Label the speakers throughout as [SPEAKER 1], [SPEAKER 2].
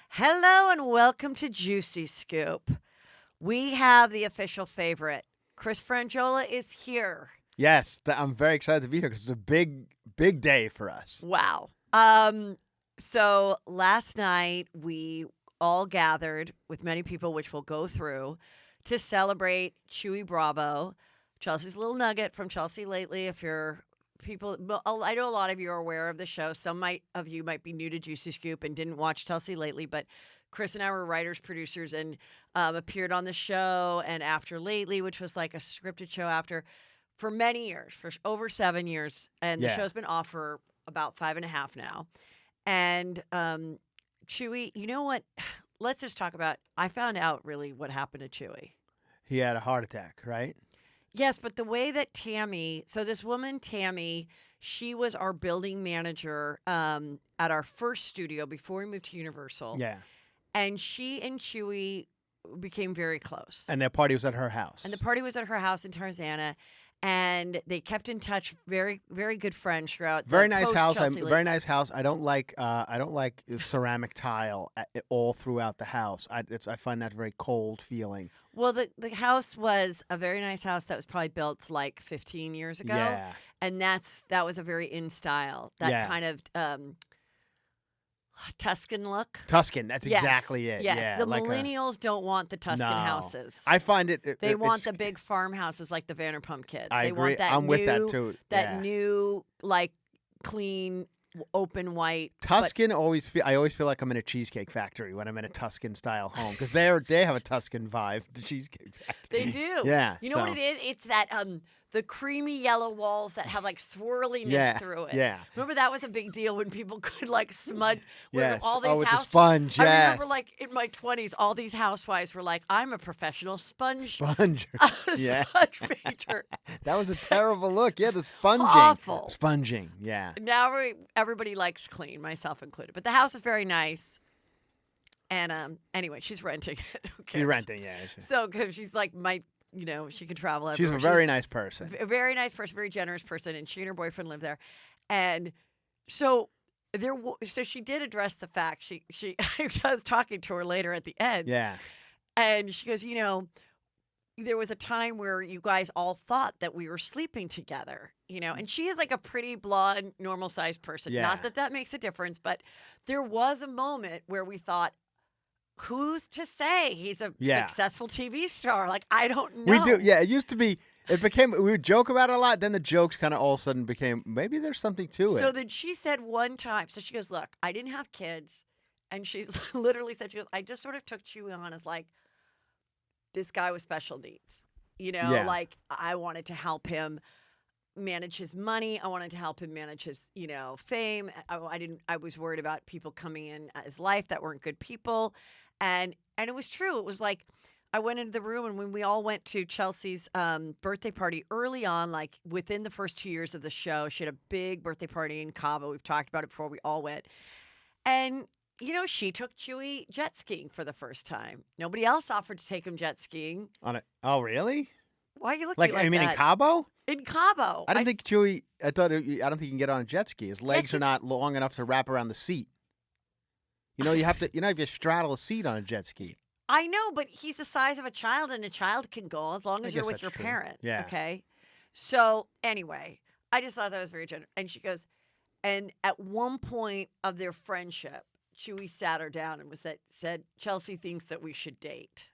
[SPEAKER 1] Hello and welcome to Juicy Scoop. We have the official favorite. Chris Franjola is here.
[SPEAKER 2] Yes, I'm very excited to be here because it's a big day for us.
[SPEAKER 1] Wow. So last night we all gathered with many people, which we'll go through, to celebrate Chuy Bravo, Chelsea's little nugget from Chelsea Lately. If you're people, I know a lot of you are aware of the show. Some of you might be new to Juicy Scoop and didn't watch Chelsea Lately, but Chris and I were writers, producers, and appeared on the show and After Lately, which was like a scripted show for many years, for over 7 years. And the show's been off for about 5.5 now. And Chuy, you know what? Let's just talk about, I found out really what happened to Chuy.
[SPEAKER 2] He had a heart attack, right?
[SPEAKER 1] Yes, but the way that this woman, Tammy, she was our building manager at our first studio before we moved to Universal.
[SPEAKER 2] Yeah.
[SPEAKER 1] And she and Chuy became very close.
[SPEAKER 2] And their party was at her house.
[SPEAKER 1] And the party was at her house in Tarzana. And they kept in touch, very, very good friends throughout.
[SPEAKER 2] Very nice house.
[SPEAKER 1] Chelsea
[SPEAKER 2] Very nice house. I don't like ceramic tile all throughout the house. I find that very cold feeling.
[SPEAKER 1] Well, the house was a very nice house that was probably built like 15 years ago.
[SPEAKER 2] Yeah.
[SPEAKER 1] And that was a very in style. That kind of Tuscan look.
[SPEAKER 2] Tuscan, that's exactly it.
[SPEAKER 1] Yes,
[SPEAKER 2] yeah,
[SPEAKER 1] the millennials don't want the Tuscan houses.
[SPEAKER 2] I find it.
[SPEAKER 1] They want the big farmhouses like the Vanderpump Kids.
[SPEAKER 2] I
[SPEAKER 1] they
[SPEAKER 2] agree.
[SPEAKER 1] Want that
[SPEAKER 2] I'm
[SPEAKER 1] new,
[SPEAKER 2] with that too.
[SPEAKER 1] That new, like, clean, open white.
[SPEAKER 2] Tuscan I always feel like I'm in a cheesecake factory when I'm in a Tuscan style home because they have a Tuscan vibe. The Cheesecake Factory.
[SPEAKER 1] They do.
[SPEAKER 2] Yeah.
[SPEAKER 1] You know what it is? It's that the creamy yellow walls that have like swirliness through it.
[SPEAKER 2] Yeah.
[SPEAKER 1] Remember that was a big deal when people could like smudge with all these
[SPEAKER 2] with the sponge.
[SPEAKER 1] I
[SPEAKER 2] yes.
[SPEAKER 1] remember like in my 20s, all these housewives were like, "I'm a professional sponge
[SPEAKER 2] yeah.
[SPEAKER 1] sponge painter."
[SPEAKER 2] That was a terrible look. Yeah, the sponging.
[SPEAKER 1] Awful.
[SPEAKER 2] Sponging. Yeah.
[SPEAKER 1] Now everybody likes clean, myself included. But the house is very nice. And anyway, she's renting it.
[SPEAKER 2] She's renting, yeah.
[SPEAKER 1] So because she's like she can travel everywhere.
[SPEAKER 2] She's a very nice person.
[SPEAKER 1] A very nice person, very generous person, and she and her boyfriend live there. And so she did address the fact. She I was talking to her later at the end.
[SPEAKER 2] Yeah.
[SPEAKER 1] And she goes, there was a time where you guys all thought that we were sleeping together, and she is like a pretty blonde, normal sized person.
[SPEAKER 2] Yeah.
[SPEAKER 1] Not that makes a difference, but there was a moment where we thought, who's to say he's a successful TV star? Like, I don't know.
[SPEAKER 2] We do. Yeah, it used to be. We would joke about it a lot. Then the jokes kind of all of a sudden became, maybe there's something to it.
[SPEAKER 1] So then she said one time, so she goes, look, I didn't have kids. And she's literally said, she goes, I just sort of took Chuy on as like, this guy with special needs. Like I wanted to help him manage his money. I wanted to help him manage his, fame. I was worried about people coming in his life that weren't good people. And it was true. It was like I went into the room, and when we all went to Chelsea's birthday party early on, like within the first 2 years of the show, she had a big birthday party in Cabo. We've talked about it before. We all went. And, she took Chuy jet skiing for the first time. Nobody else offered to take him jet skiing.
[SPEAKER 2] Oh, really?
[SPEAKER 1] Why are you looking like that?
[SPEAKER 2] I mean, in Cabo?
[SPEAKER 1] In Cabo.
[SPEAKER 2] I don't think Chuy, I don't think you can get on a jet ski. His legs are not long enough to wrap around the seat. You have to, if you straddle a seat on a jet ski.
[SPEAKER 1] I know, but he's the size of a child, and a child can go as long as you're with your parent.
[SPEAKER 2] Yeah.
[SPEAKER 1] Okay. So anyway, I just thought that was very generous. And she goes, and at one point of their friendship, Chuy sat her down and said, Chelsea thinks that we should date.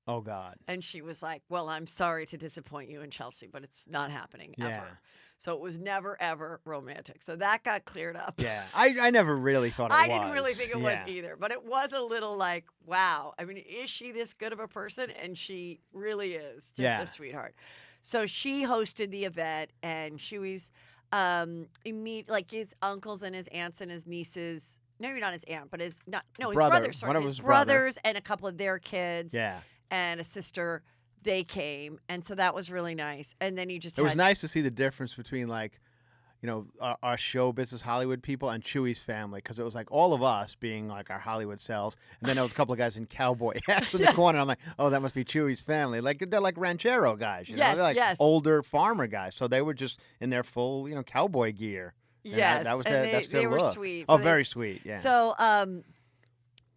[SPEAKER 2] Oh, God.
[SPEAKER 1] And she was like, well, I'm sorry to disappoint you in Chelsea, but it's not happening ever. So it was never, ever romantic. So that got cleared up.
[SPEAKER 2] Yeah. I never really thought it was.
[SPEAKER 1] I didn't really think it was either. But it was a little like, wow. I mean, is she this good of a person? And she really is just a sweetheart. So she hosted the event, and she was like his uncles and his aunts and his nieces. No, you're not his aunt, but his brothers. Sorry, his brothers and a couple of their kids.
[SPEAKER 2] Yeah.
[SPEAKER 1] And a sister, they came, and so that was really nice. And then
[SPEAKER 2] it was nice to see the difference between our show business Hollywood people and Chuy's family, because it was like all of us being like our Hollywood selves, and then there was a couple of guys in cowboy hats in the corner. I'm like, oh, that must be Chuy's family. Like they're like ranchero guys, they're like older farmer guys, so they were just in their full cowboy gear.
[SPEAKER 1] Yes,
[SPEAKER 2] that was
[SPEAKER 1] and
[SPEAKER 2] that's their
[SPEAKER 1] they were
[SPEAKER 2] look.
[SPEAKER 1] sweet.
[SPEAKER 2] Oh, very sweet. Yeah.
[SPEAKER 1] So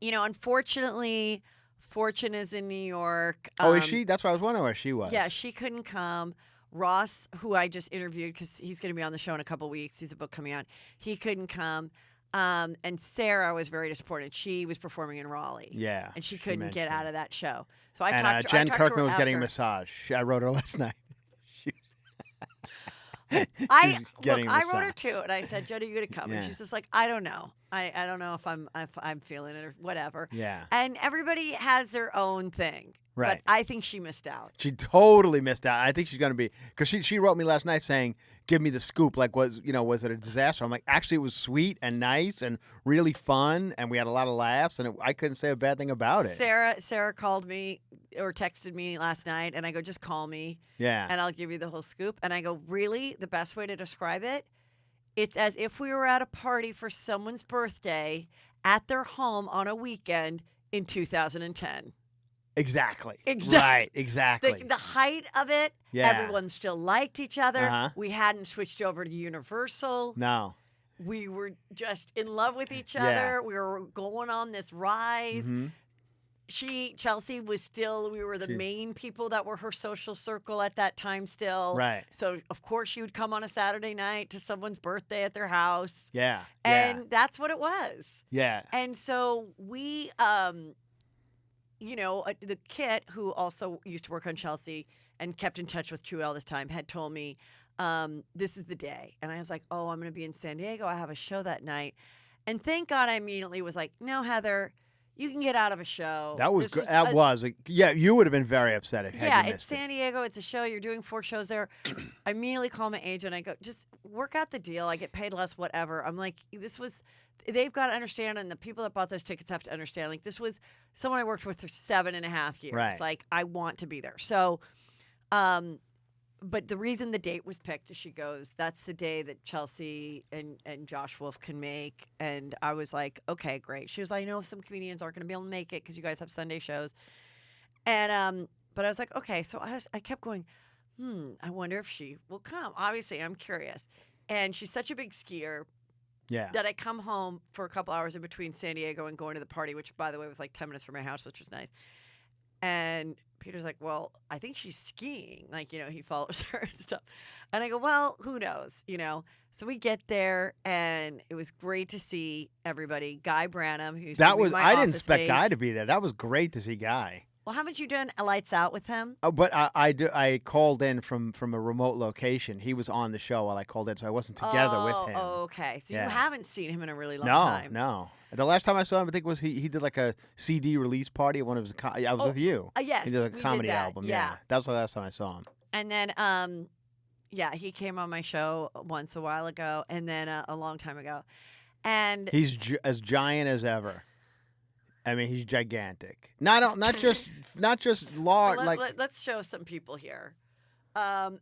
[SPEAKER 1] Unfortunately, Fortune is in New York.
[SPEAKER 2] Oh, is she? That's why I was wondering where she was.
[SPEAKER 1] Yeah, she couldn't come. Ross, who I just interviewed because he's going to be on the show in a couple weeks, he's a book coming out. He couldn't come. And Sarah was very disappointed. She was performing in Raleigh.
[SPEAKER 2] Yeah.
[SPEAKER 1] And she couldn't get out of that show. So
[SPEAKER 2] Jen Kirkman was getting a massage. I wrote her last night.
[SPEAKER 1] I wrote her too, and I said, "Jody, you gonna come?" And she's just like, "I don't know. I don't know if I'm feeling it or whatever."
[SPEAKER 2] Yeah.
[SPEAKER 1] And everybody has their own thing.
[SPEAKER 2] Right.
[SPEAKER 1] But I think she missed out.
[SPEAKER 2] She totally missed out. I think she's gonna be because she wrote me last night saying, "Give me the scoop. Like, was it a disaster?" I'm like, actually, it was sweet and nice and really fun, and we had a lot of laughs, and I couldn't say a bad thing about it.
[SPEAKER 1] Sarah called me or texted me last night, and I go, "Just call me."
[SPEAKER 2] Yeah.
[SPEAKER 1] And I'll give you the whole scoop. And I go, "Really? The best way to describe it? It's as if we were at a party for someone's birthday at their home on a weekend in 2010.
[SPEAKER 2] Exactly. Right. Exactly.
[SPEAKER 1] The height of it, everyone still liked each other.
[SPEAKER 2] Uh-huh.
[SPEAKER 1] We hadn't switched over to Universal.
[SPEAKER 2] No.
[SPEAKER 1] We were just in love with each other.
[SPEAKER 2] Yeah.
[SPEAKER 1] We were going on this rise.
[SPEAKER 2] Mm-hmm.
[SPEAKER 1] Chelsea was still, we were the main people that were her social circle at that time still.
[SPEAKER 2] Right.
[SPEAKER 1] So, of course, she would come on a Saturday night to someone's birthday at their house.
[SPEAKER 2] Yeah.
[SPEAKER 1] And that's what it was.
[SPEAKER 2] Yeah.
[SPEAKER 1] And so we, the Kit, who also used to work on Chelsea and kept in touch with Chuy all this time, had told me, this is the day. And I was like, oh, I'm going to be in San Diego. I have a show that night. And thank God I immediately was like, no, Heather, you can get out of a show.
[SPEAKER 2] That was good. You would have been very upset if had you
[SPEAKER 1] it's
[SPEAKER 2] missed
[SPEAKER 1] San Diego. It's a show. You're doing 4 shows there. I immediately call my agent. I go, just work out the deal. I get paid less, whatever. I'm like, they've got to understand, and the people that bought those tickets have to understand. Like, this was someone I worked with for 7.5 years.
[SPEAKER 2] Right.
[SPEAKER 1] Like, I want to be there. So, but the reason the date was picked is she goes, that's the day that Chelsea and Josh Wolf can make. And I was like, okay, great. She was like, I know some comedians aren't going to be able to make it because you guys have Sunday shows. And but I was like, okay. So I kept going, I wonder if she will come. Obviously, I'm curious. And she's such a big skier.
[SPEAKER 2] Yeah.
[SPEAKER 1] That I come home for a couple hours in between San Diego and going to the party, which, by the way, was like 10 minutes from my house, which was nice. And Peter's like, well, I think she's skiing. Like, he follows her and stuff. And I go, well, who knows, So we get there, and it was great to see everybody. Guy Branum, who's
[SPEAKER 2] I didn't expect
[SPEAKER 1] mate.
[SPEAKER 2] Guy to be there. That was great to see Guy.
[SPEAKER 1] Well, haven't you done a Lights Out with him?
[SPEAKER 2] Oh, but I called in from a remote location. He was on the show while I called in, so I wasn't together with him.
[SPEAKER 1] Oh, okay. So you haven't seen him in a really long
[SPEAKER 2] No,
[SPEAKER 1] time.
[SPEAKER 2] no. The last time I saw him, I think was he did like a CD release party at one of his. I was with you.
[SPEAKER 1] Yes,
[SPEAKER 2] he did like a comedy album.
[SPEAKER 1] Yeah,
[SPEAKER 2] that was the last time I saw him.
[SPEAKER 1] And then, he came on my show once a while ago, and then a long time ago, and
[SPEAKER 2] he's as giant as ever. I mean, he's gigantic. Not just large.
[SPEAKER 1] Let's show some people here.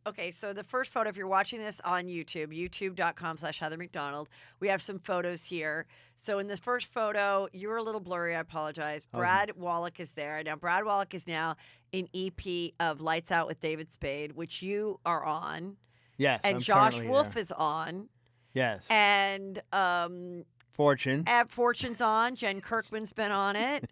[SPEAKER 1] Okay, so the first photo, if you're watching this on YouTube, youtube.com/Heather McDonald, we have some photos here. So in the first photo, you were a little blurry. I apologize. Brad Wallach is there. Now, Brad Wallach is now in EP of Lights Out with David Spade, which you are on.
[SPEAKER 2] Yes,
[SPEAKER 1] and
[SPEAKER 2] I'm
[SPEAKER 1] Josh Wolf
[SPEAKER 2] there.
[SPEAKER 1] is on.
[SPEAKER 2] Yes.
[SPEAKER 1] And
[SPEAKER 2] Fortune.
[SPEAKER 1] Fortune's on. Jen Kirkman's been on it.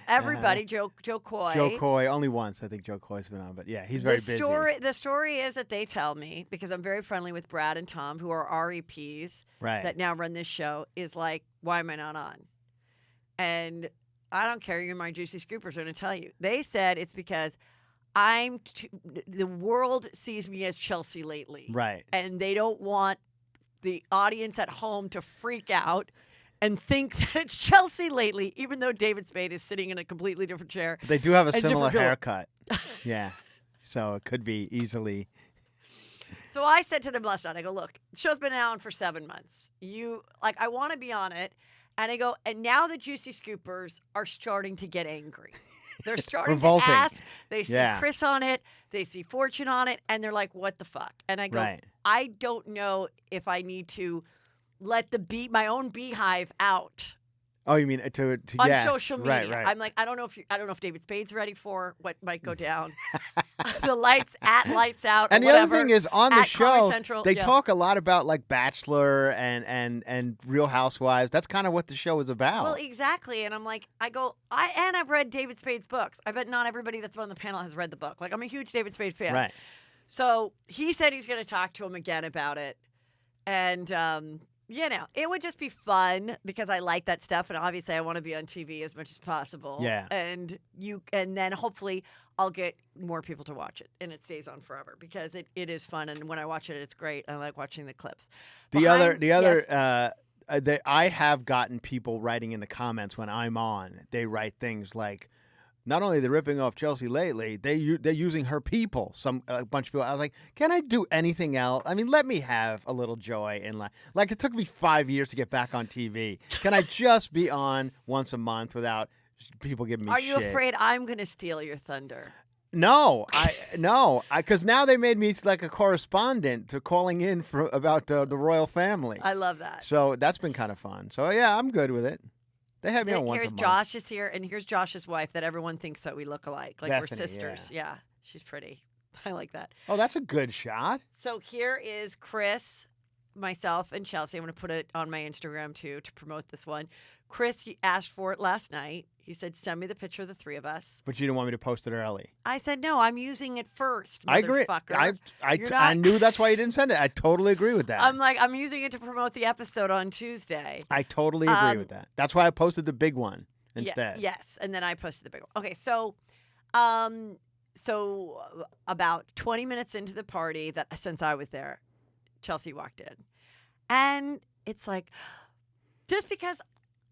[SPEAKER 1] Everybody, Joe Coy.
[SPEAKER 2] Joe Coy, only once I think Joe Coy's been on, but yeah, he's very busy.
[SPEAKER 1] The story is that they tell me, because I'm very friendly with Brad and Tom, who are REPs that now run this show, is like, why am I not on? And I don't care. You're my Juicy Scoopers are going to tell you. They said it's because the world sees me as Chelsea lately.
[SPEAKER 2] Right.
[SPEAKER 1] And they don't want the audience at home to freak out and think that it's Chelsea lately, even though David Spade is sitting in a completely different chair.
[SPEAKER 2] But they do have a similar haircut. Yeah. So it could be easily.
[SPEAKER 1] So I said to them last night, I go, look, the show's been on for 7 months. I want to be on it. And I go, and now the Juicy Scoopers are starting to get angry. They're starting to ask. They see Chris on it. They see Fortune on it. And they're like, what the fuck? And I go, I don't know if I need to let my own beehive out
[SPEAKER 2] Oh, you mean to
[SPEAKER 1] on
[SPEAKER 2] yes.
[SPEAKER 1] social media.
[SPEAKER 2] Right.
[SPEAKER 1] I'm like, I don't know if David Spade's ready for what might go down. The lights out.
[SPEAKER 2] And
[SPEAKER 1] or
[SPEAKER 2] the
[SPEAKER 1] whatever,
[SPEAKER 2] other thing is on the
[SPEAKER 1] at Comedy
[SPEAKER 2] show,
[SPEAKER 1] Central,
[SPEAKER 2] they
[SPEAKER 1] yeah.
[SPEAKER 2] talk a lot about like Bachelor and Real Housewives. That's kind of what the show is about.
[SPEAKER 1] Well, exactly. And I'm like, I've read David Spade's books. I bet not everybody that's on the panel has read the book. Like, I'm a huge David Spade fan.
[SPEAKER 2] Right.
[SPEAKER 1] So he said he's going to talk to him again about it. And, it would just be fun because I like that stuff. And obviously I want to be on TV as much as possible.
[SPEAKER 2] Yeah.
[SPEAKER 1] And then hopefully I'll get more people to watch it and it stays on forever because it is fun. And when I watch it, it's great. I like watching the clips.
[SPEAKER 2] I have gotten people writing in the comments when I'm on. They write things like, not only they're ripping off Chelsea lately, they're using her people. A bunch of people. I was like, can I do anything else? I mean, let me have a little joy in life. Like, it took me 5 years to get back on TV. Can I just be on once a month without people giving me shit?
[SPEAKER 1] Are you afraid I'm going to steal your thunder?
[SPEAKER 2] No, because now they made me like a correspondent to calling in about the royal family.
[SPEAKER 1] I love that.
[SPEAKER 2] So that's been kind of fun. So yeah, I'm good with it. They have me on once a month.
[SPEAKER 1] Here's Josh is here, and here's Josh's wife that everyone thinks that we look alike. Like
[SPEAKER 2] Bethany,
[SPEAKER 1] we're sisters. Yeah, she's pretty. I like that.
[SPEAKER 2] Oh, that's a good shot.
[SPEAKER 1] So here is Chris, myself, and Chelsea. I'm going to put it on my Instagram, too, to promote this one. Chris asked for it last night. He said, send me the picture of the three of us.
[SPEAKER 2] But you didn't want me to post it early.
[SPEAKER 1] I said, no, I'm using it first,
[SPEAKER 2] I agree.
[SPEAKER 1] motherfucker.
[SPEAKER 2] I knew that's why you didn't send it. I totally agree with that.
[SPEAKER 1] I'm like, I'm using it to promote the episode on Tuesday.
[SPEAKER 2] I totally agree with that. That's why I posted the big one instead.
[SPEAKER 1] Yes, and then I posted the big one. Okay, so about 20 minutes into the party, since I was there, Chelsea walked in. And it's like, just because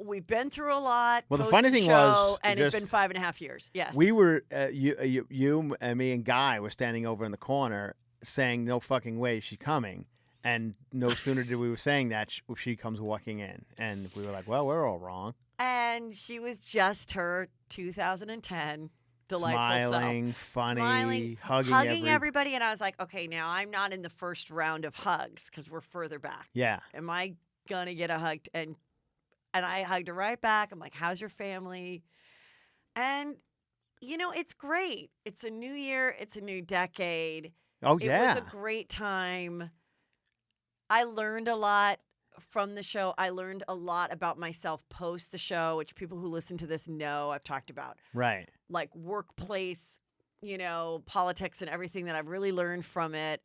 [SPEAKER 1] we've been through a lot.
[SPEAKER 2] Well, the funny thing was,
[SPEAKER 1] and it's been 5.5 years. Yes,
[SPEAKER 2] we were you and me and Guy were standing over in the corner saying, "No fucking way, she's coming." And no sooner did we were saying that she comes walking in, and we were like, "Well, we're all wrong."
[SPEAKER 1] And she was just her 2010 delightful
[SPEAKER 2] smiling,
[SPEAKER 1] self.
[SPEAKER 2] funny,
[SPEAKER 1] hugging everybody. And I was like, okay, now I'm not in the first round of hugs because we're further back.
[SPEAKER 2] Yeah,
[SPEAKER 1] am I gonna get a hug? And I hugged her right back. I'm like, how's your family? And, it's great. It's a new year. It's a new decade.
[SPEAKER 2] Oh, yeah.
[SPEAKER 1] It was a great time. I learned a lot from the show. I learned a lot about myself post the show, which people who listen to this know I've talked about.
[SPEAKER 2] Right.
[SPEAKER 1] Like workplace, politics and everything that I've really learned from it.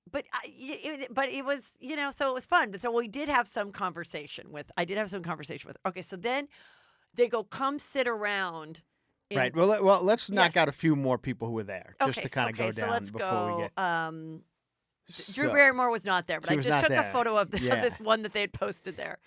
[SPEAKER 1] But it was, so it was fun. So I did have some conversation with. Okay, so then they go, come sit around.
[SPEAKER 2] Right. Well, let's knock out a few more people who were there just to kind of go down before we get.
[SPEAKER 1] Drew Barrymore was not there, but I just took a photo of this one that they had posted there.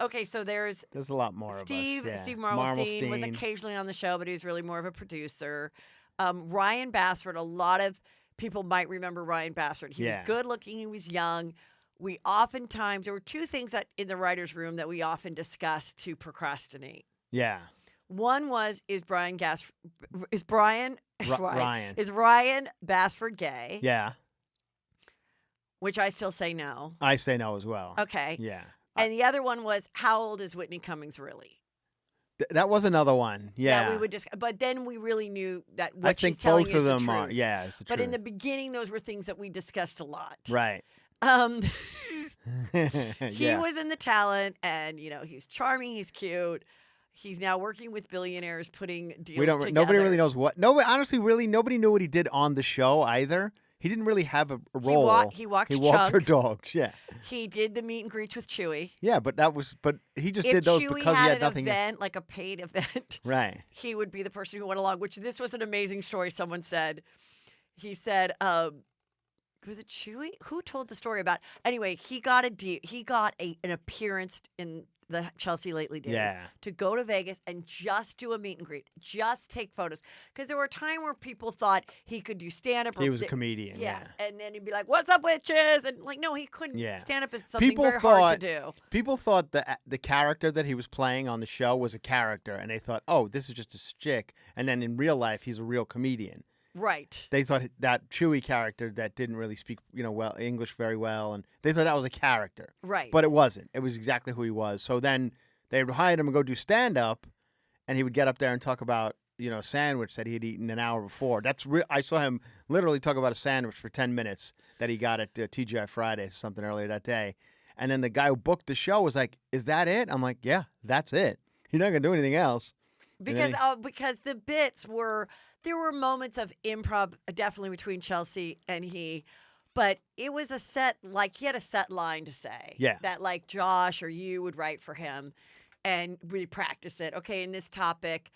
[SPEAKER 1] Okay, so there's
[SPEAKER 2] a lot more
[SPEAKER 1] Steve.
[SPEAKER 2] of us. Yeah.
[SPEAKER 1] Steve Marmelstein was occasionally on the show, but he was really more of a producer. Ryan Bassford, a lot of people might remember Ryan Bassford. He was good looking. He was young. There were two things that in the writer's room that we often discussed to procrastinate.
[SPEAKER 2] Yeah.
[SPEAKER 1] One was, is Ryan Bassford gay?
[SPEAKER 2] Yeah.
[SPEAKER 1] Which I still say no.
[SPEAKER 2] I say no as well.
[SPEAKER 1] Okay.
[SPEAKER 2] Yeah.
[SPEAKER 1] And the other one was, how old is Whitney Cummings really?
[SPEAKER 2] That was another one. Yeah.
[SPEAKER 1] We would but then we really knew that
[SPEAKER 2] what she's telling is the truth. I think both of them are. Yeah, it's the truth.
[SPEAKER 1] But in the beginning, those were things that we discussed a lot.
[SPEAKER 2] Right.
[SPEAKER 1] He was in the talent, and he's charming, he's cute. He's now working with billionaires, putting deals together.
[SPEAKER 2] Nobody really knows what. Honestly, nobody knew what he did on the show either. He didn't really have a role.
[SPEAKER 1] He walked
[SPEAKER 2] her dogs. Yeah.
[SPEAKER 1] He did the meet and greets with Chuy.
[SPEAKER 2] Yeah, but he just did those
[SPEAKER 1] Chuy
[SPEAKER 2] because he had nothing.
[SPEAKER 1] If Chuy had an event, like a paid event,
[SPEAKER 2] right?
[SPEAKER 1] He would be the person who went along. Which this was an amazing story. Someone said, he said, was it Chuy? Who told the story about? Anyway, he got an appearance in the Chelsea Lately days to go to Vegas and just do a meet and greet, just take photos. Because there were a time where people thought he could do stand-up.
[SPEAKER 2] He was a comedian.
[SPEAKER 1] Yes.
[SPEAKER 2] Yeah.
[SPEAKER 1] And then he'd be like, what's up, witches? And no, he couldn't. Stand-up is something very hard to do.
[SPEAKER 2] People thought the character that he was playing on the show was a character, and they thought, oh, this is just a shtick. And then in real life, he's a real comedian.
[SPEAKER 1] Right.
[SPEAKER 2] They thought that Chuy character that didn't really speak, well English very well, and they thought that was a character.
[SPEAKER 1] Right.
[SPEAKER 2] But it wasn't. It was exactly who he was. So then they would hire him and go do stand-up, and he would get up there and talk about, a sandwich that he had eaten an hour before. I saw him literally talk about a sandwich for 10 minutes that he got at TGI Fridays or something earlier that day. And then the guy who booked the show was like, "Is that it?" I'm like, "Yeah, that's it. You're not going to do anything else."
[SPEAKER 1] Because the bits there were moments of improv definitely between Chelsea and he, but it was a set, like he had a set line to say.
[SPEAKER 2] Yeah.
[SPEAKER 1] That like Josh or you would write for him and we practice it. Okay, in this topic,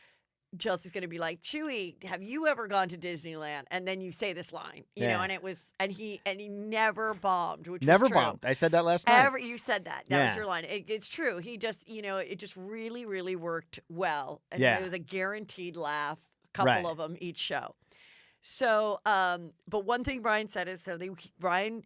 [SPEAKER 1] Chelsea's going to be like, "Chuy, have you ever gone to Disneyland?" And then you say this line, and it was, and he never bombed, which
[SPEAKER 2] never
[SPEAKER 1] was true.
[SPEAKER 2] bombed. I said that last night.
[SPEAKER 1] You said that. That was your line. It's true. He just, it just really, really worked well. And it was a guaranteed laugh, a couple of them each show. So, but one thing Brian said is, Brian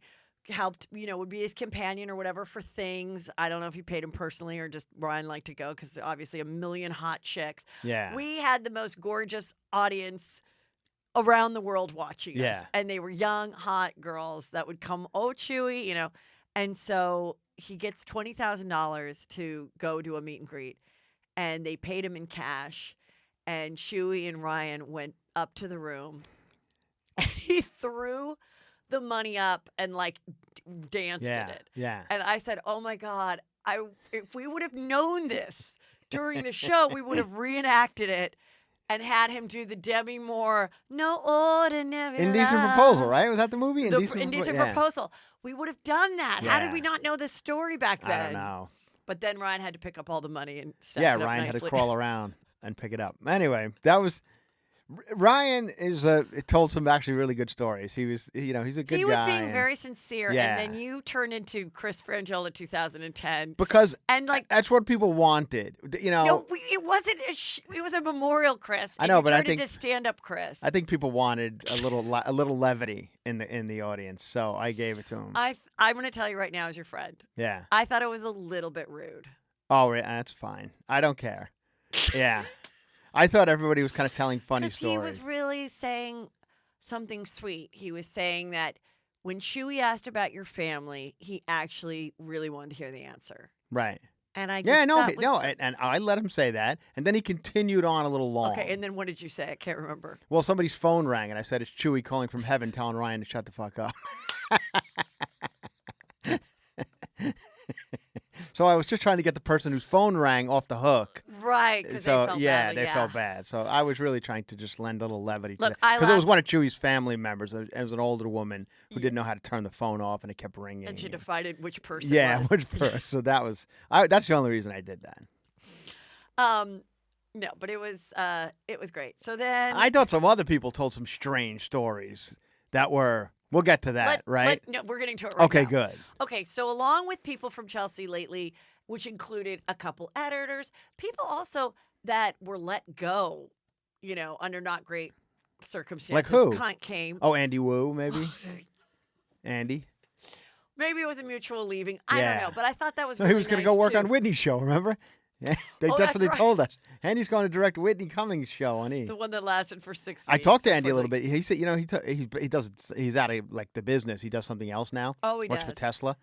[SPEAKER 1] helped, would be his companion or whatever for things. I don't know if he paid him personally or just Brian liked to go because obviously a million hot chicks.
[SPEAKER 2] Yeah.
[SPEAKER 1] We had the most gorgeous audience around the world watching us. And they were young, hot girls that would come, "Oh, Chuy," And so he gets $20,000 to go do a meet and greet. And they paid him in cash. And Chuy and Ryan went up to the room. And he threw the money up and like danced in it.
[SPEAKER 2] Yeah.
[SPEAKER 1] And I said, "Oh my God, if we would have known this during the show, we would have reenacted it and had him do the Demi Moore, no ordinary
[SPEAKER 2] Indecent
[SPEAKER 1] love.
[SPEAKER 2] Proposal, right? Was that the movie?
[SPEAKER 1] Indecent Proposal. We would have done that. How did
[SPEAKER 2] Yeah.
[SPEAKER 1] we not know this story back then?
[SPEAKER 2] I don't know.
[SPEAKER 1] But then Ryan had to pick up all the money and stack it up
[SPEAKER 2] Ryan had to
[SPEAKER 1] nicely.
[SPEAKER 2] crawl around and pick it up. Anyway, that was Ryan told some actually really good stories. He was, he's a good guy.
[SPEAKER 1] He was being very sincere,
[SPEAKER 2] Yeah.
[SPEAKER 1] and then you turned into Chris Franjola 2010.
[SPEAKER 2] Because
[SPEAKER 1] and like
[SPEAKER 2] that's what people wanted.
[SPEAKER 1] no, it wasn't. It was a memorial, Chris.
[SPEAKER 2] I know,
[SPEAKER 1] and
[SPEAKER 2] but
[SPEAKER 1] you
[SPEAKER 2] I
[SPEAKER 1] turned
[SPEAKER 2] think
[SPEAKER 1] into stand-up, Chris.
[SPEAKER 2] I think people wanted a little levity in the audience, so I gave it to him.
[SPEAKER 1] I'm going to tell you right now, as your friend,
[SPEAKER 2] Yeah.
[SPEAKER 1] I thought it was a little bit rude.
[SPEAKER 2] Oh, that's fine. I don't care. Yeah. I thought everybody was kind of telling funny stories.
[SPEAKER 1] He was really saying something sweet. He was saying that when Chuy asked about your family, he actually really wanted to hear the answer.
[SPEAKER 2] Right.
[SPEAKER 1] And I
[SPEAKER 2] and I let him say that, and then he continued on a little long.
[SPEAKER 1] Okay, and then what did you say? I can't remember.
[SPEAKER 2] Well, somebody's phone rang, and I said, "It's Chuy calling from heaven telling Ryan to shut the fuck up." So I was just trying to get the person whose phone rang off the hook.
[SPEAKER 1] Right, because they felt bad.
[SPEAKER 2] They felt bad. So I was really trying to just lend a little levity to
[SPEAKER 1] Look,
[SPEAKER 2] that. Because it was one of Chuy's family members. It was an older woman who didn't know how to turn the phone off, and it kept ringing.
[SPEAKER 1] And she decided which person
[SPEAKER 2] Yeah,
[SPEAKER 1] was.
[SPEAKER 2] which person. So that's the only reason I did that.
[SPEAKER 1] No, but it was great. So then
[SPEAKER 2] I thought some other people told some strange stories that were. We'll get to that, right?
[SPEAKER 1] No, we're getting to it right now.
[SPEAKER 2] Okay, good.
[SPEAKER 1] Okay, so along with people from Chelsea lately, which included a couple editors, people also that were let go, under not great circumstances.
[SPEAKER 2] Like who?
[SPEAKER 1] Came.
[SPEAKER 2] Oh, Andy Wu, maybe? Andy?
[SPEAKER 1] Maybe it was a mutual leaving. I don't know, but I thought that was
[SPEAKER 2] So
[SPEAKER 1] really
[SPEAKER 2] he was going to
[SPEAKER 1] nice
[SPEAKER 2] go work
[SPEAKER 1] too.
[SPEAKER 2] on Whitney's show, remember? Yeah, that's what they told us. Andy's going to direct Whitney Cummings' show on E!
[SPEAKER 1] The one that lasted for 6 weeks.
[SPEAKER 2] I talked to Andy a little bit. He said, he does. He's out of like the business. He does something else now.
[SPEAKER 1] Oh, he
[SPEAKER 2] works
[SPEAKER 1] does.
[SPEAKER 2] for Tesla,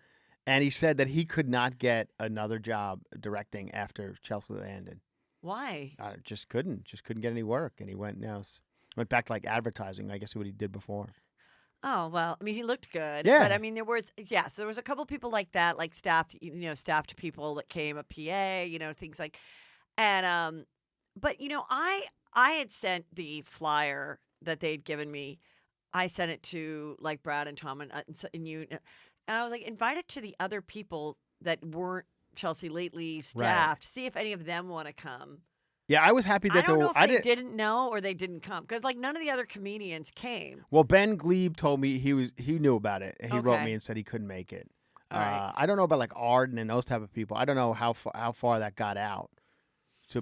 [SPEAKER 2] and he said that he could not get another job directing after Chelsea ended.
[SPEAKER 1] Why?
[SPEAKER 2] Just couldn't get any work, and he went back to like advertising. I guess what he did before.
[SPEAKER 1] Oh, well, I mean, he looked good.
[SPEAKER 2] Yeah.
[SPEAKER 1] But I mean, there was a couple people like that, like staffed people that came, a PA, things like, and, but, I had sent the flyer that they'd given me. I sent it to like Brad and Tom and you, and I was like, invite it to the other people that weren't Chelsea lately staffed, see if any of them want to come.
[SPEAKER 2] Yeah, I was happy that
[SPEAKER 1] I don't know if they didn't know or they didn't come because like none of the other comedians came.
[SPEAKER 2] Well, Ben Glebe told me he knew about it. He wrote
[SPEAKER 1] Okay.
[SPEAKER 2] me and said he couldn't make it.
[SPEAKER 1] All right.
[SPEAKER 2] I don't know about like Arden and those type of people. I don't know how far that got out.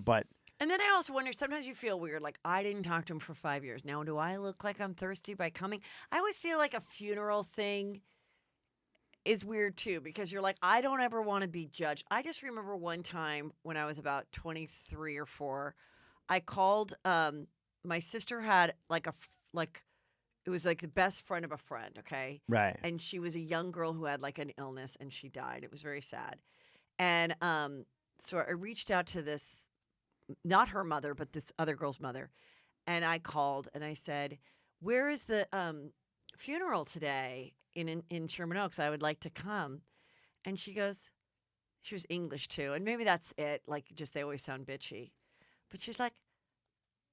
[SPEAKER 2] But
[SPEAKER 1] And then I also wonder, sometimes you feel weird, like I didn't talk to him for 5 years. Now, do I look like I'm thirsty by coming? I always feel like a funeral thing is weird too, because you're like, I don't ever want to be judged. I just remember one time when I was about 23 or 4, I called, my sister had like it was like the best friend of a friend, okay?
[SPEAKER 2] Right.
[SPEAKER 1] And she was a young girl who had like an illness and she died. It was very sad. And so I reached out to this, not her mother, but this other girl's mother. And I called and I said, where is the funeral today in Sherman Oaks? I would like to come. And she goes, she was English too. And maybe that's it. Like, just they always sound bitchy. But she's like,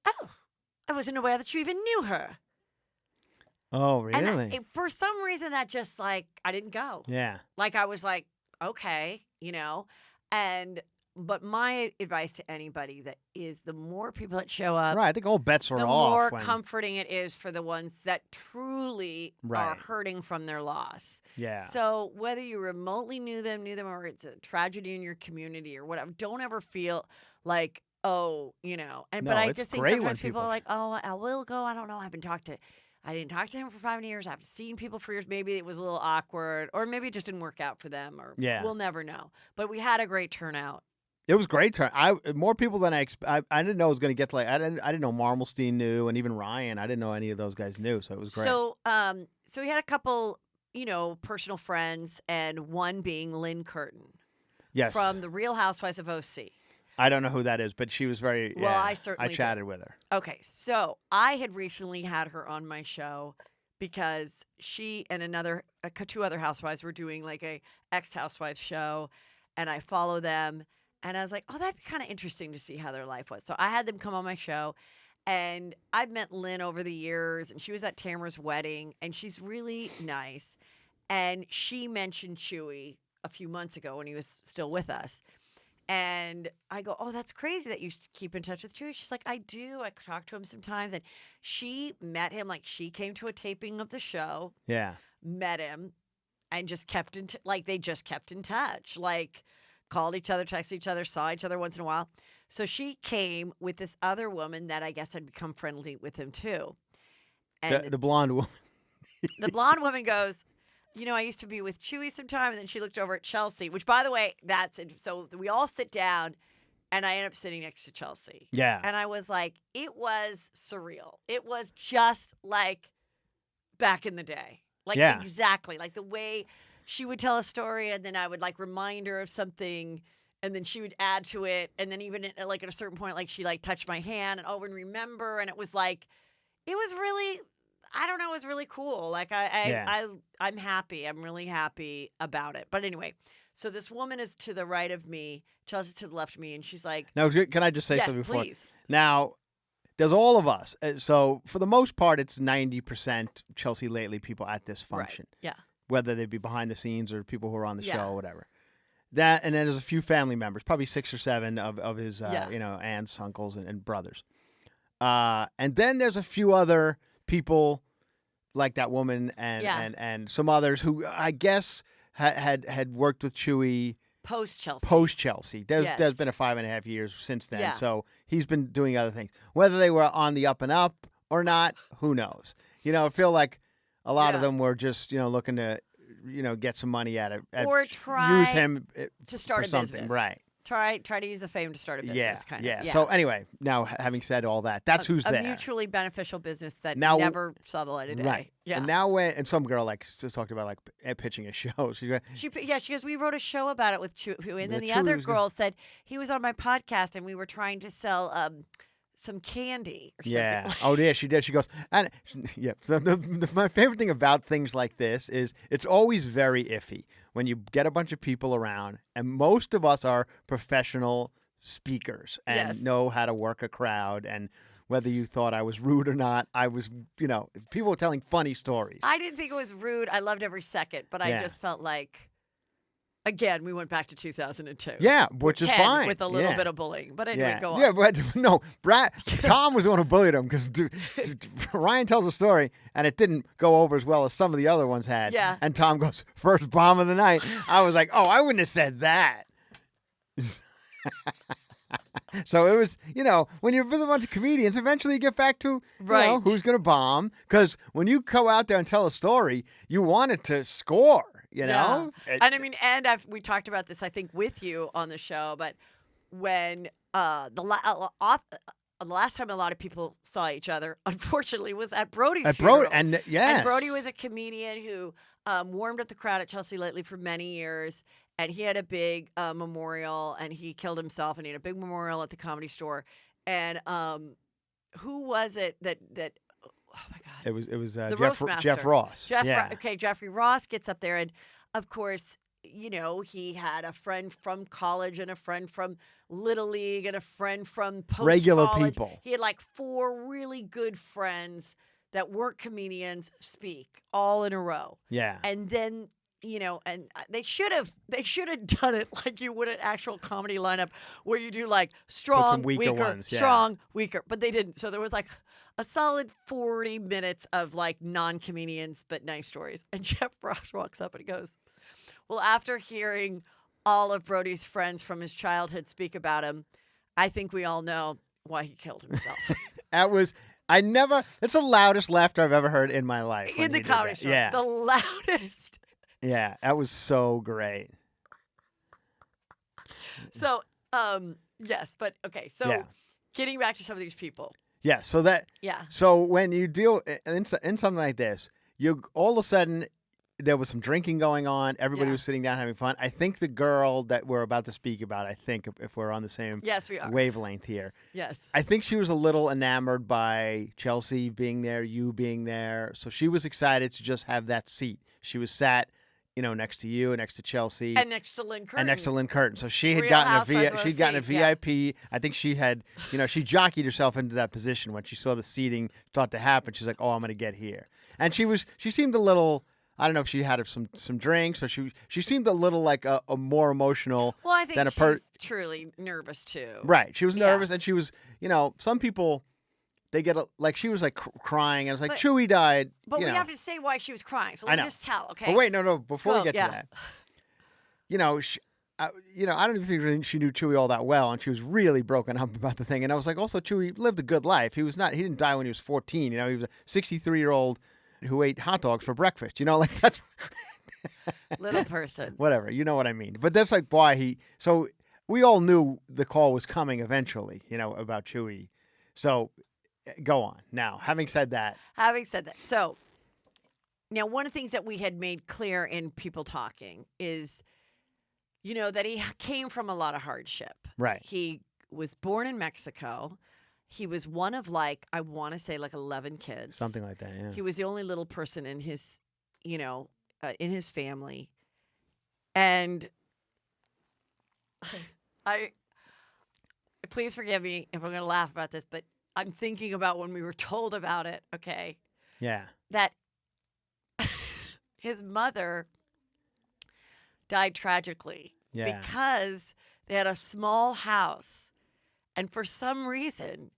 [SPEAKER 1] oh, I wasn't aware that you even knew her.
[SPEAKER 2] Oh, really?
[SPEAKER 1] And for some reason, that just like, I didn't go.
[SPEAKER 2] Yeah.
[SPEAKER 1] Like, I was like, okay, but my advice to anybody that is the more people that show up,
[SPEAKER 2] Right. I think all bets are
[SPEAKER 1] the
[SPEAKER 2] off.
[SPEAKER 1] more comforting it is for the ones that truly are
[SPEAKER 2] Right.
[SPEAKER 1] hurting from their loss.
[SPEAKER 2] Yeah.
[SPEAKER 1] So whether you remotely knew them, or it's a tragedy in your community or whatever, don't ever feel like, oh, but
[SPEAKER 2] No,
[SPEAKER 1] I
[SPEAKER 2] it's
[SPEAKER 1] just think
[SPEAKER 2] great when
[SPEAKER 1] sometimes people
[SPEAKER 2] people-
[SPEAKER 1] are like, oh, I will go. I don't know. I didn't talk to him for 5 years. I haven't seen people for years. Maybe it was a little awkward, or maybe it just didn't work out for them, or
[SPEAKER 2] Yeah.
[SPEAKER 1] we'll never know. But we had a great turnout.
[SPEAKER 2] It was great turn. More people than I didn't know it was going to get to, like, I didn't know Marmelstein knew, and even Ryan. I didn't know any of those guys knew, so it was great.
[SPEAKER 1] So we had a couple, personal friends, and one being Lynn Curtin.
[SPEAKER 2] Yes.
[SPEAKER 1] From the Real Housewives of OC.
[SPEAKER 2] I don't know who that is, but she was very.
[SPEAKER 1] Well,
[SPEAKER 2] yeah,
[SPEAKER 1] I certainly
[SPEAKER 2] chatted with her.
[SPEAKER 1] Okay, so I had recently had her on my show because she and two other housewives were doing like a ex-housewives show, and I follow them, and I was like, oh, that'd be kind of interesting to see how their life was. So I had them come on my show, and I've met Lynn over the years, and she was at Tamara's wedding, and she's really nice, and she mentioned Chuy a few months ago when he was still with us. And I go, oh, that's crazy that you keep in touch with Chuy. She's like, I do. I talk to him sometimes. And she met him, like she came to a taping of the show.
[SPEAKER 2] Yeah.
[SPEAKER 1] Met him and just kept they just kept in touch. Like called each other, texted each other, saw each other once in a while. So she came with this other woman that I guess had become friendly with him too. And
[SPEAKER 2] The blonde woman.
[SPEAKER 1] the blonde woman goes, I used to be with Chuy sometime, and then she looked over at Chelsea, which, by the way, so we all sit down, and I end up sitting next to Chelsea.
[SPEAKER 2] Yeah.
[SPEAKER 1] And I was like, it was surreal. It was just like back in the day. Like,
[SPEAKER 2] Yeah.
[SPEAKER 1] exactly. Like the way she would tell a story, and then I would like remind her of something, and then she would add to it. And then even at a certain point, like she like touched my hand and and remember. And it was like, it was really, I don't know, it was really cool. Like I'm happy. I'm really happy about it. But anyway, so this woman is to the right of me, Chelsea's to the left of me, and she's like,
[SPEAKER 2] Now, can I just say
[SPEAKER 1] yes,
[SPEAKER 2] something before?
[SPEAKER 1] please.
[SPEAKER 2] Now, there's all of us. So for the most part, it's 90% Chelsea Lately people at this function.
[SPEAKER 1] Right. Yeah.
[SPEAKER 2] Whether they be behind the scenes or people who are on the
[SPEAKER 1] Yeah.
[SPEAKER 2] show or whatever. That, and then there's a few family members, probably 6 or 7 of his,
[SPEAKER 1] Yeah.
[SPEAKER 2] aunts, uncles, and brothers. And then there's a few other people like that woman and some others who I guess had worked with Chuy
[SPEAKER 1] Post Chelsea.
[SPEAKER 2] There's been a 5.5 years since then,
[SPEAKER 1] Yeah.
[SPEAKER 2] so he's been doing other things. Whether they were on the up and up or not, who knows? I feel like a lot of them were just looking to get some money at it,
[SPEAKER 1] or try
[SPEAKER 2] use him
[SPEAKER 1] to start
[SPEAKER 2] for
[SPEAKER 1] a
[SPEAKER 2] something,
[SPEAKER 1] business.
[SPEAKER 2] right?
[SPEAKER 1] Try to use the fame to start a business.
[SPEAKER 2] Yeah,
[SPEAKER 1] kind
[SPEAKER 2] yeah.
[SPEAKER 1] of.
[SPEAKER 2] So anyway, now having said all that, that's who's
[SPEAKER 1] a
[SPEAKER 2] there.
[SPEAKER 1] mutually beneficial business that
[SPEAKER 2] Now-
[SPEAKER 1] never saw the light of day.
[SPEAKER 2] Right.
[SPEAKER 1] Yeah.
[SPEAKER 2] And now and some girl just talked about pitching a show. She
[SPEAKER 1] She goes, we wrote a show about it with Chuy. And then the
[SPEAKER 2] Chuy
[SPEAKER 1] other
[SPEAKER 2] was
[SPEAKER 1] girl said, he was on my podcast and we were trying to sell some candy or something.
[SPEAKER 2] Yeah. Oh, yeah, she did. She goes, and yeah. So my favorite thing about things like this is it's always very iffy when you get a bunch of people around, and most of us are professional speakers and
[SPEAKER 1] Yes.
[SPEAKER 2] know how to work a crowd. And whether you thought I was rude or not, I was, people were telling funny stories.
[SPEAKER 1] I didn't think it was rude. I loved every second, but I
[SPEAKER 2] Yeah.
[SPEAKER 1] just felt like, again, we went back to 2002.
[SPEAKER 2] Yeah, which is fine.
[SPEAKER 1] With a little
[SPEAKER 2] Yeah.
[SPEAKER 1] bit of bullying. But anyway,
[SPEAKER 2] Yeah,
[SPEAKER 1] go on.
[SPEAKER 2] yeah, but no, Tom was the one who bullied him because Ryan tells a story and it didn't go over as well as some of the other ones had.
[SPEAKER 1] Yeah.
[SPEAKER 2] And Tom goes, first bomb of the night. I was like, oh, I wouldn't have said that. So it was, when you're with a bunch of comedians, eventually you get back to,
[SPEAKER 1] Right.
[SPEAKER 2] who's going to bomb. Because when you go out there and tell a story, you want it to score,
[SPEAKER 1] Yeah. And I mean, we talked about this, I think, with you on the show, but when the last time a lot of people saw each other, unfortunately, was at Brody's
[SPEAKER 2] At
[SPEAKER 1] funeral.
[SPEAKER 2] And yes.
[SPEAKER 1] And Brody was a comedian who warmed up the crowd at Chelsea Lately for many years. And he had a big memorial, and he killed himself, and he had a big memorial at the Comedy Store. And who was it that oh my God.
[SPEAKER 2] It was
[SPEAKER 1] the
[SPEAKER 2] Jeff Ross.
[SPEAKER 1] Jeffrey Ross gets up there, and of course, you know, he had a friend from college and a friend from Little League and a friend from post-college.
[SPEAKER 2] Regular people.
[SPEAKER 1] He had like 4 really good friends that weren't comedians speak all in a row.
[SPEAKER 2] Yeah.
[SPEAKER 1] And then, you know, and they should have done it like you would an actual comedy lineup where you do like strong, weaker,
[SPEAKER 2] ones, yeah.
[SPEAKER 1] strong, weaker, but they didn't. So there was like a solid 40 minutes of like non-comedians but nice stories. And Jeff Ross walks up and he goes, well, after hearing all of Brody's friends from his childhood speak about him, I think we all know why he killed himself.
[SPEAKER 2] It's the loudest laughter I've ever heard in my life.
[SPEAKER 1] In the Comedy Store.
[SPEAKER 2] Yeah.
[SPEAKER 1] The loudest.
[SPEAKER 2] Yeah, that was so great.
[SPEAKER 1] So, yes, but okay. So,
[SPEAKER 2] Yeah.
[SPEAKER 1] getting back to some of these people.
[SPEAKER 2] Yeah, so when you deal in something like this, you all of a sudden there was some drinking going on. Everybody was sitting down having fun. I think the girl that we're about to speak about, I think if we're on the same
[SPEAKER 1] Yes, we are.
[SPEAKER 2] wavelength here.
[SPEAKER 1] Yes.
[SPEAKER 2] I think she was a little enamored by Chelsea being there, you being there. So she was excited to just have that seat. She was sat, you know, next to you, next to Chelsea.
[SPEAKER 1] And next to Lynn Curtin.
[SPEAKER 2] So she had
[SPEAKER 1] Real
[SPEAKER 2] gotten
[SPEAKER 1] Housewives of
[SPEAKER 2] she'd gotten a
[SPEAKER 1] OC, yeah.
[SPEAKER 2] VIP. I think she had, you know, she jockeyed herself into that position when she saw the seating start to happen. She's like, oh, I'm going to get here. And she seemed a little, I don't know if she had some drinks, or she seemed a little like a more emotional.
[SPEAKER 1] Well, I think
[SPEAKER 2] than
[SPEAKER 1] she's truly nervous too.
[SPEAKER 2] Right. She was nervous, and she was, you know, some people, they get like she was like crying. I was like, Chuy died.
[SPEAKER 1] But we have to say why she was crying. So let me just tell, okay?
[SPEAKER 2] But wait, no. Before we get to that, you know, I don't even think she knew Chuy all that well, and she was really broken up about the thing. And I was like, also, Chuy lived a good life. He didn't die when he was 14. You know, he was a 63-year-old who ate hot dogs for breakfast. You know, like that's
[SPEAKER 1] little person.
[SPEAKER 2] Whatever, you know what I mean. But that's like why so we all knew the call was coming eventually, you know, about Chuy. So go on. Now, having said that.
[SPEAKER 1] So now one of the things that we had made clear in People Talking is, you know, that he came from a lot of hardship.
[SPEAKER 2] Right.
[SPEAKER 1] He was born in Mexico. He was one of like, I want to say like 11 kids.
[SPEAKER 2] Something like that, yeah.
[SPEAKER 1] He was the only little person in his, you know, in his family. And please forgive me if I'm going to laugh about this, but I'm thinking about when we were told about it, okay?
[SPEAKER 2] Yeah.
[SPEAKER 1] That his mother died tragically because they had a small house, and for some reason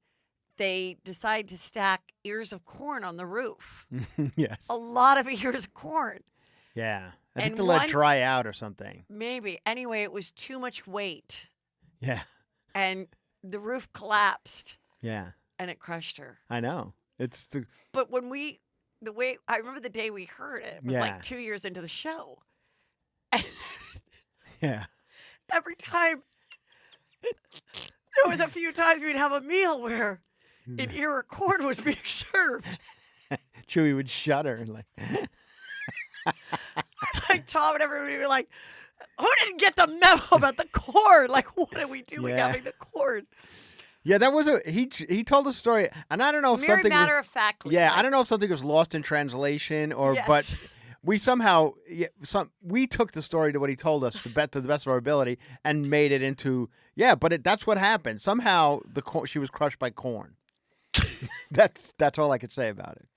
[SPEAKER 1] they decided to stack ears of corn on the roof.
[SPEAKER 2] Yes.
[SPEAKER 1] A lot of ears of corn.
[SPEAKER 2] Yeah. I think to let it dry out or something.
[SPEAKER 1] Maybe. Anyway, it was too much weight.
[SPEAKER 2] Yeah.
[SPEAKER 1] And the roof collapsed.
[SPEAKER 2] Yeah.
[SPEAKER 1] And it crushed her.
[SPEAKER 2] I know.
[SPEAKER 1] But when I remember the day we heard it was like 2 years into the show.
[SPEAKER 2] Yeah.
[SPEAKER 1] Every time, there was a few times we'd have a meal where an ear of corn was being served.
[SPEAKER 2] Chuy would shudder and
[SPEAKER 1] like Tom and everybody were like, who didn't get the memo about the corn? Like, what are we doing having the corn?
[SPEAKER 2] Yeah, that was he told a story, and I don't know if
[SPEAKER 1] Very
[SPEAKER 2] something
[SPEAKER 1] matter of factly.
[SPEAKER 2] Yeah, I don't know if something was lost in translation but we somehow we took the story to what he told us to the best of our ability and made it into but that's what happened. Somehow she was crushed by corn. That's all I could say about it.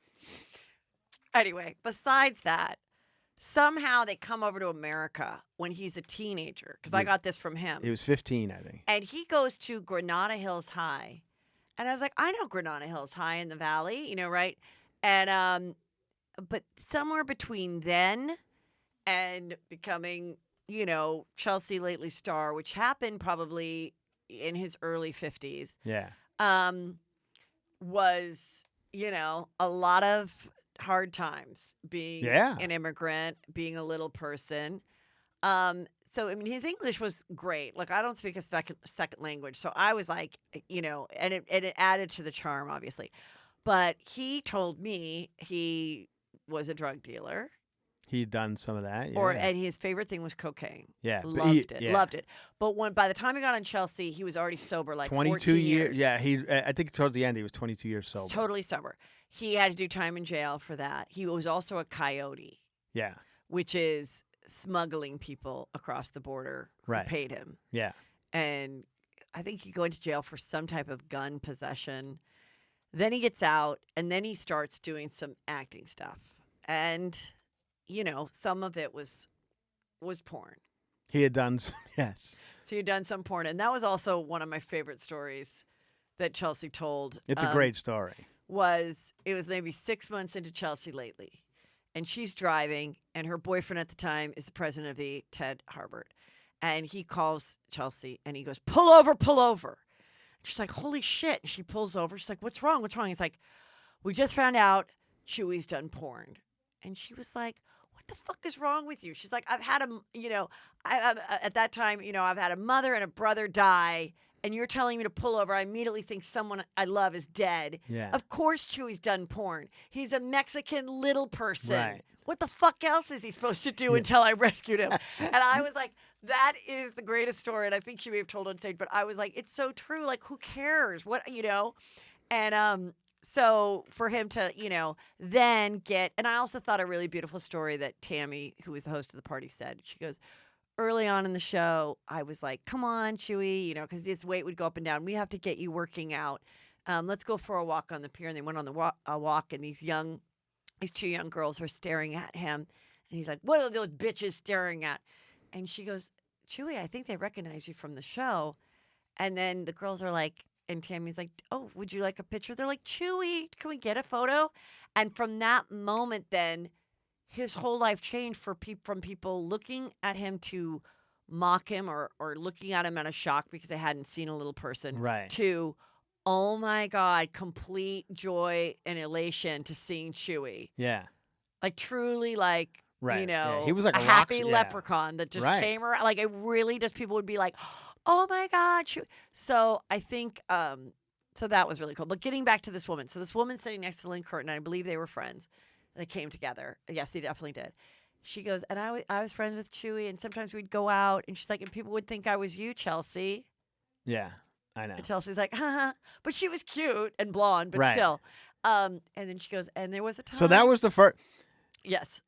[SPEAKER 1] Anyway, besides that, somehow they come over to America when he's a teenager, because I got this from him.
[SPEAKER 2] He was 15, I think.
[SPEAKER 1] And he goes to Granada Hills High. And I was like, I know Granada Hills High in the Valley, you know, right? And but somewhere between then and becoming, you know, Chelsea Lately star, which happened probably in his early 50s.
[SPEAKER 2] Yeah.
[SPEAKER 1] Was, you know, a lot of hard times being an immigrant, being a little person. so I mean, his English was great. Like, I don't speak a second language, so I was like, and it added to the charm, obviously. But he told me he was a drug dealer.
[SPEAKER 2] He'd done some of that,
[SPEAKER 1] And his favorite thing was cocaine.
[SPEAKER 2] Yeah,
[SPEAKER 1] loved it. But by the time he got on Chelsea, he was already sober, like
[SPEAKER 2] 22
[SPEAKER 1] years.
[SPEAKER 2] Yeah, I think towards the end he was 22 years sober.
[SPEAKER 1] Totally sober. He had to do time in jail for that. He was also a coyote.
[SPEAKER 2] Yeah,
[SPEAKER 1] which is smuggling people across the border who paid him.
[SPEAKER 2] Yeah,
[SPEAKER 1] and I think he go into jail for some type of gun possession. Then he gets out, and then he starts doing some acting stuff, and some of it was porn.
[SPEAKER 2] He had done some, yes.
[SPEAKER 1] So he had done some porn, and that was also one of my favorite stories that Chelsea told.
[SPEAKER 2] It's a great story.
[SPEAKER 1] It was maybe 6 months into Chelsea lately, and she's driving, and her boyfriend at the time is the president of the Ted Harbert, and he calls Chelsea, and he goes, "Pull over, pull over." She's like, "Holy shit!" And she pulls over. She's like, "What's wrong? What's wrong?" He's like, "We just found out Chuy's done porn," and she was like, "What the fuck is wrong with you?" She's like, "I've had at that time, I've had a mother and a brother die, and you're telling me to pull over. I immediately think someone I love is dead.
[SPEAKER 2] Yeah.
[SPEAKER 1] Of course Chuy's done porn. He's a Mexican little person.
[SPEAKER 2] Right.
[SPEAKER 1] What the fuck else is he supposed to do until I rescued him?" And I was like, that is the greatest story. And I think she may have told on stage, but I was like, it's so true. Like, who cares? What, And so for him to, then get, and I also thought a really beautiful story that Tammy, who was the host of the party, said. She goes, early on in the show, I was like, "Come on, Chuy," because his weight would go up and down. We have to get you working out. Let's go for a walk on the pier. And they went on the walk, and these two young girls were staring at him. And he's like, "What are those bitches staring at?" And she goes, "Chuy, I think they recognize you from the show." And then the girls are like, and Tammy's like, "Oh, would you like a picture?" They're like, "Chuy, can we get a photo?" And from that moment, then his whole life changed from people looking at him to mock him or looking at him out of shock because they hadn't seen a little person.
[SPEAKER 2] Right.
[SPEAKER 1] To, oh my God, complete joy and elation to seeing Chuy.
[SPEAKER 2] Yeah.
[SPEAKER 1] Like, truly, like,
[SPEAKER 2] right. Yeah. He was like
[SPEAKER 1] a
[SPEAKER 2] a
[SPEAKER 1] happy
[SPEAKER 2] rock,
[SPEAKER 1] leprechaun that just came around. Like, it really just, people would be like, "Oh my God, Chuy." So I think, so that was really cool. But getting back to this woman. So this woman sitting next to Lynn Curtin, I believe they were friends. They came together. Yes, they definitely did. She goes, "And I was friends with Chuy, and sometimes we'd go out." And she's like, "And people would think I was you, Chelsea."
[SPEAKER 2] Yeah, I know.
[SPEAKER 1] And Chelsea's like, "Haha." But she was cute and blonde, but still. And then she goes, "And there was a time."
[SPEAKER 2] So that was the first.
[SPEAKER 1] Yes.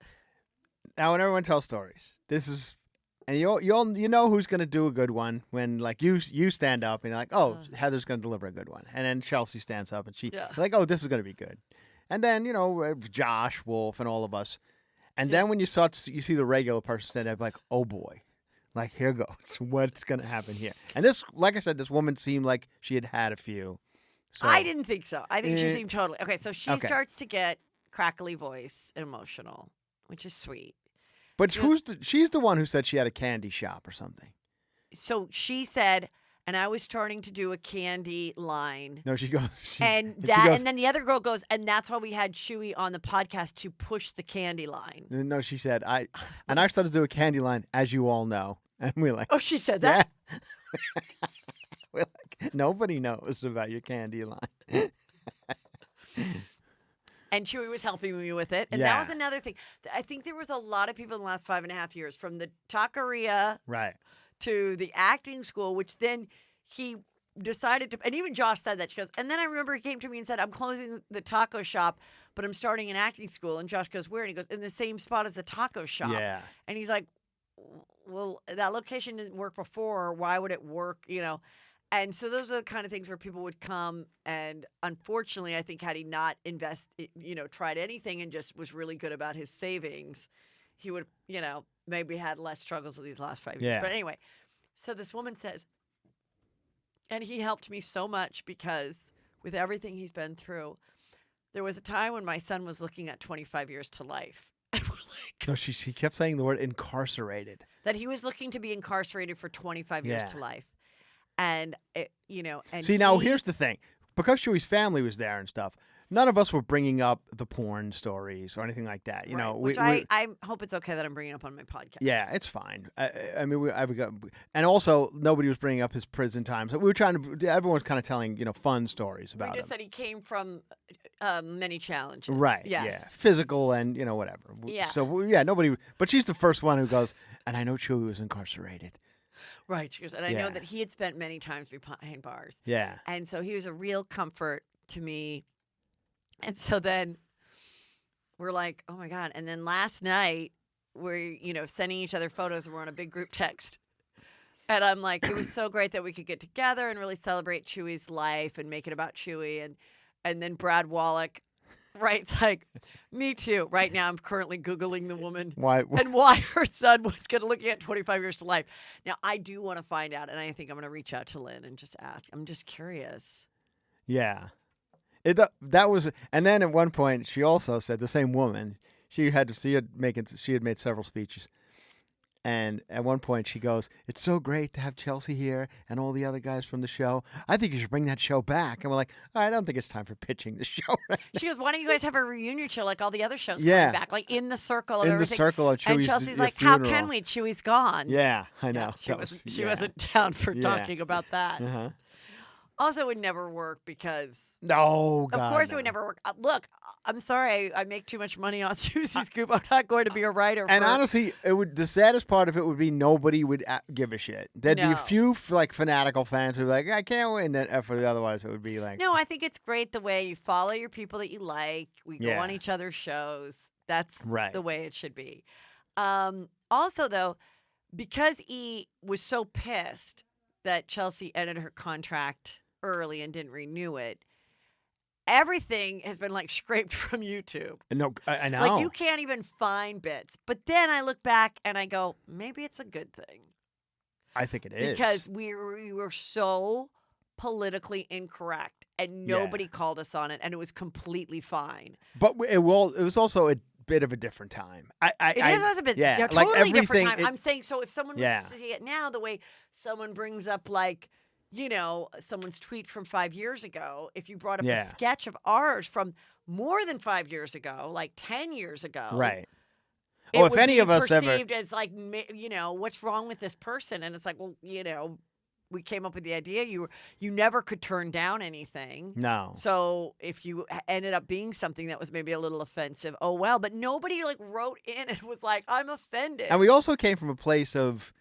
[SPEAKER 2] Now, when everyone tells stories, this is, and you know who's going to do a good one when, like, you stand up and you're like, "Oh, Heather's going to deliver a good one," and then Chelsea stands up and you're like, "Oh, this is going to be good." And then, Josh, Wolf, and all of us. And then when you see the regular person stand up, like, "Oh boy, like, here goes. What's going to happen here?" And this, like I said, this woman seemed like she had a few. So
[SPEAKER 1] I didn't think so. I think she seemed totally. Okay, so she starts to get crackly voice and emotional, which is sweet.
[SPEAKER 2] But she's the one who said she had a candy shop or something.
[SPEAKER 1] So she said, and I was starting to do a candy line.
[SPEAKER 2] No, she goes.
[SPEAKER 1] And then the other girl goes, "And that's why we had Chuy on the podcast, to push the candy line."
[SPEAKER 2] No, she said, I started to do a candy line, as you all know. And we're like,
[SPEAKER 1] "Oh, she said that?"
[SPEAKER 2] Yeah. We're like, nobody knows about your candy line.
[SPEAKER 1] And Chuy was helping me with it. And that was another thing. I think there was a lot of people in the last 5.5 years, from the taqueria to the acting school, which then he decided to, and even Josh said that. She goes, and then I remember he came to me and said, "I'm closing the taco shop, but I'm starting an acting school." And Josh goes, "Where?" And he goes, "In the same spot as the taco shop."
[SPEAKER 2] Yeah.
[SPEAKER 1] And he's like, "Well, that location didn't work before. Why would it work?" And so those are the kind of things where people would come, and unfortunately, I think had he not tried anything and just was really good about his savings, he would, maybe had less struggles of these last 5 years.
[SPEAKER 2] Yeah.
[SPEAKER 1] But anyway, so this woman says, and he helped me so much because with everything he's been through, there was a time when my son was looking at 25 years to life. And we're like,
[SPEAKER 2] no, she kept saying the word incarcerated.
[SPEAKER 1] That he was looking to be incarcerated for 25 years to life. And, and
[SPEAKER 2] see, now here's the thing. Because Chuy's family was there and stuff, none of us were bringing up the porn stories or anything like that. You know,
[SPEAKER 1] which I hope it's okay that I'm bringing up on my podcast.
[SPEAKER 2] Yeah, it's fine. I mean, and also nobody was bringing up his prison time. So we were trying to. Everyone's kind of telling fun stories about.
[SPEAKER 1] We just said he came from many challenges.
[SPEAKER 2] Right.
[SPEAKER 1] Yes.
[SPEAKER 2] Yeah. Physical and whatever.
[SPEAKER 1] Yeah.
[SPEAKER 2] So nobody. But she's the first one who goes. And I know Chuy was incarcerated.
[SPEAKER 1] Right. She goes, and I know that he had spent many times behind bars.
[SPEAKER 2] Yeah.
[SPEAKER 1] And so he was a real comfort to me. And so then we're like, oh my God. And then last night we're, sending each other photos and we're on a big group text. And I'm like, it was so great that we could get together and really celebrate Chuy's life and make it about Chuy. And then Brad Wallach writes like, me too. Right now I'm currently Googling the woman and why her son was looking at 25 years to life. Now I do want to find out. And I think I'm going to reach out to Lynn and just ask. I'm just curious.
[SPEAKER 2] Yeah. That was, and then at one point she also said, the same woman, she had made several speeches, and at one point she goes, "It's so great to have Chelsea here and all the other guys from the show. I think you should bring that show back." And we're like, I don't think it's time for pitching the show. Right now.
[SPEAKER 1] She goes, "Why don't you guys have a reunion show like all the other shows coming back, like in the circle of everything?"
[SPEAKER 2] The circle of Chuy's
[SPEAKER 1] and Chelsea's like,
[SPEAKER 2] funeral.
[SPEAKER 1] "How can we? Chuy's gone."
[SPEAKER 2] Yeah, I know.
[SPEAKER 1] Yeah, she wasn't down for talking about that.
[SPEAKER 2] Uh-huh.
[SPEAKER 1] Also, it would never work because
[SPEAKER 2] no, God,
[SPEAKER 1] of course
[SPEAKER 2] no.
[SPEAKER 1] It would never work. Look, I'm sorry, I make too much money on Susie's Group. I'm not going to be a writer.
[SPEAKER 2] And honestly, the saddest part of it would be nobody would give a shit. There'd be a few fanatical fans who'd be like, I can't win that effort. Otherwise, it would be like.
[SPEAKER 1] No, I think it's great the way you follow your people that you like. We go on each other's shows. That's the way it should be. Also, though, because E was so pissed that Chelsea ended her contract early and didn't renew it, everything has been scraped from YouTube.
[SPEAKER 2] No, I know.
[SPEAKER 1] You can't even find bits. But then I look back and I go, maybe it's a good thing.
[SPEAKER 2] I think it is.
[SPEAKER 1] Because we were so politically incorrect and nobody called us on it and it was completely fine.
[SPEAKER 2] But it was also a bit of a different time.
[SPEAKER 1] It was a bit totally different time. I'm saying, so if someone was to see it now, the way someone brings up someone's tweet from 5 years ago, if you brought up a sketch of ours from more than 5 years ago, like 10 years ago.
[SPEAKER 2] Right.
[SPEAKER 1] If any of us perceived as what's wrong with this person? And it's like, well, we came up with the idea. You never could turn down anything.
[SPEAKER 2] No.
[SPEAKER 1] So if you ended up being something that was maybe a little offensive, oh well. But nobody wrote in and was like, I'm offended.
[SPEAKER 2] And we also came from a place of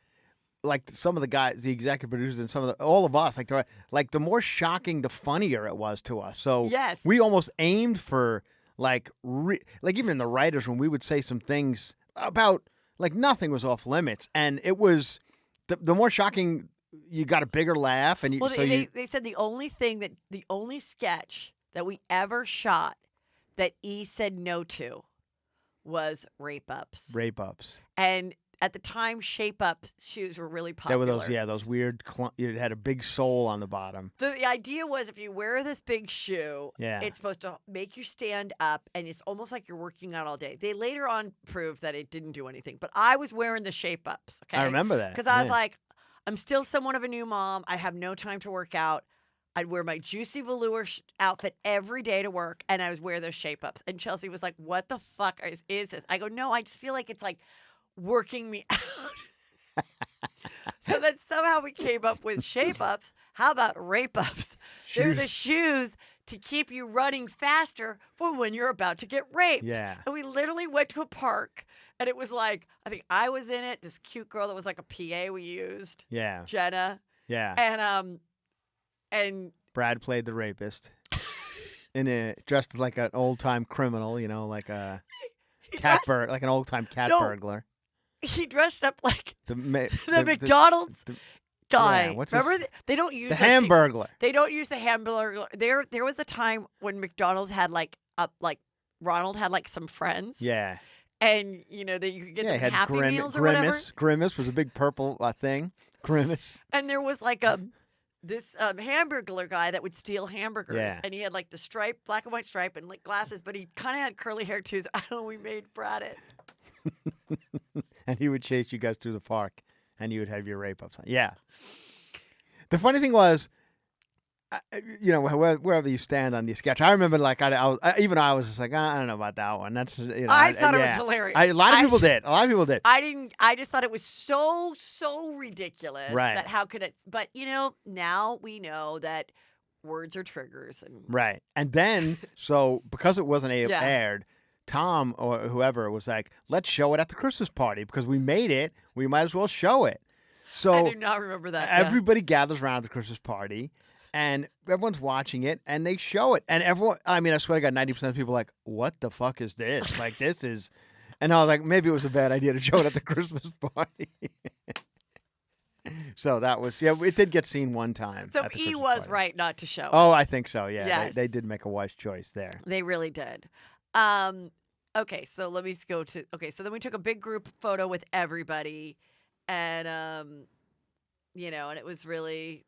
[SPEAKER 2] some of the guys, the executive producers, and all of us, the more shocking, the funnier it was to us. So we almost aimed for even in the writers' room, we would say some things about nothing was off limits, and it was the more shocking. You got a bigger laugh, and
[SPEAKER 1] they said the only sketch that we ever shot that E said no to was Rape Ups. And at the time, Shape Up shoes were really popular.
[SPEAKER 2] There were those weird. It had a big sole on the bottom.
[SPEAKER 1] The idea was if you wear this big shoe, it's supposed to make you stand up, and it's almost like you're working out all day. They later on proved that it didn't do anything, but I was wearing the Shape Ups. Okay,
[SPEAKER 2] I remember that
[SPEAKER 1] because I was like, I'm still somewhat of a new mom. I have no time to work out. I'd wear my juicy velour outfit every day to work, and I was wear those Shape Ups. And Chelsea was like, "What the fuck is this?" I go, "No, I just feel like it's working me out." So then somehow we came up with Shape Ups. How about Rape Ups? They're the shoes to keep you running faster for when you're about to get raped.
[SPEAKER 2] Yeah.
[SPEAKER 1] And we literally went to a park, and it was I think I was in it. This cute girl that was a PA we used.
[SPEAKER 2] Yeah.
[SPEAKER 1] Jenna.
[SPEAKER 2] Yeah.
[SPEAKER 1] And
[SPEAKER 2] Brad played the rapist, dressed like an old time criminal, like a like an old time cat burglar.
[SPEAKER 1] He dressed up like
[SPEAKER 2] the
[SPEAKER 1] McDonald's guy. Remember, they don't use
[SPEAKER 2] the Hamburglar.
[SPEAKER 1] They don't use the Hamburglar. There was a time when McDonald's had Ronald had some friends.
[SPEAKER 2] Yeah.
[SPEAKER 1] And that you could get them
[SPEAKER 2] had
[SPEAKER 1] Happy Meals or
[SPEAKER 2] Grimace.
[SPEAKER 1] whatever.
[SPEAKER 2] Grimace was a big purple thing. Grimace.
[SPEAKER 1] And there was this Hamburglar guy that would steal hamburgers.
[SPEAKER 2] Yeah.
[SPEAKER 1] And he had the black and white stripe and glasses, but he kind of had curly hair too. So I don't know, we made Brad it.
[SPEAKER 2] And he would chase you guys through the park, and you would have your Rape Ups on. Yeah. The funny thing was, you know, wherever you stand on the sketch. I remember, like, I was just like, I don't know about that one. That's, you know,
[SPEAKER 1] I thought it was hilarious.
[SPEAKER 2] A lot of people did. A lot of people did.
[SPEAKER 1] I didn't. I just thought it was so ridiculous.
[SPEAKER 2] Right.
[SPEAKER 1] That how could it? But you know, now we know that words are triggers. And
[SPEAKER 2] Right. And then, so because it wasn't
[SPEAKER 1] Yeah.
[SPEAKER 2] aired, Tom or whoever was like, let's show it at the Christmas party because we made it. We might as well show it. So
[SPEAKER 1] I do not remember that.
[SPEAKER 2] everybody gathers around the Christmas party. And everyone's watching it, and they show it. And everyone, I mean, I swear to God, 90% of people are like, what the fuck is this? Like, this is... And I was like, maybe it was a bad idea to show it at the Christmas party. So that was... Yeah, it did get seen one time.
[SPEAKER 1] So
[SPEAKER 2] at the
[SPEAKER 1] E
[SPEAKER 2] Christmas
[SPEAKER 1] was
[SPEAKER 2] party.
[SPEAKER 1] right not to show.
[SPEAKER 2] Oh, I think so, yeah.
[SPEAKER 1] Yes.
[SPEAKER 2] They did make a wise choice there.
[SPEAKER 1] They really did. Okay, so let me go to... Okay, so then we took a big group photo with everybody. And, you know, and it was really...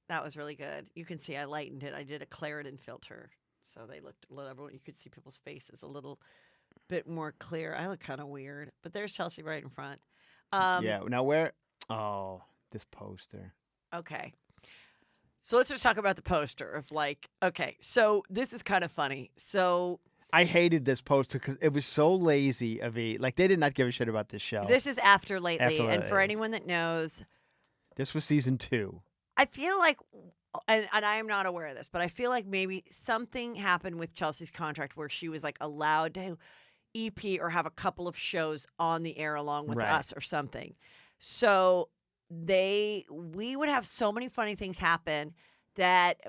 [SPEAKER 1] That was really good. You can see I lightened it. I did a Claritin filter. So they looked a little... You could see people's faces a little bit more clear. I look kind of weird. But there's Chelsea right in front.
[SPEAKER 2] Yeah. Now where... Oh, this poster.
[SPEAKER 1] Okay. So let's just talk about the poster of like... Okay, so this is kind of funny. So...
[SPEAKER 2] I hated this poster because it was so lazy of E. Like, they did not give a shit about this show.
[SPEAKER 1] This is After Lately.
[SPEAKER 2] After
[SPEAKER 1] And for
[SPEAKER 2] Lately.
[SPEAKER 1] anyone that knows...
[SPEAKER 2] This was season 2.
[SPEAKER 1] I feel like, and I am not aware of this, but I feel like maybe something happened with Chelsea's contract where she was like allowed to EP or have a couple of shows on the air along with
[SPEAKER 2] Right.
[SPEAKER 1] us or something. So we would have so many funny things happen that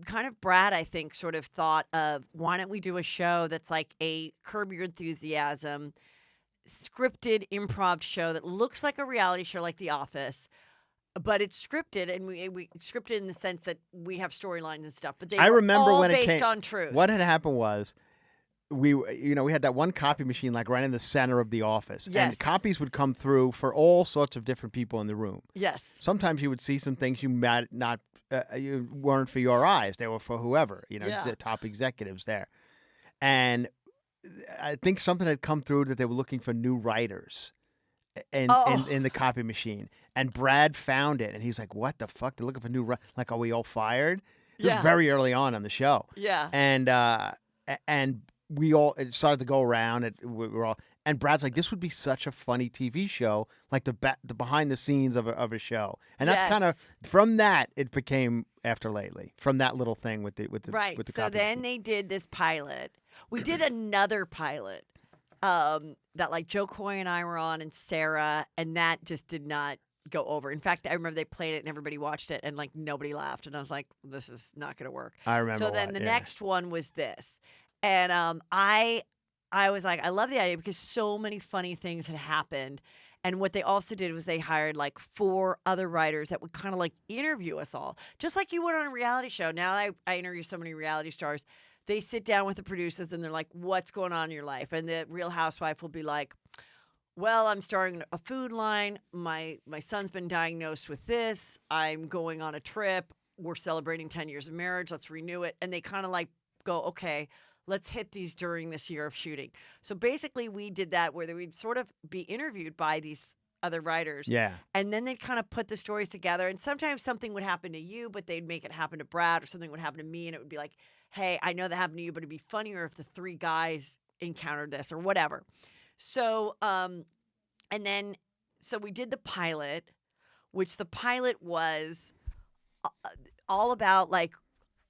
[SPEAKER 1] kind of Brad, I think, sort of thought of, why don't we do a show that's like a Curb Your Enthusiasm scripted improv show that looks like a reality show like The Office. But it's scripted, and we scripted in the sense that we have storylines and stuff. But they were
[SPEAKER 2] remember
[SPEAKER 1] all
[SPEAKER 2] when it
[SPEAKER 1] based
[SPEAKER 2] came,
[SPEAKER 1] on truth.
[SPEAKER 2] What had happened was, we had that one copy machine like right in the center of the office,
[SPEAKER 1] Yes.
[SPEAKER 2] and copies would come through for all sorts of different people in the room.
[SPEAKER 1] Yes.
[SPEAKER 2] Sometimes you would see some things you might not, you weren't for your eyes; they were for whoever,
[SPEAKER 1] Yeah.
[SPEAKER 2] top executives there. And I think something had come through that they were looking for new writers. In the copy machine, and Brad found it, and he's like, "What the fuck? They're looking for new like, are we all fired?" This
[SPEAKER 1] Yeah.
[SPEAKER 2] is very early on the show,
[SPEAKER 1] Yeah.
[SPEAKER 2] and we all it started to go around. We were all, and Brad's like, "This would be such a funny TV show, like the behind the scenes of a show." And that's
[SPEAKER 1] Yes.
[SPEAKER 2] kind of from that it became After Lately, from that little thing with the
[SPEAKER 1] Right.
[SPEAKER 2] with the
[SPEAKER 1] So
[SPEAKER 2] copy
[SPEAKER 1] then
[SPEAKER 2] machine.
[SPEAKER 1] they did this pilot. We did another pilot that like Joe Coy and I were on, and Sarah, and that just did not go over. In fact, I remember they played it and everybody watched it, and like nobody laughed, and I was like, this is not going to work.
[SPEAKER 2] I remember.
[SPEAKER 1] So then
[SPEAKER 2] that,
[SPEAKER 1] the
[SPEAKER 2] yeah.
[SPEAKER 1] next one was this, and I was like, I love the idea because so many funny things had happened. And what they also did was they hired like 4 other writers that would kind of like interview us all, just like you would on a reality show. Now I interview so many reality stars. They sit down with the producers and they're like, what's going on in your life? And the Real Housewife will be like, well, I'm starting a food line. My son's been diagnosed with this. I'm going on a trip. We're celebrating 10 years of marriage. Let's renew it. And they kind of like go, okay, let's hit these during this year of shooting. So basically we did that where we'd sort of be interviewed by these other writers.
[SPEAKER 2] Yeah.
[SPEAKER 1] And then they'd kind of put the stories together. And sometimes something would happen to you, but they'd make it happen to Brad, or something would happen to me. And it would be like, hey, I know that happened to you, but it'd be funnier if the 3 guys encountered this or whatever. So, so we did the pilot, which the pilot was all about like,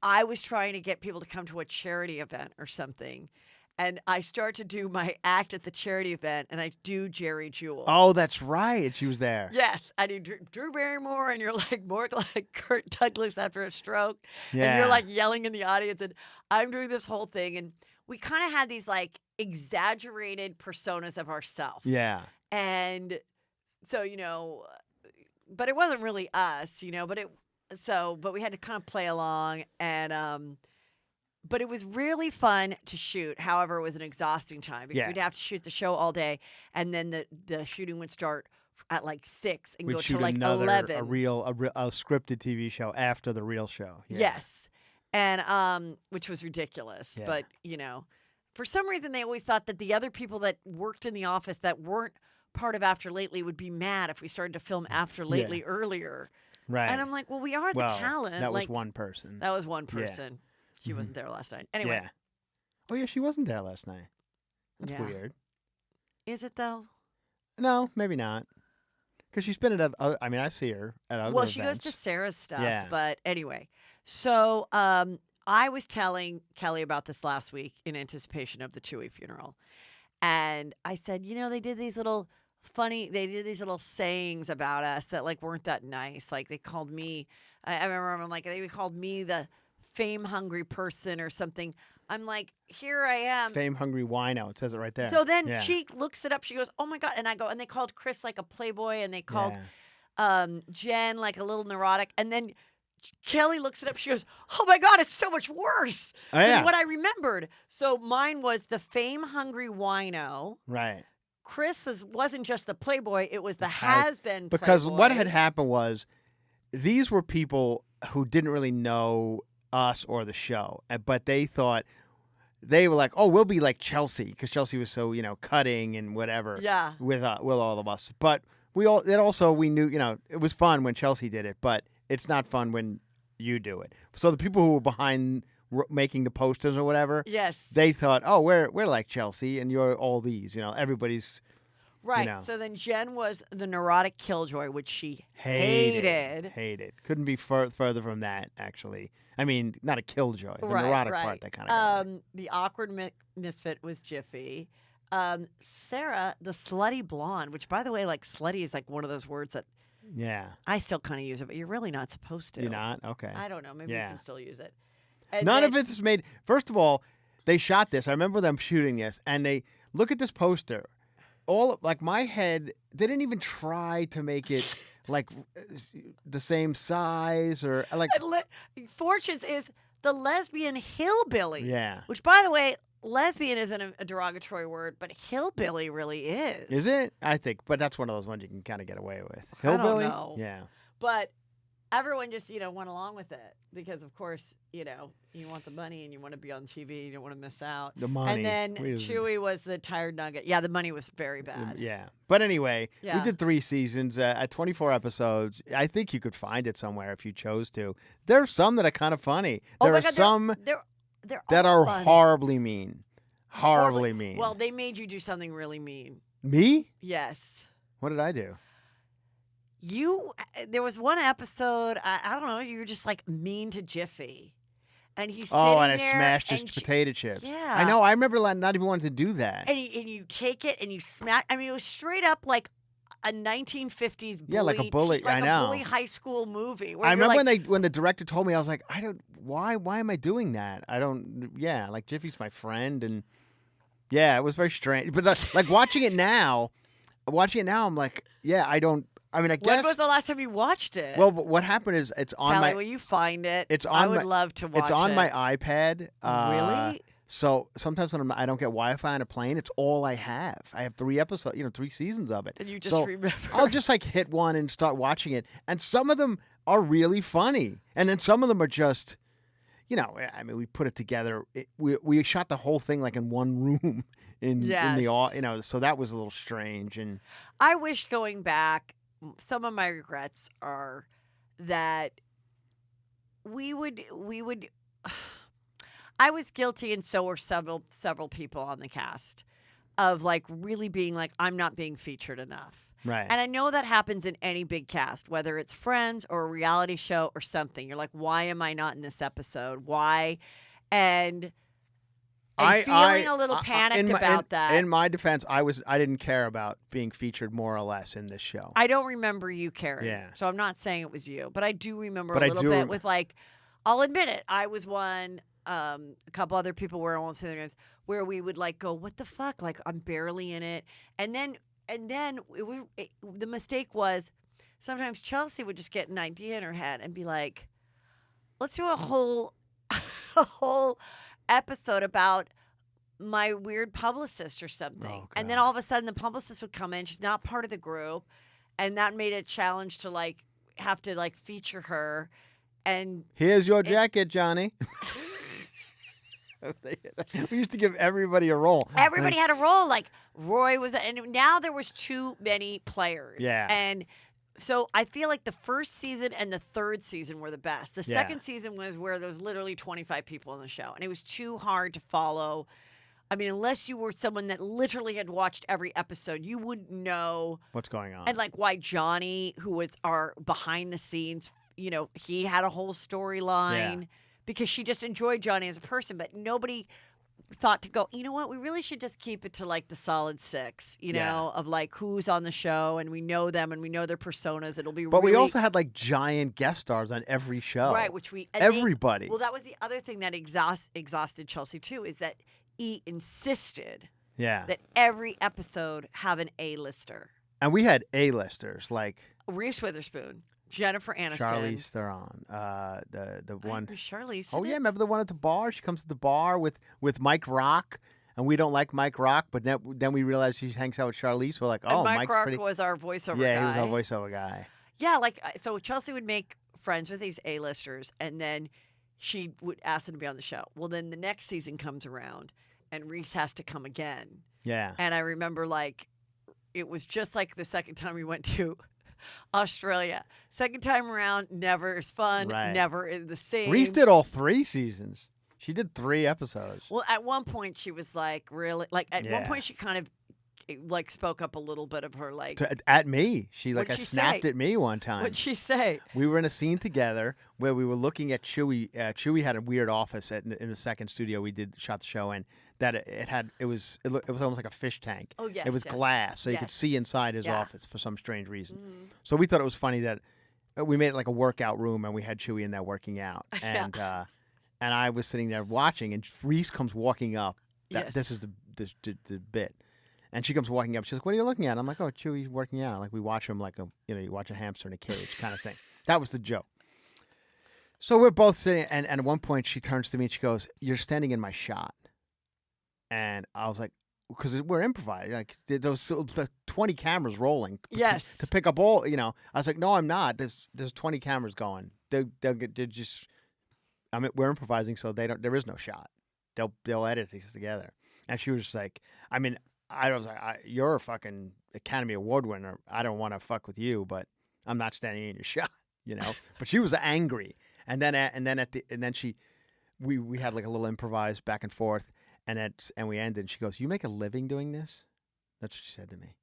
[SPEAKER 1] I was trying to get people to come to a charity event or something. And I start to do my act at the charity event, and I do Jerry Jewell.
[SPEAKER 2] Oh, that's right. She was there.
[SPEAKER 1] Yes, I do Drew Barrymore, and you're like more like Kurt Douglas after a stroke.
[SPEAKER 2] Yeah.
[SPEAKER 1] And you're like yelling in the audience, and I'm doing this whole thing. And we kind of had these like exaggerated personas of ourselves.
[SPEAKER 2] Yeah.
[SPEAKER 1] And so, but it wasn't really us, but we had to kind of play along, and but it was really fun to shoot. However, it was an exhausting time because we'd have to shoot the show all day, and then the shooting would start at like 6 and
[SPEAKER 2] We'd
[SPEAKER 1] go
[SPEAKER 2] shoot
[SPEAKER 1] to like
[SPEAKER 2] another,
[SPEAKER 1] 11.
[SPEAKER 2] a scripted TV show after the real show. Yeah.
[SPEAKER 1] Yes, and which was ridiculous.
[SPEAKER 2] Yeah.
[SPEAKER 1] But for some reason, they always thought that the other people that worked in the office that weren't part of After Lately would be mad if we started to film After Lately earlier.
[SPEAKER 2] Right.
[SPEAKER 1] And I'm like, well, we are the talent.
[SPEAKER 2] That was
[SPEAKER 1] like,
[SPEAKER 2] one person.
[SPEAKER 1] That was one person. She wasn't there last night. Anyway.
[SPEAKER 2] Yeah. Oh, yeah, she wasn't there last night. That's weird.
[SPEAKER 1] Is it, though?
[SPEAKER 2] No, maybe not. Because she's been at other, I mean, I see her at other
[SPEAKER 1] Well,
[SPEAKER 2] events.
[SPEAKER 1] she goes to Sarah's stuff.
[SPEAKER 2] Yeah.
[SPEAKER 1] But anyway. So I was telling Kelly about this last week in anticipation of the Chuy funeral. And I said, they did these little sayings about us that like weren't that nice. Like they called me, I remember I'm like, they called me the fame hungry person or something. I'm like, here I am.
[SPEAKER 2] Fame hungry wino. It says it right there.
[SPEAKER 1] So then she looks it up. She goes, oh my God. And I go, and they called Chris like a playboy and they called Jen like a little neurotic. And then Kelly looks it up. She goes, oh my God, it's so much worse than what I remembered. So mine was the fame hungry wino.
[SPEAKER 2] Right.
[SPEAKER 1] Chris wasn't just the playboy, it was the has-been
[SPEAKER 2] because
[SPEAKER 1] playboy.
[SPEAKER 2] What had happened was these were people who didn't really know us or the show, but they thought they were like, oh, we'll be like Chelsea because Chelsea was so, cutting and whatever with all of us. But we knew, it was fun when Chelsea did it, but it's not fun when you do it. So the people who were behind making the posters or whatever, they thought, oh, we're like Chelsea and you're all these, everybody's
[SPEAKER 1] right. So then Jen was the neurotic killjoy, which she hated.
[SPEAKER 2] Couldn't be further from that, actually. I mean, not a killjoy, the neurotic part that kind of
[SPEAKER 1] the awkward misfit was Jiffy. Sarah, the slutty blonde, which by the way, like slutty is like one of those words that I still kind of use it, but you're really not supposed to.
[SPEAKER 2] You're not? Okay.
[SPEAKER 1] I don't know. Maybe you can still use it. And
[SPEAKER 2] None of it's made. First of all, they shot this. I remember them shooting this, and they look at this poster. Like my head, they didn't even try to make it like the same size or like.
[SPEAKER 1] Fortunes is the lesbian hillbilly.
[SPEAKER 2] Yeah.
[SPEAKER 1] Which, by the way, lesbian isn't a derogatory word, but hillbilly really is.
[SPEAKER 2] Is it? I think, but that's one of those ones you can kind of get away with. Hillbilly.
[SPEAKER 1] I don't know.
[SPEAKER 2] Yeah.
[SPEAKER 1] But everyone just, went along with it because, of course, you want the money and you want to be on TV. You don't want to miss out.
[SPEAKER 2] The money.
[SPEAKER 1] And then Chuy was the tired nugget. Yeah, the money was very bad.
[SPEAKER 2] Yeah. But anyway, we did 3 seasons at 24 episodes. I think you could find it somewhere if you chose to. There are some that are kind of funny. There are some that are
[SPEAKER 1] funny.
[SPEAKER 2] horribly mean. Horribly mean.
[SPEAKER 1] Well, they made you do something really mean.
[SPEAKER 2] Me?
[SPEAKER 1] Yes.
[SPEAKER 2] What did I do?
[SPEAKER 1] There was one episode, I don't know, you were just like mean to Jiffy. And he's
[SPEAKER 2] and I
[SPEAKER 1] there
[SPEAKER 2] smashed his potato chips.
[SPEAKER 1] Yeah.
[SPEAKER 2] I know. I remember not even wanting to do that.
[SPEAKER 1] And you take it and you smash. I mean, it was straight up like a 1950s bully.
[SPEAKER 2] Yeah, like a bully. I know.
[SPEAKER 1] A bully high school movie.
[SPEAKER 2] I remember when the director told me, I was like, why am I doing that? Like Jiffy's my friend. And yeah, it was very strange. But like watching it now, I'm like, I don't. I mean, I guess.
[SPEAKER 1] When was the last time you watched it?
[SPEAKER 2] Well, what happened is it's on
[SPEAKER 1] Kelly, will you find it?
[SPEAKER 2] It's on.
[SPEAKER 1] I would love to watch it.
[SPEAKER 2] It's on my iPad.
[SPEAKER 1] Really?
[SPEAKER 2] So sometimes when I don't get Wi-Fi on a plane, it's all I have. I have 3 episodes, 3 seasons of it.
[SPEAKER 1] And you just remember.
[SPEAKER 2] I'll just like hit one and start watching it. And some of them are really funny. And then some of them are just, I mean, we put it together. We shot the whole thing like in one room in the, so that was a little strange. And
[SPEAKER 1] I wish going back, some of my regrets are that we would I was guilty, and so were several people on the cast, of like really being like, I'm not being featured enough.
[SPEAKER 2] Right.
[SPEAKER 1] And I know that happens in any big cast, whether it's Friends or a reality show or something. You're like, why am I not in this episode? Why? And feeling a little panicked about that.
[SPEAKER 2] In my defense, I didn't care about being featured more or less in this show.
[SPEAKER 1] I don't remember you caring.
[SPEAKER 2] Yeah.
[SPEAKER 1] So I'm not saying it was you, but I do remember a little bit with like, I'll admit it, I was one. A couple other people where I won't say their names, where we would like go, what the fuck? Like I'm barely in it, and then the mistake was sometimes Chelsea would just get an idea in her head and be like, let's do a whole episode about my weird publicist or something.
[SPEAKER 2] Oh,
[SPEAKER 1] and then all of a sudden the publicist would come in. She's not part of the group, and that made it a challenge to like have to like feature her. And
[SPEAKER 2] here's your jacket, Johnny. We used to give everybody a role.
[SPEAKER 1] Everybody had a role. Like Roy was, and now there was too many players.
[SPEAKER 2] Yeah.
[SPEAKER 1] And So I feel like the first season and the third season were the best. The
[SPEAKER 2] Yeah.
[SPEAKER 1] second season was where there was literally 25 people on the show, and it was too hard to follow. I mean, unless you were someone that literally had watched every episode, you wouldn't know.
[SPEAKER 2] What's going on?
[SPEAKER 1] And like why Johnny, who was our behind the scenes, he had a whole storyline because she just enjoyed Johnny as a person, but nobody thought to go, you know what, we really should just keep it to like the solid six, of like who's on the show, and we know them and we know their personas. It'll be
[SPEAKER 2] But
[SPEAKER 1] really...
[SPEAKER 2] we also had like giant guest stars on every show.
[SPEAKER 1] Right, which
[SPEAKER 2] everybody.
[SPEAKER 1] Well, that was the other thing that exhausted Chelsea too, is that E insisted that every episode have an A-lister.
[SPEAKER 2] And we had A-listers like
[SPEAKER 1] Reese Witherspoon, Jennifer Aniston,
[SPEAKER 2] Charlize Theron, the one.
[SPEAKER 1] Charlize.
[SPEAKER 2] Oh yeah, remember the one at the bar? She comes to the bar with Mike Rock, and we don't like Mike Rock, but then we realize she hangs out with Charlize. We're like, oh,
[SPEAKER 1] and Mike
[SPEAKER 2] Mike's
[SPEAKER 1] Rock
[SPEAKER 2] pretty.
[SPEAKER 1] was our voiceover guy.
[SPEAKER 2] Yeah, he was our voiceover guy.
[SPEAKER 1] Yeah, so Chelsea would make friends with these A-listers, and then she would ask them to be on the show. Well, then the next season comes around, and Reese has to come again.
[SPEAKER 2] Yeah.
[SPEAKER 1] And I remember it was just like the second time we went to Australia. Second time around, never is fun, never is the same.
[SPEAKER 2] Reese did all 3 seasons. She did 3 episodes.
[SPEAKER 1] Well, at one point she was really one point she kind of spoke up a little bit of her
[SPEAKER 2] at me. She
[SPEAKER 1] What'd she
[SPEAKER 2] snapped
[SPEAKER 1] say?
[SPEAKER 2] at me one time.
[SPEAKER 1] What'd she say?
[SPEAKER 2] We were in a scene together where we were looking at Chuy. Chuy had a weird office in the second studio we shot the show in. That it was almost like a fish tank.
[SPEAKER 1] Oh yes,
[SPEAKER 2] it was glass, so you could see inside his office for some strange reason.
[SPEAKER 1] Mm-hmm.
[SPEAKER 2] So we thought it was funny that we made it like a workout room, and we had Chuy in there working out, and and I was sitting there watching, and Reese comes walking up. This is the bit, and she comes walking up. She's like, "What are you looking at?" I'm like, "Oh, Chuy's working out." Like we watch him like you watch a hamster in a cage kind of thing. That was the joke. So we're both sitting, and at one point she turns to me and she goes, "You're standing in my shot." And I was like, because we're improvising, like those 20 cameras rolling.
[SPEAKER 1] Yes.
[SPEAKER 2] To pick up all, I was like, no, I'm not. There's 20 cameras going. They're just, we're improvising, so there is no shot. They'll edit these together. And she was just like, I was like, you're a fucking Academy Award winner. I don't want to fuck with you, but I'm not standing in your shot, But she was angry. And then we had like a little improvised back and forth. And we ended, and she goes, "You make a living doing this?" That's what she said to me.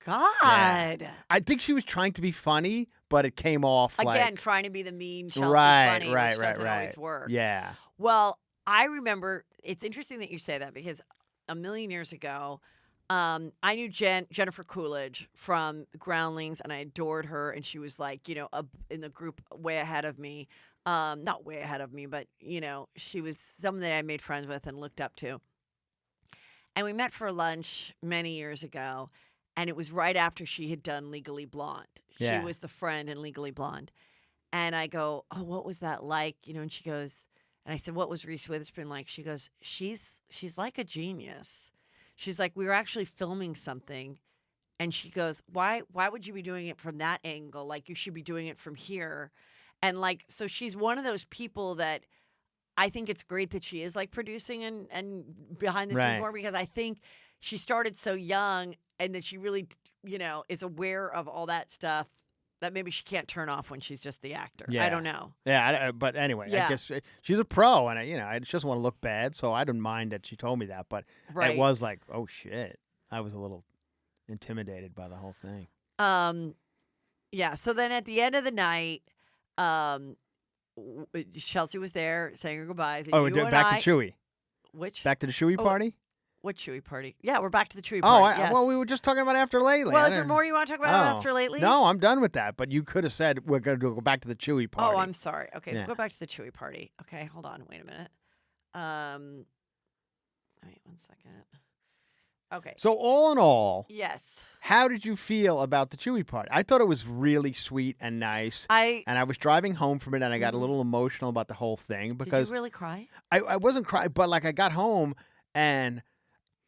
[SPEAKER 1] God.
[SPEAKER 2] Yeah. I think she was trying to be funny, but it came off
[SPEAKER 1] again, trying to be the mean Chelsea funny, which doesn't always work.
[SPEAKER 2] Yeah.
[SPEAKER 1] Well, I remember, it's interesting that you say that, because a million years ago, I knew Jennifer Coolidge from Groundlings, and I adored her, and she was like, in the group way ahead of me. Not way ahead of me, but, she was someone that I made friends with and looked up to. And we met for lunch many years ago, and it was right after she had done Legally Blonde.
[SPEAKER 2] Yeah.
[SPEAKER 1] She was the friend in Legally Blonde. And I go, "Oh, what was that like?" And she goes, and I said, "What was Reese Witherspoon like?" She goes, she's like a genius. She's like, "We were actually filming something." And she goes, why would you be doing it from that angle? Like, you should be doing it from here. And so she's one of those people that I think it's great that she is producing and behind the scenes more, because I think she started so young, and that she really, is aware of all that stuff that maybe she can't turn off when she's just the actor.
[SPEAKER 2] Yeah.
[SPEAKER 1] I don't know.
[SPEAKER 2] Yeah, but anyway, I guess she's a pro, and she doesn't want to look bad, so I didn't mind that she told me that, but it was like, oh shit, I was a little intimidated by the whole thing.
[SPEAKER 1] Yeah. So then at the end of the night, Chelsea was there saying her goodbyes.
[SPEAKER 2] Oh, we're back to Chuy.
[SPEAKER 1] Which?
[SPEAKER 2] Back to the Chuy party?
[SPEAKER 1] What Chuy party? Yeah, we're back to the Chuy party.
[SPEAKER 2] Oh, well, we were just talking about After Lately.
[SPEAKER 1] Well, is there more you want to talk about After Lately?
[SPEAKER 2] No, I'm done with that. But you could have said we're going to go back to the Chuy party.
[SPEAKER 1] Oh, I'm sorry. Okay, let's go back to the Chuy party. Okay, hold on. Wait a minute. Wait 1 second. Okay.
[SPEAKER 2] So all in all,
[SPEAKER 1] yes.
[SPEAKER 2] How did you feel about the Chuy party? I thought it was really sweet and nice. And I was driving home from it, and I got a little emotional about the whole thing because
[SPEAKER 1] did you really cry?
[SPEAKER 2] I wasn't crying, but I got home and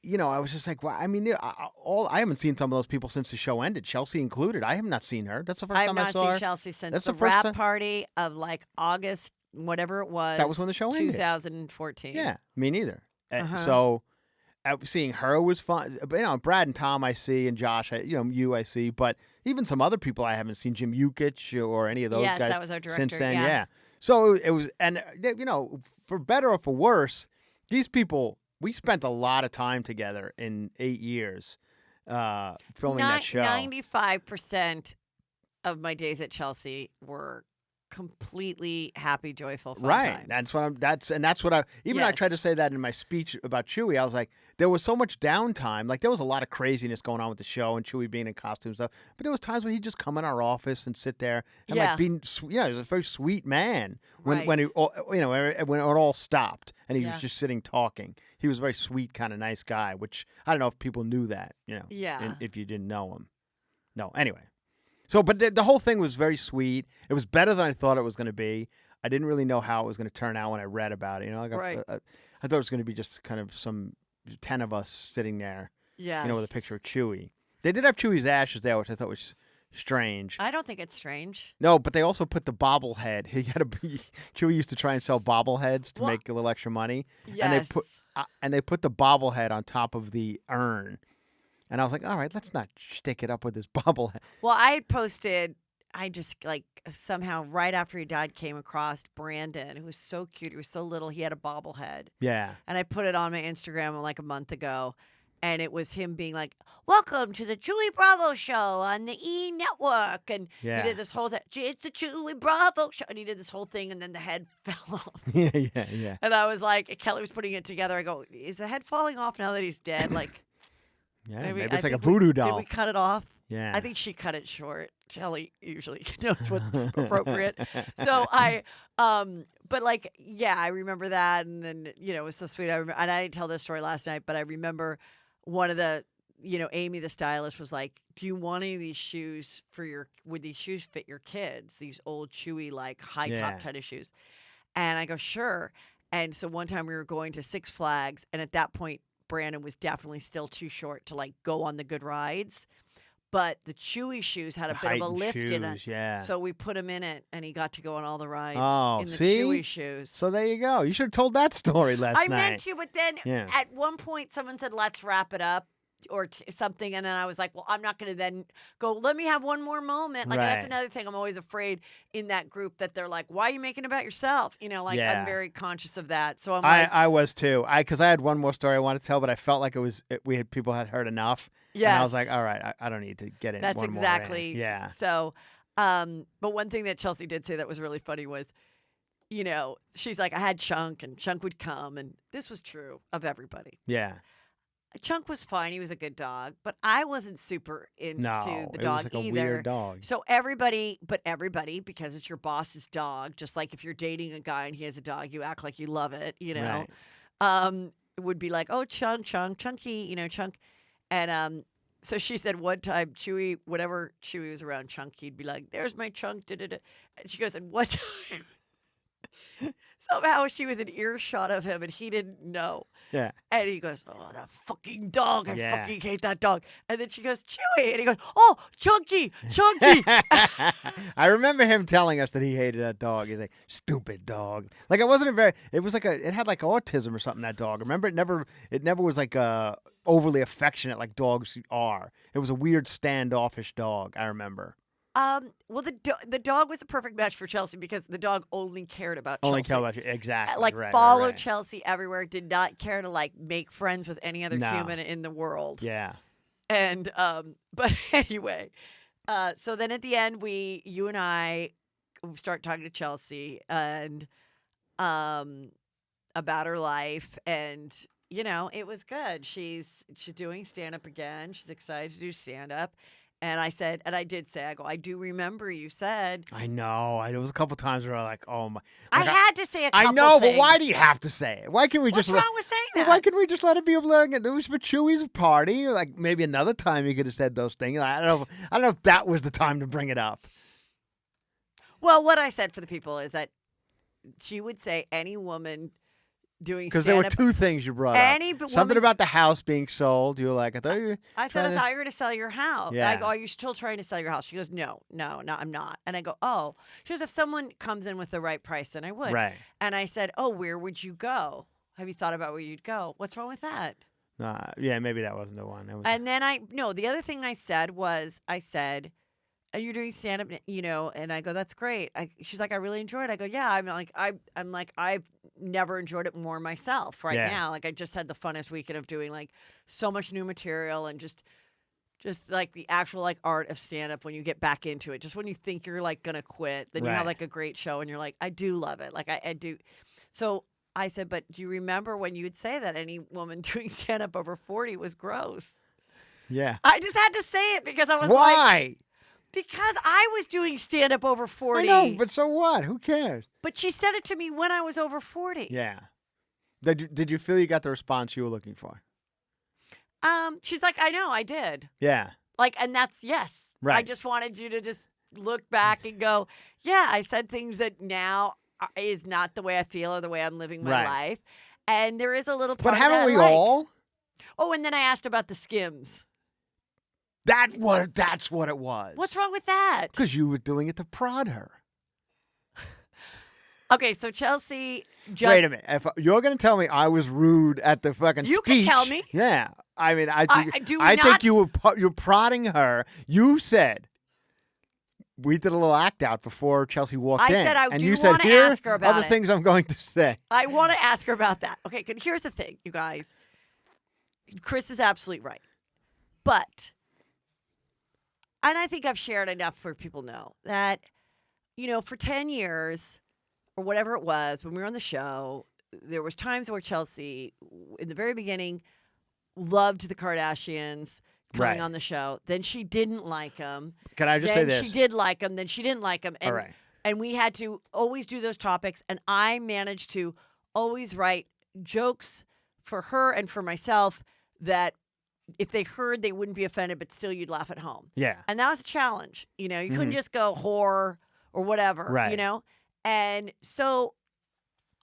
[SPEAKER 2] I was just like, well, I haven't seen some of those people since the show ended, Chelsea included. I have not seen her. That's the first time I saw her.
[SPEAKER 1] I have not seen Chelsea since the wrap party of August, whatever it was.
[SPEAKER 2] That was when the show ended.
[SPEAKER 1] 2014.
[SPEAKER 2] Yeah, me neither. So. seeing her was fun. But, Brad and Tom I see, and Josh, you I see, but even some other people I haven't seen, Jim Yukich or any of those
[SPEAKER 1] Yes,
[SPEAKER 2] guys
[SPEAKER 1] that was our director.
[SPEAKER 2] since then.
[SPEAKER 1] Yeah.
[SPEAKER 2] So it was, and for better or for worse, these people, we spent a lot of time together in 8 years filming that show.
[SPEAKER 1] 95% of my days at Chelsea were completely happy, joyful, fun
[SPEAKER 2] Right.
[SPEAKER 1] times.
[SPEAKER 2] That's what I I tried to say that in my speech about Chuy. I was like, there was so much downtime. Like there was a lot of craziness going on with the show and Chuy being in costume and stuff. But there was times when he'd just come in our office and sit there and like being, he was a very sweet man when he, when it all stopped and he was just sitting talking. He was a very sweet, kind of nice guy, which I don't know if people knew that, if you didn't know him. No, anyway. So, but the whole thing was very sweet. It was better than I thought it was going to be. I didn't really know how it was going to turn out when I read about it. I thought it was going to be just kind of some 10 of us sitting there, with a picture of Chuy. They did have Chuy's ashes there, which I thought was strange.
[SPEAKER 1] I don't think it's strange.
[SPEAKER 2] No, but they also put the bobblehead. Chuy used to try and sell bobbleheads to make a little extra money.
[SPEAKER 1] Yes.
[SPEAKER 2] And they put the bobblehead on top of the urn. And I was like, all right, let's not stick it up with this bobblehead.
[SPEAKER 1] Well, I had posted, I just somehow right after he died came across Brandon, who was so cute. He was so little. He had a bobblehead.
[SPEAKER 2] Yeah.
[SPEAKER 1] And I put it on my Instagram like a month ago. And it was him being like, welcome to the Chuy Bravo show on the E! Network. And he did this whole thing. It's the Chuy Bravo show. And he did this whole thing, and then the head fell off.
[SPEAKER 2] Yeah.
[SPEAKER 1] And I was like, Kelly was putting it together. I go, is the head falling off now that he's dead?
[SPEAKER 2] Yeah, maybe it's like a voodoo doll.
[SPEAKER 1] Did we cut it off?
[SPEAKER 2] Yeah.
[SPEAKER 1] I think she cut it short. Kelly usually knows what's appropriate. So I remember that. And then, it was so sweet. And I didn't tell this story last night, but I remember one of the, Amy, the stylist, was like, do you want any of these shoes would these shoes fit your kids? These old Chuy, high top tennis shoes. And I go, sure. And so one time we were going to Six Flags, and at that point, Brandon was definitely still too short to go on the good rides, but the Chuy shoes had a bit of a lift in it.
[SPEAKER 2] Yeah.
[SPEAKER 1] So we put him in it, and he got to go on all the rides in the Chuy shoes.
[SPEAKER 2] So there you go. You should have told that story last night.
[SPEAKER 1] I meant to, but then at one point someone said, "Let's wrap it up." Or something, and then I was like, well, I'm not going to then go, let me have one more moment. That's another thing. I'm always afraid in that group that they're like, why are you making it about yourself? I'm very conscious of that. So
[SPEAKER 2] I was too. Because I had one more story I wanted to tell, but I felt like people had heard enough.
[SPEAKER 1] Yes.
[SPEAKER 2] And I was like, all right, I don't need to get in.
[SPEAKER 1] That's
[SPEAKER 2] one more
[SPEAKER 1] exactly.
[SPEAKER 2] in. Yeah.
[SPEAKER 1] So, but one thing that Chelsea did say that was really funny was, she's like, I had Chunk, and Chunk would come, and this was true of everybody.
[SPEAKER 2] Yeah.
[SPEAKER 1] Chunk was fine. He was a good dog, but I wasn't super into the dog
[SPEAKER 2] it was like
[SPEAKER 1] either.
[SPEAKER 2] A weird dog.
[SPEAKER 1] So everybody, because it's your boss's dog, just like if you're dating a guy and he has a dog, you act like you love it,
[SPEAKER 2] Right.
[SPEAKER 1] It would be like, oh, Chunky, Chunk. And so she said one time, Chuy, whenever Chuy was around Chunk, he'd be like, there's my Chunk. Da-da-da. And she goes, and one time, somehow she was in earshot of him and he didn't know.
[SPEAKER 2] Yeah.
[SPEAKER 1] And he goes, oh, that fucking dog. I fucking hate that dog. And then she goes, Chuy. And he goes, oh, Chunky.
[SPEAKER 2] I remember him telling us that he hated that dog. He's like, stupid dog. It wasn't it had autism or something, that dog. Remember, it never was overly affectionate like dogs are. It was a weird standoffish dog, I remember.
[SPEAKER 1] Well, the dog was a perfect match for Chelsea because the dog only cared about Chelsea.
[SPEAKER 2] Only cared about you, exactly.
[SPEAKER 1] Followed Chelsea everywhere. Did not care to make friends with any other human in the world.
[SPEAKER 2] Yeah.
[SPEAKER 1] And but anyway, so then at the end, you and I start talking to Chelsea and about her life, and it was good. She's doing stand up again. She's excited to do stand up. And I did say, I do remember you said.
[SPEAKER 2] I know. There was a couple times where I was like, oh my.
[SPEAKER 1] I had to say a couple
[SPEAKER 2] I know,
[SPEAKER 1] things.
[SPEAKER 2] but why do you have to say it? Why can't we
[SPEAKER 1] What's
[SPEAKER 2] just
[SPEAKER 1] wrong with saying that?
[SPEAKER 2] Why can't we just let it be able to it was for Chuy's party? Maybe another time you could have said those things. I don't know if that was the time to bring it up.
[SPEAKER 1] Well, what I said for the people is that she would say any woman doing
[SPEAKER 2] because there were two things you brought up. Something about the house being sold. You were like, I thought you were
[SPEAKER 1] going to sell your house.
[SPEAKER 2] Yeah.
[SPEAKER 1] I go, are you still trying to sell your house? She goes, no, I'm not. And I go, oh. She goes, if someone comes in with the right price, then I would.
[SPEAKER 2] Right.
[SPEAKER 1] And I said, oh, where would you go? Have you thought about where you'd go? What's wrong with that?
[SPEAKER 2] Yeah, maybe that wasn't the one. It was,
[SPEAKER 1] And then the other thing I said was, and you're doing stand up, and I go, that's great. She's like, I really enjoyed it. I go, yeah. I'm like, I've never enjoyed it more myself right now. Like I just had the funnest weekend of doing like so much new material and just like the actual like art of stand up when you get back into it. Just when you think you're like going to quit, then you have like a great show and you're like, I do love it. Like I do. So I said, but do you remember when you would say that any woman doing stand up over 40 was gross?
[SPEAKER 2] Yeah.
[SPEAKER 1] I just had to say it because I was
[SPEAKER 2] Why?
[SPEAKER 1] Because I was doing stand-up over 40.
[SPEAKER 2] I know, but so what? Who cares?
[SPEAKER 1] But she said it to me when I was over 40.
[SPEAKER 2] Yeah. Did you feel you got the response you were looking for?
[SPEAKER 1] She's like, I know, I did.
[SPEAKER 2] Yeah.
[SPEAKER 1] Like, and that's yes.
[SPEAKER 2] Right.
[SPEAKER 1] I just wanted you to just look back and go, yeah, I said things that now is not the way I feel or the way I'm living my life. And there is a little part
[SPEAKER 2] But haven't
[SPEAKER 1] of that
[SPEAKER 2] we all?
[SPEAKER 1] Oh, and then I asked about the Skims.
[SPEAKER 2] That's what it was.
[SPEAKER 1] What's wrong with that?
[SPEAKER 2] Because you were doing it to prod her.
[SPEAKER 1] Okay, so Chelsea just...
[SPEAKER 2] Wait a minute. If you're going to tell me I was rude at the fucking
[SPEAKER 1] You
[SPEAKER 2] speech...
[SPEAKER 1] can tell me.
[SPEAKER 2] Yeah. I mean, I
[SPEAKER 1] think
[SPEAKER 2] think you're prodding her. You said... We did a little act out before Chelsea walked in.
[SPEAKER 1] I said I
[SPEAKER 2] and
[SPEAKER 1] do
[SPEAKER 2] you said,
[SPEAKER 1] want to
[SPEAKER 2] here
[SPEAKER 1] ask her about
[SPEAKER 2] are the
[SPEAKER 1] it.
[SPEAKER 2] things I'm going to say.
[SPEAKER 1] I want to ask her about that. Okay, here's the thing, you guys. Chris is absolutely right. But... And I think I've shared enough for people to know that, for 10 years or whatever it was, when we were on the show, there was times where Chelsea, in the very beginning, loved the Kardashians coming on the show. Then she didn't like them.
[SPEAKER 2] Can I just say this?
[SPEAKER 1] Then she did like them. Then she didn't like them. And,
[SPEAKER 2] all right.
[SPEAKER 1] And we had to always do those topics. And I managed to always write jokes for her and for myself that if they heard, they wouldn't be offended, but still you'd laugh at home.
[SPEAKER 2] Yeah.
[SPEAKER 1] And that was a challenge. You couldn't just go whore or whatever,
[SPEAKER 2] right.
[SPEAKER 1] And so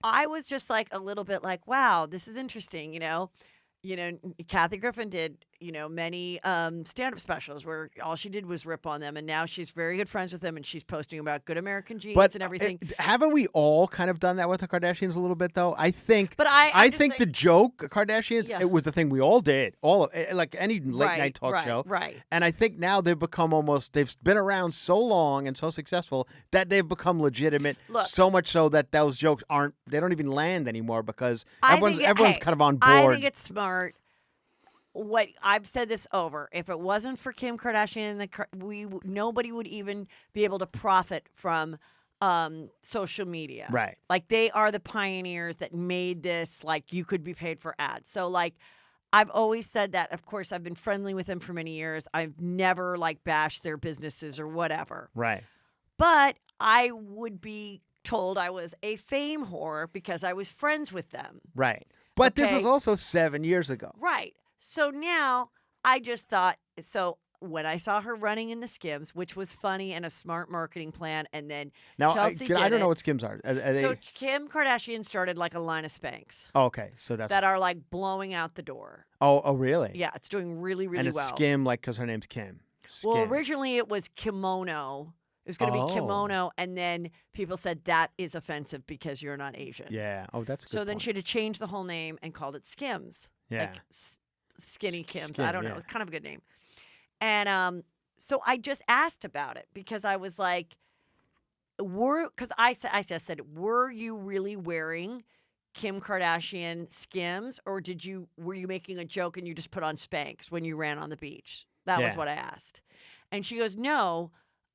[SPEAKER 1] I was just like a little bit like, wow, this is interesting, Kathy Griffin did, many stand-up specials where all she did was rip on them, and now she's very good friends with them, and she's posting about good American genes and everything.
[SPEAKER 2] Haven't we all kind of done that with the Kardashians a little bit, though? I think.
[SPEAKER 1] But
[SPEAKER 2] I think the joke Kardashians, it was the thing we all did, all of like any late night talk show,
[SPEAKER 1] right?
[SPEAKER 2] And I think now they've become they've been around so long and so successful that they've become legitimate.
[SPEAKER 1] Look,
[SPEAKER 2] so much so that those jokes they don't even land anymore because everyone's kind of on board.
[SPEAKER 1] I think it's smart. What I've said this over. If it wasn't for Kim Kardashian, nobody would even be able to profit from social media.
[SPEAKER 2] Right.
[SPEAKER 1] Like they are the pioneers that made this. Like you could be paid for ads. So like I've always said that. Of course, I've been friendly with them for many years. I've never like bashed their businesses or whatever.
[SPEAKER 2] Right.
[SPEAKER 1] But I would be told I was a fame whore because I was friends with them.
[SPEAKER 2] Right. But this was also 7 years ago.
[SPEAKER 1] Right. So now I just thought, when I saw her running in the Skims, which was funny and a smart marketing plan, and then Chelsea
[SPEAKER 2] I don't know what Skims are.
[SPEAKER 1] So Kim Kardashian started like a line of Spanx.
[SPEAKER 2] Oh, okay. So
[SPEAKER 1] that are like blowing out the door.
[SPEAKER 2] Oh, really?
[SPEAKER 1] Yeah, it's doing really, really
[SPEAKER 2] well. And it's Skim because her name's Kim. Skim.
[SPEAKER 1] Well, originally it was kimono. It was going to be kimono, and then people said that is offensive because you're not Asian.
[SPEAKER 2] Yeah. Oh, that's a good
[SPEAKER 1] So then
[SPEAKER 2] point.
[SPEAKER 1] she had to change the whole name and called it Skims.
[SPEAKER 2] Yeah.
[SPEAKER 1] Like Skinny Kims.
[SPEAKER 2] Skim,
[SPEAKER 1] I don't know. It's kind of a good name. And so I just asked about it because I was like, I said, were you really wearing Kim Kardashian Skims, or were you making a joke and you just put on Spanx when you ran on the beach? That was what I asked. And she goes, no.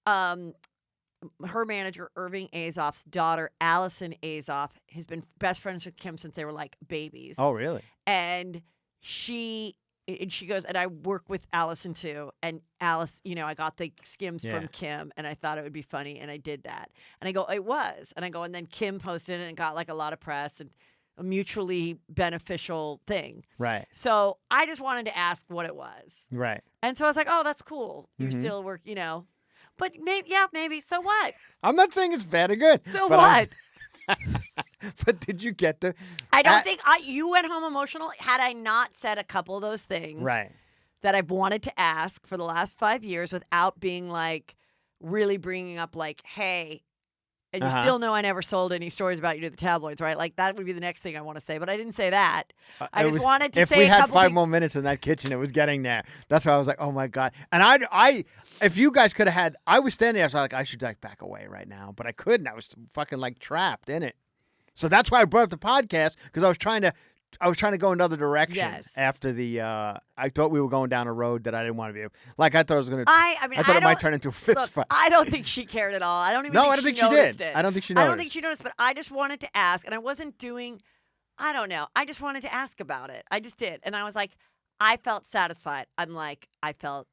[SPEAKER 1] Her manager, Irving Azoff's daughter, Allison Azoff, has been best friends with Kim since they were like babies.
[SPEAKER 2] Oh, really?
[SPEAKER 1] And she goes, and I work with Allison too. And Alice, I got the Skims from Kim, and I thought it would be funny, and I did that. And I go, it was. And I go, and then Kim posted it and got like a lot of press and a mutually beneficial thing.
[SPEAKER 2] Right.
[SPEAKER 1] So I just wanted to ask what it was.
[SPEAKER 2] Right.
[SPEAKER 1] And so I was like, oh, that's cool. You still work, But maybe. So what?
[SPEAKER 2] I'm not saying it's bad or good.
[SPEAKER 1] So what?
[SPEAKER 2] But did you get the...
[SPEAKER 1] I don't think you went home emotional had I not said a couple of those things.
[SPEAKER 2] Right.
[SPEAKER 1] That I've wanted to ask for the last 5 years without being like really bringing up like, hey, And you still know I never sold any stories about you to the tabloids, right? Like, that would be the next thing I want to say. But I didn't say that. I just wanted to say
[SPEAKER 2] if we had 5
[SPEAKER 1] things.
[SPEAKER 2] more minutes in that kitchen, it was getting there. That's why I was like, oh, my God. And I if you guys could have had, I was standing there. I was like, I should like back away right now. But I couldn't. I was fucking like trapped in it. So that's why I brought up the podcast, because I was trying to go another direction.
[SPEAKER 1] Yes.
[SPEAKER 2] After the, I thought we were going down a road that I didn't want to be. Like, I thought it was going to,
[SPEAKER 1] I mean,
[SPEAKER 2] I thought it might turn into a fist fight.
[SPEAKER 1] I don't think she cared at all. I don't even think she noticed it.
[SPEAKER 2] I don't think she noticed.
[SPEAKER 1] I don't think she noticed, but I just wanted to ask, and I wasn't doing, I don't know. I just wanted to ask about it. I just did. And I was like, I felt satisfied. I'm like, I felt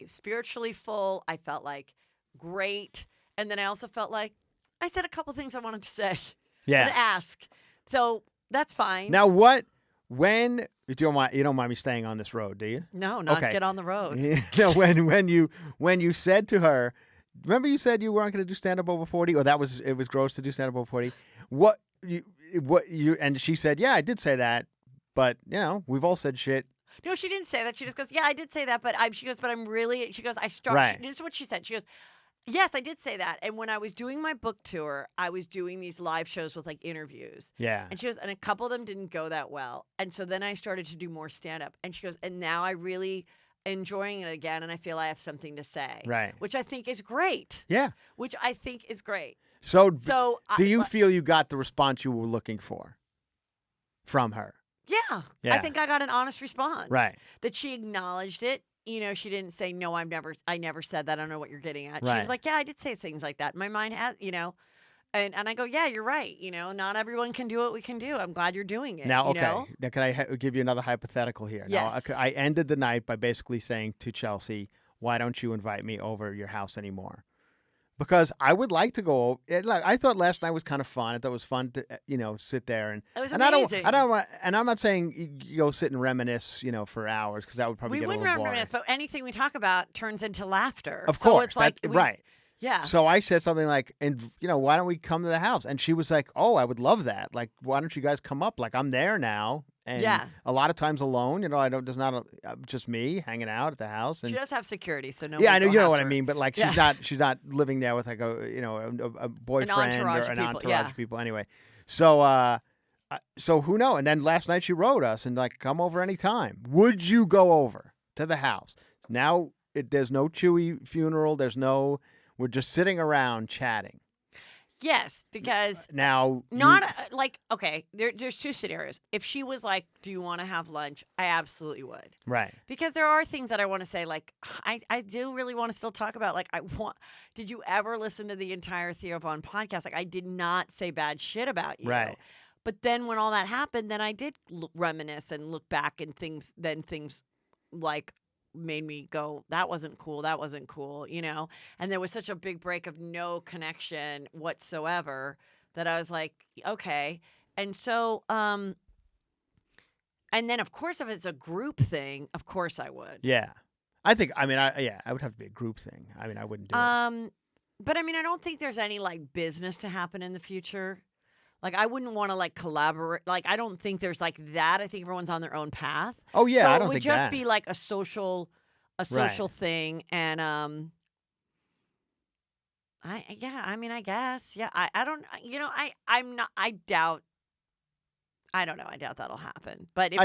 [SPEAKER 1] spiritually full. I felt like great. And then I also felt like I said a couple things I wanted to say.
[SPEAKER 2] Yeah.
[SPEAKER 1] And ask. So that's fine.
[SPEAKER 2] Now, when you don't mind me staying on this road, do you?
[SPEAKER 1] No, not
[SPEAKER 2] okay.
[SPEAKER 1] Get on the road.
[SPEAKER 2] No, when you said to her, remember you said you weren't going to do stand up over 40, or it was gross to do stand up over 40. And she said, yeah, I did say that, but we've all said shit.
[SPEAKER 1] No, she didn't say that. She just goes, yeah, I did say that, but she goes, but I'm really. She goes, I started.
[SPEAKER 2] Right.
[SPEAKER 1] This is what she said. She goes, yes, I did say that. And when I was doing my book tour, I was doing these live shows with like interviews.
[SPEAKER 2] Yeah.
[SPEAKER 1] And she goes, and a couple of them didn't go that well. And so then I started to do more stand up. And she goes, and now I really enjoying it again, and I feel I have something to say.
[SPEAKER 2] Right.
[SPEAKER 1] Which I think is great.
[SPEAKER 2] Yeah.
[SPEAKER 1] Which I think is great.
[SPEAKER 2] So do you feel you got the response you were looking for from her?
[SPEAKER 1] Yeah. I think I got an honest response.
[SPEAKER 2] Right.
[SPEAKER 1] That she acknowledged it. She didn't say, no, I never said that. I don't know what you're getting at.
[SPEAKER 2] Right.
[SPEAKER 1] She was like, yeah, I did say things like that. My mind has, and I go, yeah, you're right. Not everyone can do what we can do. I'm glad you're doing it.
[SPEAKER 2] Now, okay. Now, can I give you another hypothetical here?
[SPEAKER 1] Yes.
[SPEAKER 2] Now, I ended the night by basically saying to Chelsea, why don't you invite me over your house anymore? Because I would like to go. I thought last night was kind of fun. I thought it was fun to, sit there and.
[SPEAKER 1] It was
[SPEAKER 2] amazing.
[SPEAKER 1] I
[SPEAKER 2] don't want, and I'm not saying you go sit and reminisce, for hours, because that would probably get a little boring.
[SPEAKER 1] We wouldn't reminisce, but anything we talk about turns into laughter.
[SPEAKER 2] Of course,
[SPEAKER 1] it's like
[SPEAKER 2] right.
[SPEAKER 1] Yeah.
[SPEAKER 2] So I said something like, and why don't we come to the house? And she was like, oh, I would love that. Like, why don't you guys come up? Like, I'm there now. And a lot of times alone, there's not just me hanging out at the house. And
[SPEAKER 1] she does have security, so no.
[SPEAKER 2] Yeah, I know, you know what I mean, but like she's not living there with like a boyfriend or an entourage of people. Anyway, so who knows? And then last night she wrote us and like, come over anytime. Would you go over to the house? Now there's no Chuy funeral. We're just sitting around chatting.
[SPEAKER 1] Yes, because
[SPEAKER 2] now
[SPEAKER 1] okay. There's two scenarios. If she was like, "Do you want to have lunch?" I absolutely would.
[SPEAKER 2] Right.
[SPEAKER 1] Because there are things that I want to say. Like I do really want to still talk about. Like Did you ever listen to the entire Theo Von podcast? Like I did not say bad shit about you.
[SPEAKER 2] Right.
[SPEAKER 1] But then when all that happened, then I did reminisce and look back and things like made me go, that wasn't cool, and there was such a big break of no connection whatsoever that I was like, okay. And so and then of course if it's a group thing, of course I would.
[SPEAKER 2] Yeah. I think I would have to be a group thing. I mean, I wouldn't do it.
[SPEAKER 1] But I mean, I don't think there's any like business to happen in the future. Like, I wouldn't want to, like, collaborate. Like, I don't think there's, like, that. I think everyone's on their own path.
[SPEAKER 2] Oh, yeah,
[SPEAKER 1] so
[SPEAKER 2] I don't think that.
[SPEAKER 1] it would just be, like, a social thing. And, I guess. Yeah, I don't, I doubt that'll happen. But if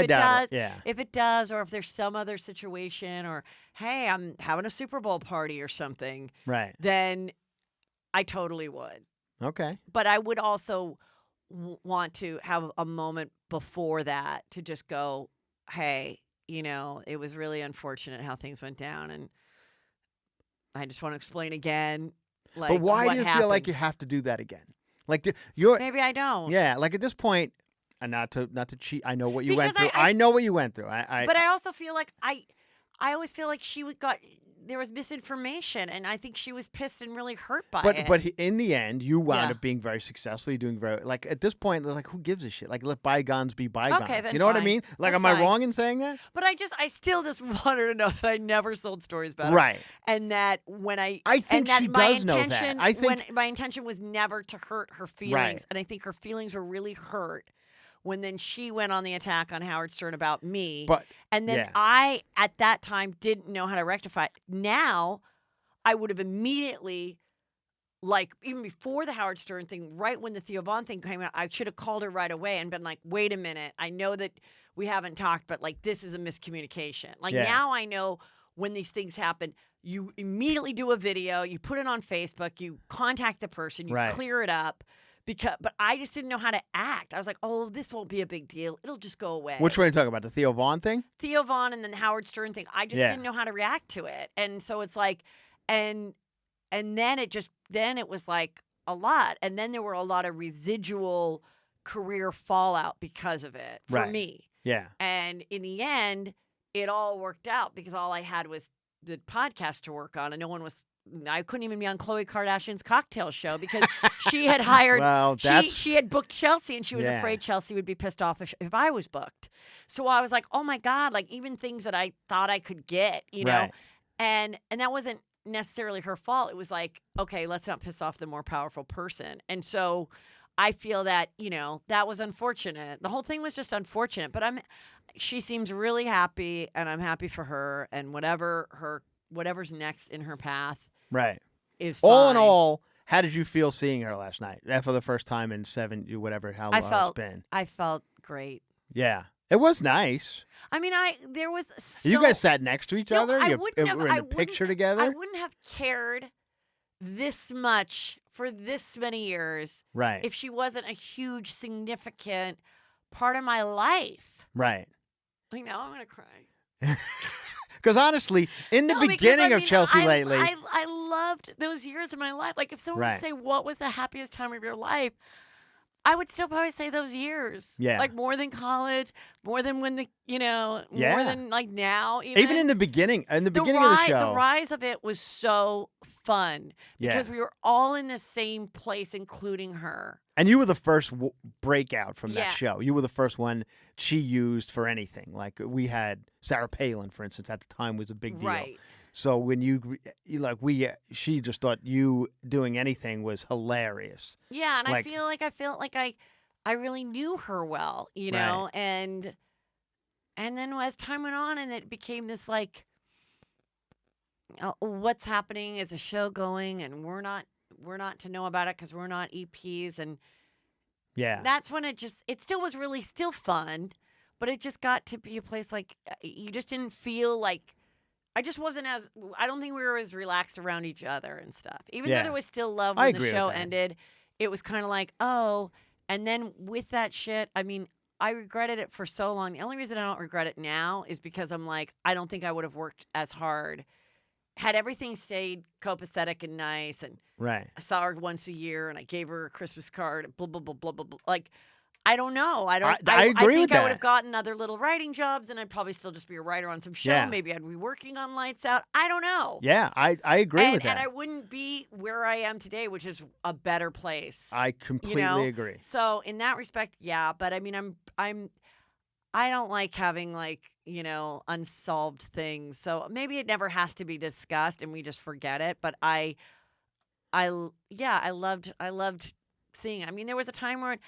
[SPEAKER 1] it does, or if there's some other situation, or, hey, I'm having a Super Bowl party or something.
[SPEAKER 2] Right.
[SPEAKER 1] Then I totally would.
[SPEAKER 2] Okay.
[SPEAKER 1] But I would also want to have a moment before that to just go, hey, it was really unfortunate how things went down, and I just want to explain again. Like,
[SPEAKER 2] but why do you
[SPEAKER 1] happened.
[SPEAKER 2] Feel like you have to do that again? Like
[SPEAKER 1] maybe I don't.
[SPEAKER 2] Yeah, like at this point, and not to cheat. I know what you went through. I know what you went through.
[SPEAKER 1] But I also feel like I always feel like there was misinformation, and I think she was pissed and really hurt by it.
[SPEAKER 2] But in the end, you wound up being very successful. You're doing like at this point, like who gives a shit? Like let bygones be bygones.
[SPEAKER 1] Okay, then
[SPEAKER 2] you know
[SPEAKER 1] fine.
[SPEAKER 2] what I mean? Like,
[SPEAKER 1] That's
[SPEAKER 2] am I
[SPEAKER 1] fine.
[SPEAKER 2] wrong in saying that?
[SPEAKER 1] But I still just want her to know that I never sold stories about her.
[SPEAKER 2] Right.
[SPEAKER 1] And that when
[SPEAKER 2] I think she does know that. I think
[SPEAKER 1] my intention was never to hurt her feelings,
[SPEAKER 2] right.
[SPEAKER 1] And I think her feelings were really hurt when then she went on the attack on Howard Stern about me. And then I, at that time, didn't know how to rectify it. Now, I would have immediately like even before the Howard Stern thing, right when the Theo Von thing came out, I should have called her right away and been like, wait a minute, I know that we haven't talked, but like this is a miscommunication. Like now I know when these things happen, you immediately do a video, you put it on Facebook, you contact the person, you clear it up. But I just didn't know how to act. I was like, oh, this won't be a big deal. It'll just go away.
[SPEAKER 2] Which one are you talking about? The Theo Von thing?
[SPEAKER 1] Theo Von and then the Howard Stern thing. I just didn't know how to react to it. And so it's like, and then it was like a lot. And then there were a lot of residual career fallout because of it for me.
[SPEAKER 2] Yeah.
[SPEAKER 1] And in the end, it all worked out because all I had was the podcast to work on, and I couldn't even be on Khloe Kardashian's cocktail show because she had hired.
[SPEAKER 2] Well,
[SPEAKER 1] she had booked Chelsea, and she was afraid Chelsea would be pissed off if I was booked. So I was like, oh my God, like even things that I thought I could get, you know, and that wasn't necessarily her fault. It was like, okay, let's not piss off the more powerful person. And so I feel that, you know, that was unfortunate. The whole thing was just unfortunate, but she seems really happy, and I'm happy for her, and whatever's next in her path.
[SPEAKER 2] Right.
[SPEAKER 1] Is fine.
[SPEAKER 2] All in all, how did you feel seeing her last night? For the first time in how long it's been.
[SPEAKER 1] I felt great.
[SPEAKER 2] Yeah. It was nice.
[SPEAKER 1] I mean, there was
[SPEAKER 2] you guys sat next to each other?
[SPEAKER 1] I
[SPEAKER 2] you were in a picture together?
[SPEAKER 1] I wouldn't have cared this much for this many years if she wasn't a huge, significant part of my life.
[SPEAKER 2] Right.
[SPEAKER 1] Like, now I'm going to cry.
[SPEAKER 2] Because honestly, in the beginning of Chelsea lately.
[SPEAKER 1] I loved those years of my life. Like, if someone would say, what was the happiest time of your life? I would still probably say those years.
[SPEAKER 2] Yeah.
[SPEAKER 1] Like, more than college, more than when more than like now.
[SPEAKER 2] Even in the beginning of the show.
[SPEAKER 1] The rise of it was so fun because we were all in the same place, including her.
[SPEAKER 2] And you were the first breakout from that show. You were the first one she used for anything. Like we had Sarah Palin, for instance, at the time was a big deal.
[SPEAKER 1] Right.
[SPEAKER 2] So when she just thought you doing anything was hilarious.
[SPEAKER 1] Yeah, and I felt like I really knew her well, you know, and then as time went on, and it became this like, what's happening? Is a show going, and we're not to know about it because we're not EPs, and that's when it still was really still fun, but it just got to be a place like you just didn't feel like. I don't think we were as relaxed around each other and stuff. Even though there was still love when the show ended, it was kind of like, oh, and then with that shit, I mean, I regretted it for so long. The only reason I don't regret it now is because I'm like, I don't think I would have worked as hard had everything stayed copacetic and nice. And I saw her once a year and I gave her a Christmas card, blah, blah, blah, blah, blah, blah. Like, I don't know. I agree
[SPEAKER 2] with that.
[SPEAKER 1] I think I would have gotten other little writing jobs, and I'd probably still just be a writer on some show.
[SPEAKER 2] Yeah.
[SPEAKER 1] Maybe I'd be working on Lights Out. I don't know.
[SPEAKER 2] Yeah, I agree with that.
[SPEAKER 1] And I wouldn't be where I am today, which is a better place.
[SPEAKER 2] I completely agree.
[SPEAKER 1] So in that respect, yeah. But I mean, I don't like having unsolved things. So maybe it never has to be discussed, and we just forget it. But I loved seeing it. I mean, there was a time where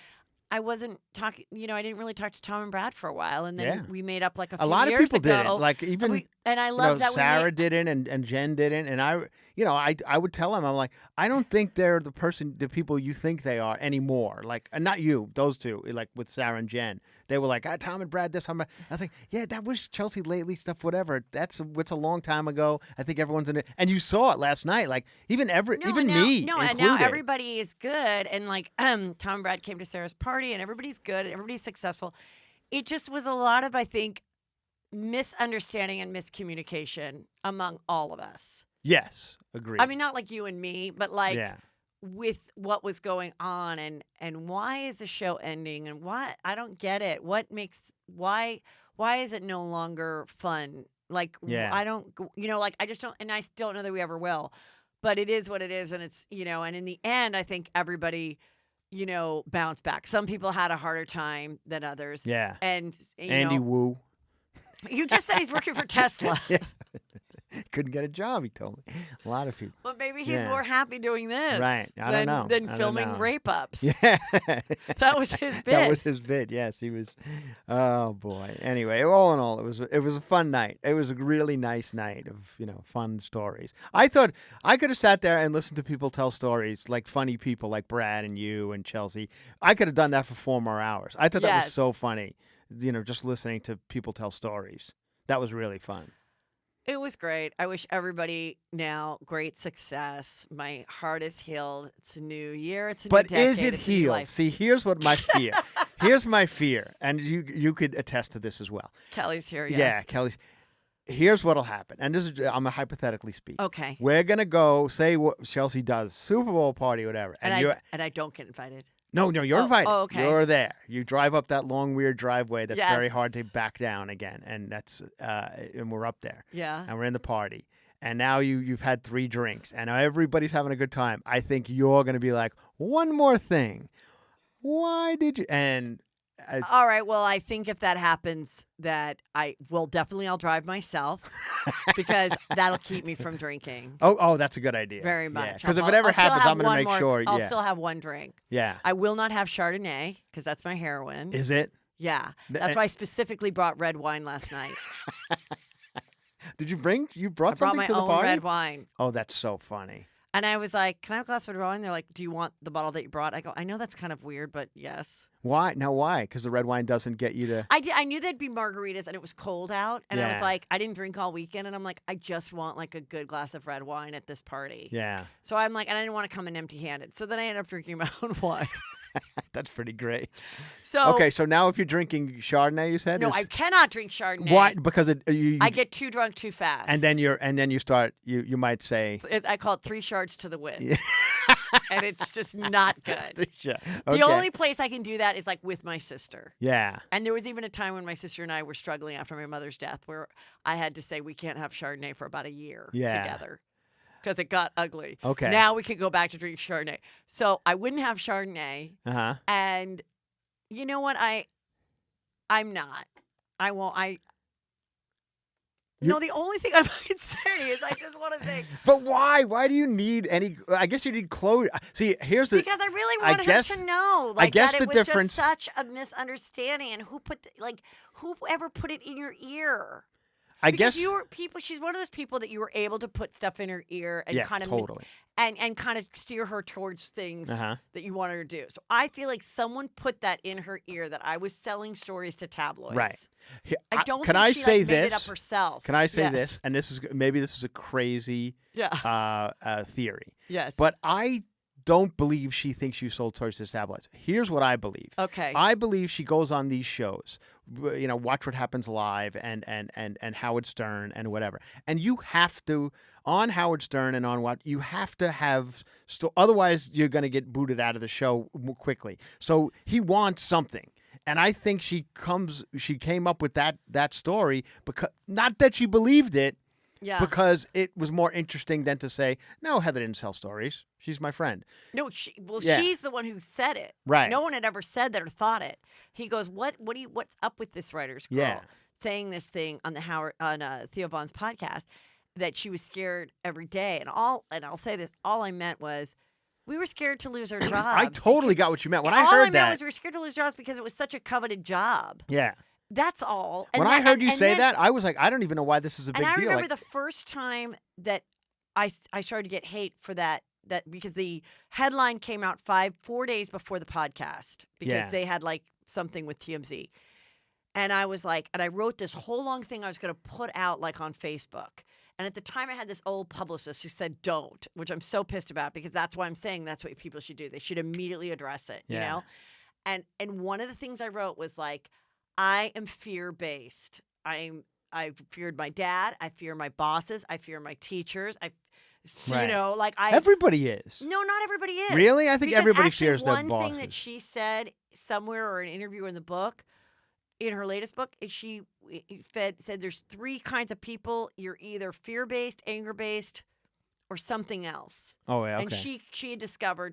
[SPEAKER 1] I wasn't talking, I didn't really talk to Tom and Brad for a while, and then we made up like a few years ago.
[SPEAKER 2] A lot of people didn't. Like even
[SPEAKER 1] and I love that
[SPEAKER 2] Sarah didn't, and Jen didn't, and I would tell them, I'm like, I don't think they're the people you think they are anymore. Like, not you, those two, like with Sarah and Jen, they were like, Tom and Brad, this, Tom and Brad. I was like, yeah, that was Chelsea lately stuff, whatever. It's a long time ago. I think everyone's in it, and you saw it last night. Like even me,
[SPEAKER 1] and now everybody is good, and like Tom and Brad came to Sarah's party, and everybody's good, and everybody's successful. It just was a lot of, I think, misunderstanding and miscommunication among all of us.
[SPEAKER 2] Yes, agreed.
[SPEAKER 1] I mean, not like you and me, but like with what was going on, and why is the show ending, and why I don't get it. Why is it no longer fun? Like I don't, like I just don't, and I don't know that we ever will. But it is what it is, and it's and in the end, I think everybody bounced back. Some people had a harder time than others.
[SPEAKER 2] Yeah,
[SPEAKER 1] and
[SPEAKER 2] Andy Wu.
[SPEAKER 1] You just said he's working for Tesla.
[SPEAKER 2] Couldn't get a job, he told me. A lot of people.
[SPEAKER 1] But maybe he's more happy doing this
[SPEAKER 2] Right. I don't know.
[SPEAKER 1] than
[SPEAKER 2] I don't
[SPEAKER 1] filming
[SPEAKER 2] know.
[SPEAKER 1] rape-ups.
[SPEAKER 2] Yeah.
[SPEAKER 1] That was his bit.
[SPEAKER 2] That was his bit. Yes, he was. Oh boy. Anyway, all in all, it was a fun night. It was a really nice night of fun stories. I thought I could have sat there and listened to people tell stories, like funny people like Brad and you and Chelsea. I could have done that for 4 more hours. I thought that was so funny. Just listening to people tell stories. That was really fun.
[SPEAKER 1] It was great. I wish everybody now great success. My heart is healed. It's a new year. It's a new decade.
[SPEAKER 2] But is it healed? See, here's what my fear. Here's my fear, and you could attest to this as well.
[SPEAKER 1] Kelly's here. Yes.
[SPEAKER 2] Yeah, Kelly's. Here's what'll happen, and this is I'm gonna hypothetically speak.
[SPEAKER 1] Okay.
[SPEAKER 2] We're gonna go say what Chelsea does, Super Bowl party, whatever, and
[SPEAKER 1] I don't get invited.
[SPEAKER 2] No, you're invited.
[SPEAKER 1] Oh, okay.
[SPEAKER 2] You're there. You drive up that long, weird driveway that's very
[SPEAKER 1] Yes.
[SPEAKER 2] hard to back down again, and that's and we're up there.
[SPEAKER 1] Yeah.
[SPEAKER 2] And we're in the party, and now you've had 3 drinks, and now everybody's having a good time. I think you're gonna be like, one more thing. Why did you? And
[SPEAKER 1] all right. Well, I think if that happens, that I'll drive myself because that'll keep me from drinking.
[SPEAKER 2] Oh, that's a good idea.
[SPEAKER 1] Very much.
[SPEAKER 2] Because if it ever happens, I'm going to make sure.
[SPEAKER 1] I'll still have one drink.
[SPEAKER 2] Yeah.
[SPEAKER 1] I will not have Chardonnay because that's my heroin.
[SPEAKER 2] Is it?
[SPEAKER 1] Yeah. That's why I specifically brought red wine last night.
[SPEAKER 2] Did you bring? You brought something
[SPEAKER 1] my
[SPEAKER 2] to the
[SPEAKER 1] own
[SPEAKER 2] party?
[SPEAKER 1] Red wine.
[SPEAKER 2] Oh, that's so funny.
[SPEAKER 1] And I was like, "Can I have a glass of red wine?" They're like, "Do you want the bottle that you brought?" I go, "I know that's kind of weird, but yes."
[SPEAKER 2] Why? Now, why? Because the red wine doesn't get you to.
[SPEAKER 1] I knew there'd be margaritas, and it was cold out, and I was
[SPEAKER 2] Yeah.
[SPEAKER 1] like, I didn't drink all weekend, and I'm like, I just want like a good glass of red wine at this party.
[SPEAKER 2] Yeah.
[SPEAKER 1] So I'm like, and I didn't want to come in empty-handed. So then I ended up drinking my own wine.
[SPEAKER 2] That's pretty great.
[SPEAKER 1] So
[SPEAKER 2] okay, so now if you're drinking Chardonnay, you said
[SPEAKER 1] no, I cannot drink Chardonnay.
[SPEAKER 2] Why? Because you
[SPEAKER 1] I get too drunk too fast.
[SPEAKER 2] and then you start you might say
[SPEAKER 1] I call it 3 shards to the wind. And it's just not good.
[SPEAKER 2] Okay.
[SPEAKER 1] The only place I can do that is like with my sister.
[SPEAKER 2] Yeah.
[SPEAKER 1] And there was even a time when my sister and I were struggling after my mother's death where I had to say we can't have Chardonnay for about a year together because it got ugly.
[SPEAKER 2] Okay.
[SPEAKER 1] Now we can go back to drink Chardonnay. So I wouldn't have Chardonnay.
[SPEAKER 2] Uh-huh.
[SPEAKER 1] And you know what? I'm not. I won't. No, the only thing I might say is I just want to say.
[SPEAKER 2] But why? Why do you need any? I guess you need clothes. See, here's the.
[SPEAKER 1] Because I really want him to know. Like,
[SPEAKER 2] I guess
[SPEAKER 1] that
[SPEAKER 2] the
[SPEAKER 1] it was
[SPEAKER 2] difference.
[SPEAKER 1] Just such a misunderstanding, and whoever put it in your ear.
[SPEAKER 2] I
[SPEAKER 1] Because
[SPEAKER 2] guess
[SPEAKER 1] you were people. She's one of those people that you were able to put stuff in her ear and kind of
[SPEAKER 2] totally.
[SPEAKER 1] and kind of steer her towards things that you want her to do. So I feel like someone put that in her ear that I was selling stories to tabloids.
[SPEAKER 2] Right.
[SPEAKER 1] I don't
[SPEAKER 2] Can
[SPEAKER 1] think
[SPEAKER 2] I
[SPEAKER 1] she
[SPEAKER 2] say
[SPEAKER 1] made
[SPEAKER 2] this?
[SPEAKER 1] it up herself.
[SPEAKER 2] Can I say
[SPEAKER 1] Yes.
[SPEAKER 2] this? And this is a crazy theory.
[SPEAKER 1] Yes.
[SPEAKER 2] But I don't believe she thinks you sold toys to tabloids. Here's what I believe.
[SPEAKER 1] Okay.
[SPEAKER 2] I believe she goes on these shows, Watch What Happens Live and Howard Stern and whatever. And you have to, on Howard Stern and on what, you have to have, otherwise you're going to get booted out of the show quickly. So he wants something. And I think she came up with that story because, not that she believed it,
[SPEAKER 1] yeah.
[SPEAKER 2] because it was more interesting than to say, no, Heather didn't sell stories. She's my friend.
[SPEAKER 1] No, she's the one who said it.
[SPEAKER 2] Right.
[SPEAKER 1] No one had ever said that or thought it. He goes, what's up with this writer's girl saying this thing on Theo Vaughn's podcast that she was scared every day. And I'll say this, all I meant was we were scared to lose our job.
[SPEAKER 2] I totally got what you meant. When I
[SPEAKER 1] all
[SPEAKER 2] heard
[SPEAKER 1] I meant
[SPEAKER 2] that
[SPEAKER 1] was we were scared to lose jobs because it was such a coveted job.
[SPEAKER 2] Yeah.
[SPEAKER 1] That's all. And
[SPEAKER 2] when I heard you say that, I was like, I don't even know why this is a big deal.
[SPEAKER 1] And I remember the first time that I started to get hate for that because the headline came out 4 days before the podcast because they had like something with TMZ. And I was like, and I wrote this whole long thing I was going to put out like on Facebook. And at the time I had this old publicist who said, don't, which I'm so pissed about because that's why I'm saying that's what people should do. They should immediately address it, you know? And one of the things I wrote was like, I am fear-based. I feared my dad. I fear my bosses. I fear my teachers.
[SPEAKER 2] Everybody is.
[SPEAKER 1] No, not everybody is.
[SPEAKER 2] Really? I think everybody fears their
[SPEAKER 1] one
[SPEAKER 2] bosses.
[SPEAKER 1] thing that she said somewhere or an interview in the book, in her latest book, is she said there's 3 kinds of people. You're either fear-based, anger-based, or something else.
[SPEAKER 2] Oh, yeah, okay.
[SPEAKER 1] And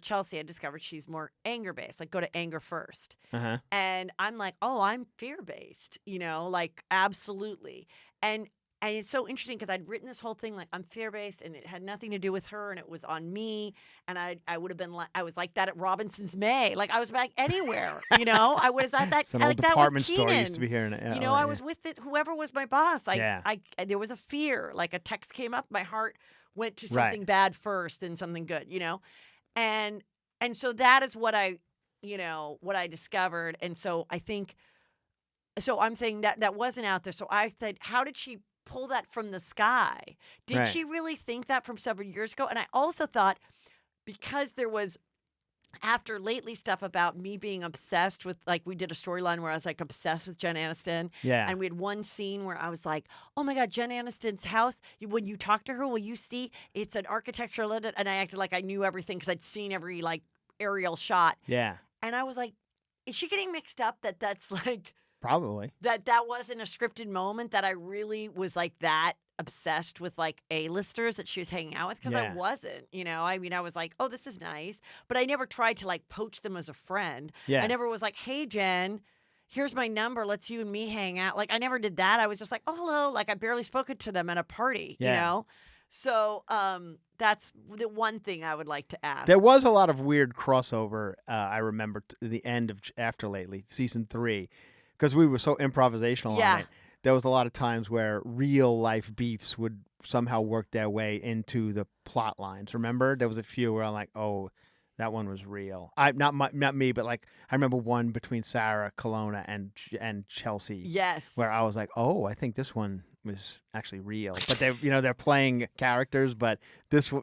[SPEAKER 1] Chelsea had discovered she's more anger-based, like go to anger first.
[SPEAKER 2] Uh-huh.
[SPEAKER 1] And I'm like, oh, I'm fear-based, like absolutely. And And it's so interesting because I'd written this whole thing like I'm fear-based and it had nothing to do with her and it was on me. And I would have been like, I was like that at Robinson's May. Like I was like anywhere, I was at that,
[SPEAKER 2] It's an
[SPEAKER 1] like
[SPEAKER 2] old
[SPEAKER 1] that with
[SPEAKER 2] department store
[SPEAKER 1] Keenan.
[SPEAKER 2] used to be here.
[SPEAKER 1] I was with it, whoever was my boss.
[SPEAKER 2] Yeah.
[SPEAKER 1] There was a fear, like a text came up, my heart went to something bad first and something good, and so that is what what I discovered. And so I think, so I'm saying that wasn't out there. So I said, how did she pull that from the sky? Did she really think that from several years ago? And I also thought, because there was after lately stuff about me being obsessed with, like, we did a storyline where I was like obsessed with Jen Aniston.
[SPEAKER 2] Yeah.
[SPEAKER 1] And we had one scene where I was like, oh my God, Jen Aniston's house. When you talk to her, will you see it's an architectural, and I acted like I knew everything because I'd seen every like aerial shot.
[SPEAKER 2] Yeah.
[SPEAKER 1] And I was like, is she getting mixed up that's like
[SPEAKER 2] Probably.
[SPEAKER 1] that wasn't a scripted moment, that I really was like that obsessed with like A-listers that she was hanging out with? Because I wasn't, I mean, I was like, oh, this is nice, but I never tried to like poach them as a friend. I never was like, hey, Jen, here's my number, let's you and me hang out. Like I never did that. I was just like, oh, hello, like I barely spoken to them at a party. So that's the one thing I would like to ask.
[SPEAKER 2] There was a lot of weird crossover, I remember, the end of After Lately, season 3, because we were so improvisational on it. There was a lot of times where real life beefs would somehow work their way into the plot lines. Remember, there was a few where I'm like, oh, that one was real. Not me, but like I remember one between Sarah Colonna and Chelsea.
[SPEAKER 1] Yes.
[SPEAKER 2] Where I was like, oh, I think this one was actually real. But they're playing characters, but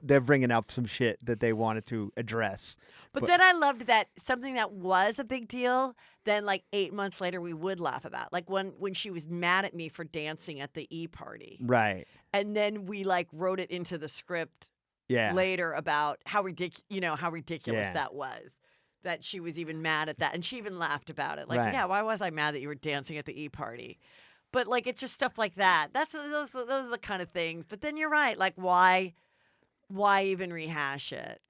[SPEAKER 2] they're bringing up some shit that they wanted to address.
[SPEAKER 1] But then I loved that something that was a big deal, then like 8 months later we would laugh about. Like when she was mad at me for dancing at the E-party.
[SPEAKER 2] Right.
[SPEAKER 1] And then we like wrote it into the script later about how ridiculous that was. That she was even mad at that. And she even laughed about it. Like, yeah, why was I mad that you were dancing at the E-party? But like it's just stuff like that. Those are the kind of things. But then you're right. Like why even rehash it?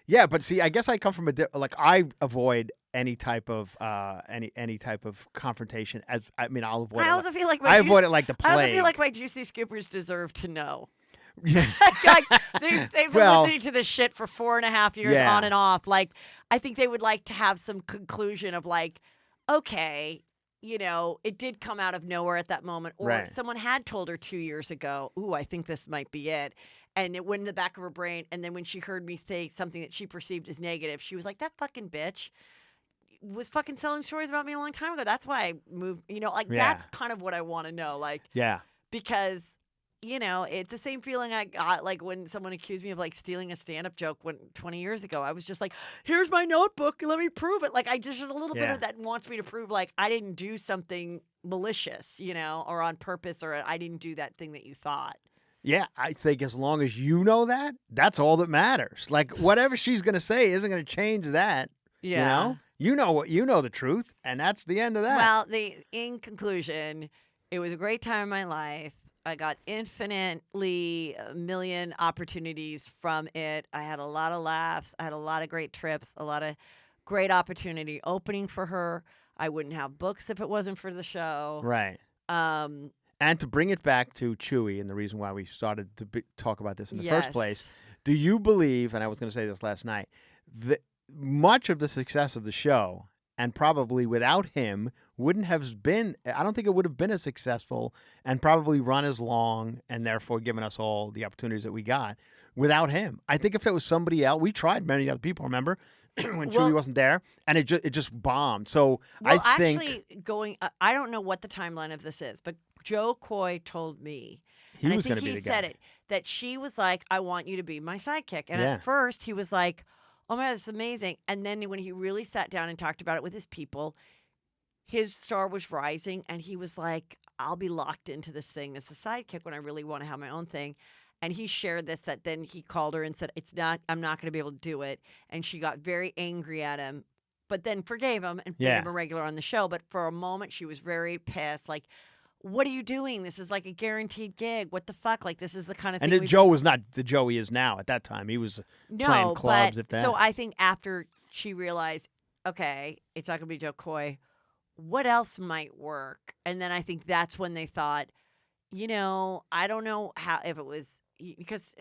[SPEAKER 2] Yeah, but see, I guess I come from I avoid any type of any type of confrontation. I'll avoid.
[SPEAKER 1] I also feel like
[SPEAKER 2] avoid it like the plague.
[SPEAKER 1] I also feel like my juicy scoopers deserve to know.
[SPEAKER 2] Yeah.
[SPEAKER 1] They've been listening to this shit for 4.5 years on and off. Like, I think they would like to have some conclusion of like, okay, it did come out of nowhere at that moment, or someone had told her 2 years ago, ooh, I think this might be it. And it went in the back of her brain. And then when she heard me say something that she perceived as negative, she was like, that fucking bitch was fucking selling stories about me a long time ago. That's why I moved, that's kind of what I want to know. Like, because, it's the same feeling I got like when someone accused me of like stealing a stand-up joke 20 years ago. I was just like, here's my notebook. Let me prove it. Like, I just a little bit of that wants me to prove like I didn't do something malicious, or on purpose, or I didn't do that thing that you thought.
[SPEAKER 2] Yeah, I think as long as you know that, that's all that matters. Like, whatever she's going to say isn't going to change that.
[SPEAKER 1] Yeah.
[SPEAKER 2] You know the truth, and that's the end of that.
[SPEAKER 1] Well, in conclusion, it was a great time in my life. I got infinitely a million opportunities from it. I had a lot of laughs. I had a lot of great trips, a lot of great opportunity opening for her. I wouldn't have books if it wasn't for the show.
[SPEAKER 2] Right. And to bring it back to Chuy, and the reason why we started to talk about this in the first place, do you believe, and I was going to say this last night, that much of the success of the show, and probably without him, wouldn't have been, I don't think it would have been as successful and probably run as long and therefore given us all the opportunities that we got without him. I think if there was somebody else, we tried many other people, remember? When Chuy wasn't there, and it just bombed. So I think
[SPEAKER 1] actually I don't know what the timeline of this is, but Joe Coy told me,
[SPEAKER 2] he was going to be the guy.
[SPEAKER 1] He said it, that she was like, I want you to be my sidekick. And at first he was like, oh my God, that's amazing. And then when he really sat down and talked about it with his people, his star was rising, and he was like, I'll be locked into this thing as the sidekick when I really want to have my own thing. And he shared this, that then he called her and said, I'm not going to be able to do it. And she got very angry at him, but then forgave him and made him a regular on the show. But for a moment, she was very pissed. Like, what are you doing? This is like a guaranteed gig. What the fuck? Like, this is the kind of thing.
[SPEAKER 2] And Joe was not the Joe he is now at that time. He was playing clubs, if that.
[SPEAKER 1] So I think after she realized, okay, it's not going to be Joe Coy, what else might work? And then I think that's when they thought, I don't know how if it was because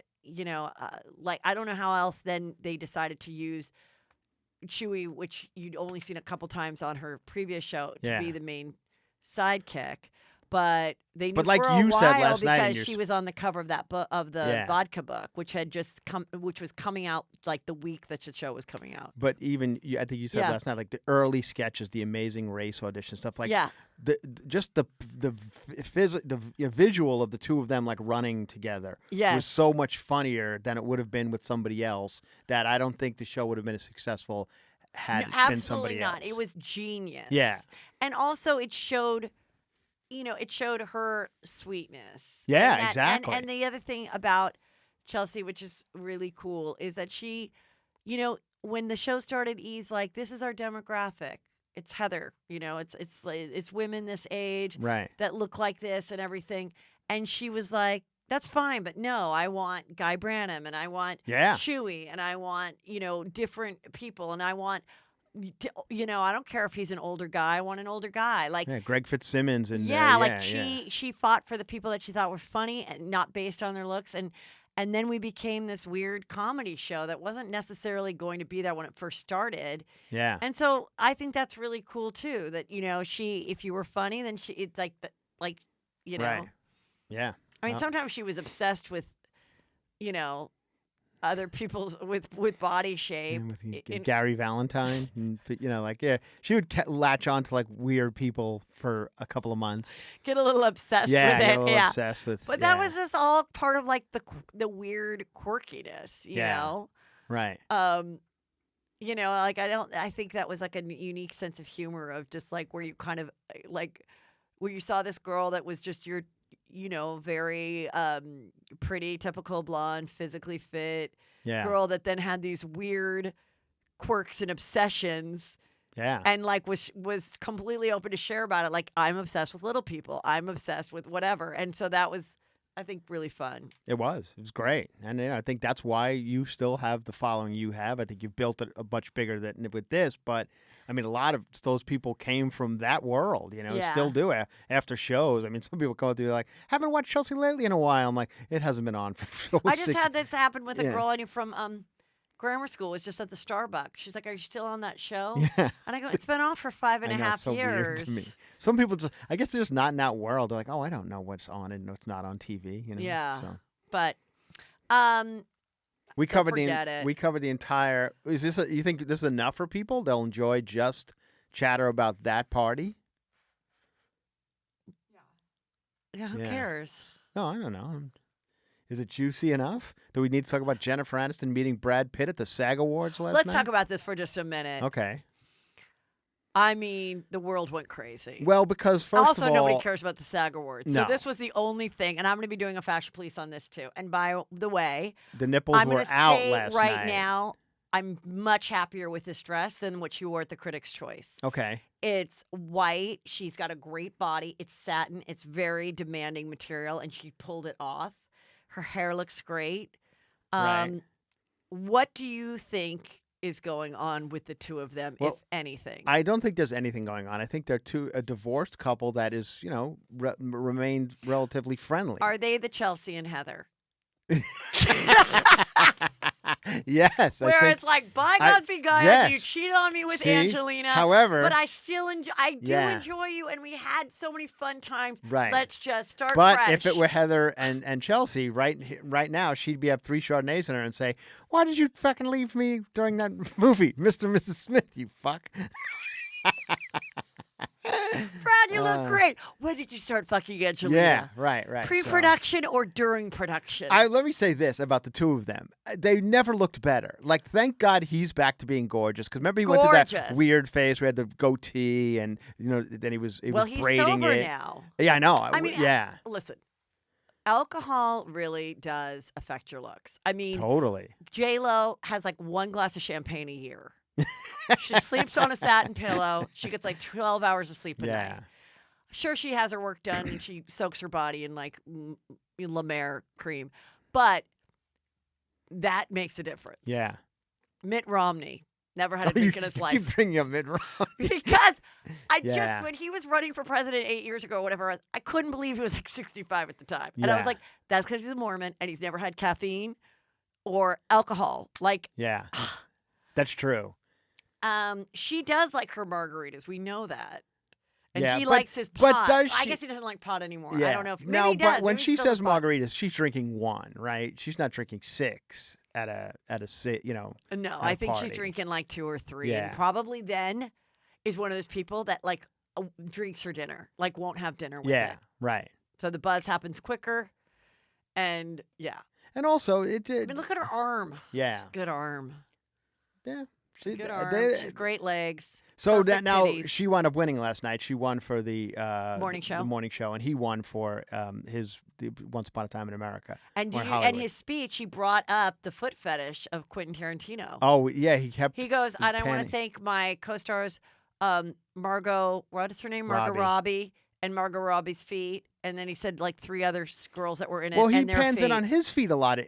[SPEAKER 1] like I don't know how else then they decided to use Chuy, which you'd only seen a couple times on her previous show, to be the main sidekick. But they knew
[SPEAKER 2] But like
[SPEAKER 1] for a
[SPEAKER 2] you
[SPEAKER 1] while
[SPEAKER 2] said last night in
[SPEAKER 1] because
[SPEAKER 2] your
[SPEAKER 1] she was on the cover of that book of the vodka book, which was coming out like the week that the show was coming out.
[SPEAKER 2] But even I think you said last night, like the early sketches, the Amazing Race audition stuff, like the visual of the two of them like running together was so much funnier than it would have been with somebody else. That I don't think the show would have been as successful had it been somebody else.
[SPEAKER 1] Absolutely not. It was genius.
[SPEAKER 2] Yeah,
[SPEAKER 1] and also it showed. It showed her sweetness.
[SPEAKER 2] Yeah, exactly.
[SPEAKER 1] And the other thing about Chelsea, which is really cool, is that she, when the show started, he's like, "This is our demographic. It's Heather. It's women this age that look like this and everything." And she was like, "That's fine, but no, I want Guy Branum and I want Chuy and I want different people and I want." I don't care if he's an older guy. I want an older guy. Like
[SPEAKER 2] Greg Fitzsimmons and
[SPEAKER 1] she fought for the people that she thought were funny and not based on their looks. And then we became this weird comedy show that wasn't necessarily going to be there when it first started.
[SPEAKER 2] Yeah.
[SPEAKER 1] And so I think that's really cool too. That if you were funny, then it's like
[SPEAKER 2] Right. Yeah.
[SPEAKER 1] I mean, sometimes she was obsessed with, other people's with body shape.
[SPEAKER 2] With Gary Valentine, and, she would latch on to like weird people for a couple of months.
[SPEAKER 1] Get a little obsessed with it.
[SPEAKER 2] Get a little obsessed with.
[SPEAKER 1] But that was just all part of like the weird quirkiness, you know.
[SPEAKER 2] Right.
[SPEAKER 1] Like I think that was like a unique sense of humor of just like where you kind of like where you saw this girl that was just your very pretty, typical blonde, physically fit girl that then had these weird quirks and obsessions.
[SPEAKER 2] Yeah.
[SPEAKER 1] And like was completely open to share about it. Like, I'm obsessed with little people. I'm obsessed with whatever. And so that was, I think, really fun.
[SPEAKER 2] It was great. And I think that's why you still have the following you have. I think you've built it a much bigger than with this, but I mean, a lot of those people came from that world, still do after shows. I mean, some people go through like, haven't watched Chelsea lately in a while. I'm like, it hasn't been on for
[SPEAKER 1] I just had this happen with a girl I knew from grammar school. Was just at the Starbucks. She's like, "Are you still on that show?"
[SPEAKER 2] Yeah.
[SPEAKER 1] And I go, "It's been on for 5.5 years."
[SPEAKER 2] It's so weird to me. Some people I guess they're just not in that world. They're like, "Oh, I don't know what's on and what's not on TV."
[SPEAKER 1] Yeah.
[SPEAKER 2] So.
[SPEAKER 1] But
[SPEAKER 2] we covered the entire. Is this? You think this is enough for people? They'll enjoy just chatter about that party.
[SPEAKER 1] Yeah. Who cares?
[SPEAKER 2] No, I don't know. Is it juicy enough? Do we need to talk about Jennifer Aniston meeting Brad Pitt at the SAG Awards last night?
[SPEAKER 1] Let's talk about this for just a minute.
[SPEAKER 2] Okay.
[SPEAKER 1] I mean, the world went crazy.
[SPEAKER 2] Well, because first
[SPEAKER 1] of all, nobody cares about the SAG Awards.
[SPEAKER 2] No.
[SPEAKER 1] So this was the only thing, and I'm going to be doing a fashion police on this too. And by the way,
[SPEAKER 2] the nipples were out last night.
[SPEAKER 1] Right now, I'm much happier with this dress than what you wore at the Critics' Choice.
[SPEAKER 2] Okay.
[SPEAKER 1] It's white. She's got a great body. It's satin. It's very demanding material, and she pulled it off. Her hair looks great.
[SPEAKER 2] Right.
[SPEAKER 1] What do you think is going on with the two of them, if anything?
[SPEAKER 2] I don't think there's anything going on. I think they're a divorced couple that is, remained relatively friendly.
[SPEAKER 1] Are they the Chelsea and Heather?
[SPEAKER 2] Yes.
[SPEAKER 1] Where it's like, bygones be bygones, you cheated on me with Angelina.
[SPEAKER 2] However,
[SPEAKER 1] but I still enjoy you, and we had so many fun times.
[SPEAKER 2] Right.
[SPEAKER 1] Let's just start
[SPEAKER 2] But
[SPEAKER 1] fresh.
[SPEAKER 2] if it were Heather and Chelsea, right now, she'd be up 3 Chardonnays in her and say, "Why did you fucking leave me during that movie, Mr. and Mrs. Smith, you fuck?"
[SPEAKER 1] Brad, you look great. When did you start fucking Angelina?
[SPEAKER 2] Yeah, right.
[SPEAKER 1] Pre-production or during production?
[SPEAKER 2] Let me say this about the two of them. They never looked better. Like, thank God he's back to being gorgeous. Because remember he went through that weird phase where he had the goatee and, then he was braiding it.
[SPEAKER 1] Well, he's sober now.
[SPEAKER 2] Yeah, I know.
[SPEAKER 1] I mean, listen. Alcohol really does affect your looks. I mean,
[SPEAKER 2] totally.
[SPEAKER 1] J-Lo has like 1 glass of champagne a year. She sleeps on a satin pillow. She gets like 12 hours of sleep a night. Sure, she has her work done and she soaks her body in like La Mer cream, but that makes a difference.
[SPEAKER 2] Yeah.
[SPEAKER 1] Mitt Romney, Never had a drink in his
[SPEAKER 2] You
[SPEAKER 1] life.
[SPEAKER 2] keep bringing up Mitt Romney.
[SPEAKER 1] Because I
[SPEAKER 2] Yeah.
[SPEAKER 1] just, when he was running for president 8 years ago or whatever, I couldn't believe he was like 65 at the time. And I was
[SPEAKER 2] Yeah.
[SPEAKER 1] like, that's because he's a Mormon and he's never had caffeine or alcohol. Like,
[SPEAKER 2] Yeah, that's true.
[SPEAKER 1] she does like her margaritas. We know that. And
[SPEAKER 2] Yeah,
[SPEAKER 1] he
[SPEAKER 2] but-
[SPEAKER 1] likes his
[SPEAKER 2] but
[SPEAKER 1] pot.
[SPEAKER 2] does
[SPEAKER 1] I
[SPEAKER 2] she-
[SPEAKER 1] guess he doesn't like pot anymore.
[SPEAKER 2] Yeah.
[SPEAKER 1] I don't know if maybe
[SPEAKER 2] no,
[SPEAKER 1] he does.
[SPEAKER 2] but when
[SPEAKER 1] Maybe
[SPEAKER 2] she
[SPEAKER 1] he still
[SPEAKER 2] says
[SPEAKER 1] does pot.
[SPEAKER 2] margaritas, she's drinking one, right? She's not drinking 6 at a
[SPEAKER 1] No,
[SPEAKER 2] at
[SPEAKER 1] I
[SPEAKER 2] a
[SPEAKER 1] think she's
[SPEAKER 2] party.
[SPEAKER 1] drinking like 2 or 3.
[SPEAKER 2] Yeah.
[SPEAKER 1] And probably then is one of those people that like drinks for dinner, like won't have dinner with
[SPEAKER 2] Yeah,
[SPEAKER 1] it.
[SPEAKER 2] right.
[SPEAKER 1] So the buzz happens quicker. And yeah.
[SPEAKER 2] And also,
[SPEAKER 1] I mean, look at her arm.
[SPEAKER 2] Yeah.
[SPEAKER 1] It's a good arm.
[SPEAKER 2] Yeah.
[SPEAKER 1] Good arm.
[SPEAKER 2] they-
[SPEAKER 1] She's great legs.
[SPEAKER 2] So that
[SPEAKER 1] Perfect
[SPEAKER 2] now
[SPEAKER 1] titties.
[SPEAKER 2] she wound up winning last night. She won for the
[SPEAKER 1] Morning show.
[SPEAKER 2] the morning show, and he won for the Once Upon a Time in America.
[SPEAKER 1] And
[SPEAKER 2] or
[SPEAKER 1] in
[SPEAKER 2] Hollywood.
[SPEAKER 1] his speech, he brought up the foot fetish of Quentin Tarantino.
[SPEAKER 2] Oh yeah, he kept.
[SPEAKER 1] He goes, and I want to
[SPEAKER 2] panning.
[SPEAKER 1] thank my co-stars, Margot, what is her name? Margot
[SPEAKER 2] Robbie.
[SPEAKER 1] Robbie, and Margot Robbie's feet. And then he said like 3 other girls that were in it.
[SPEAKER 2] Well, he
[SPEAKER 1] and their
[SPEAKER 2] pans
[SPEAKER 1] feet.
[SPEAKER 2] it on his feet a lot,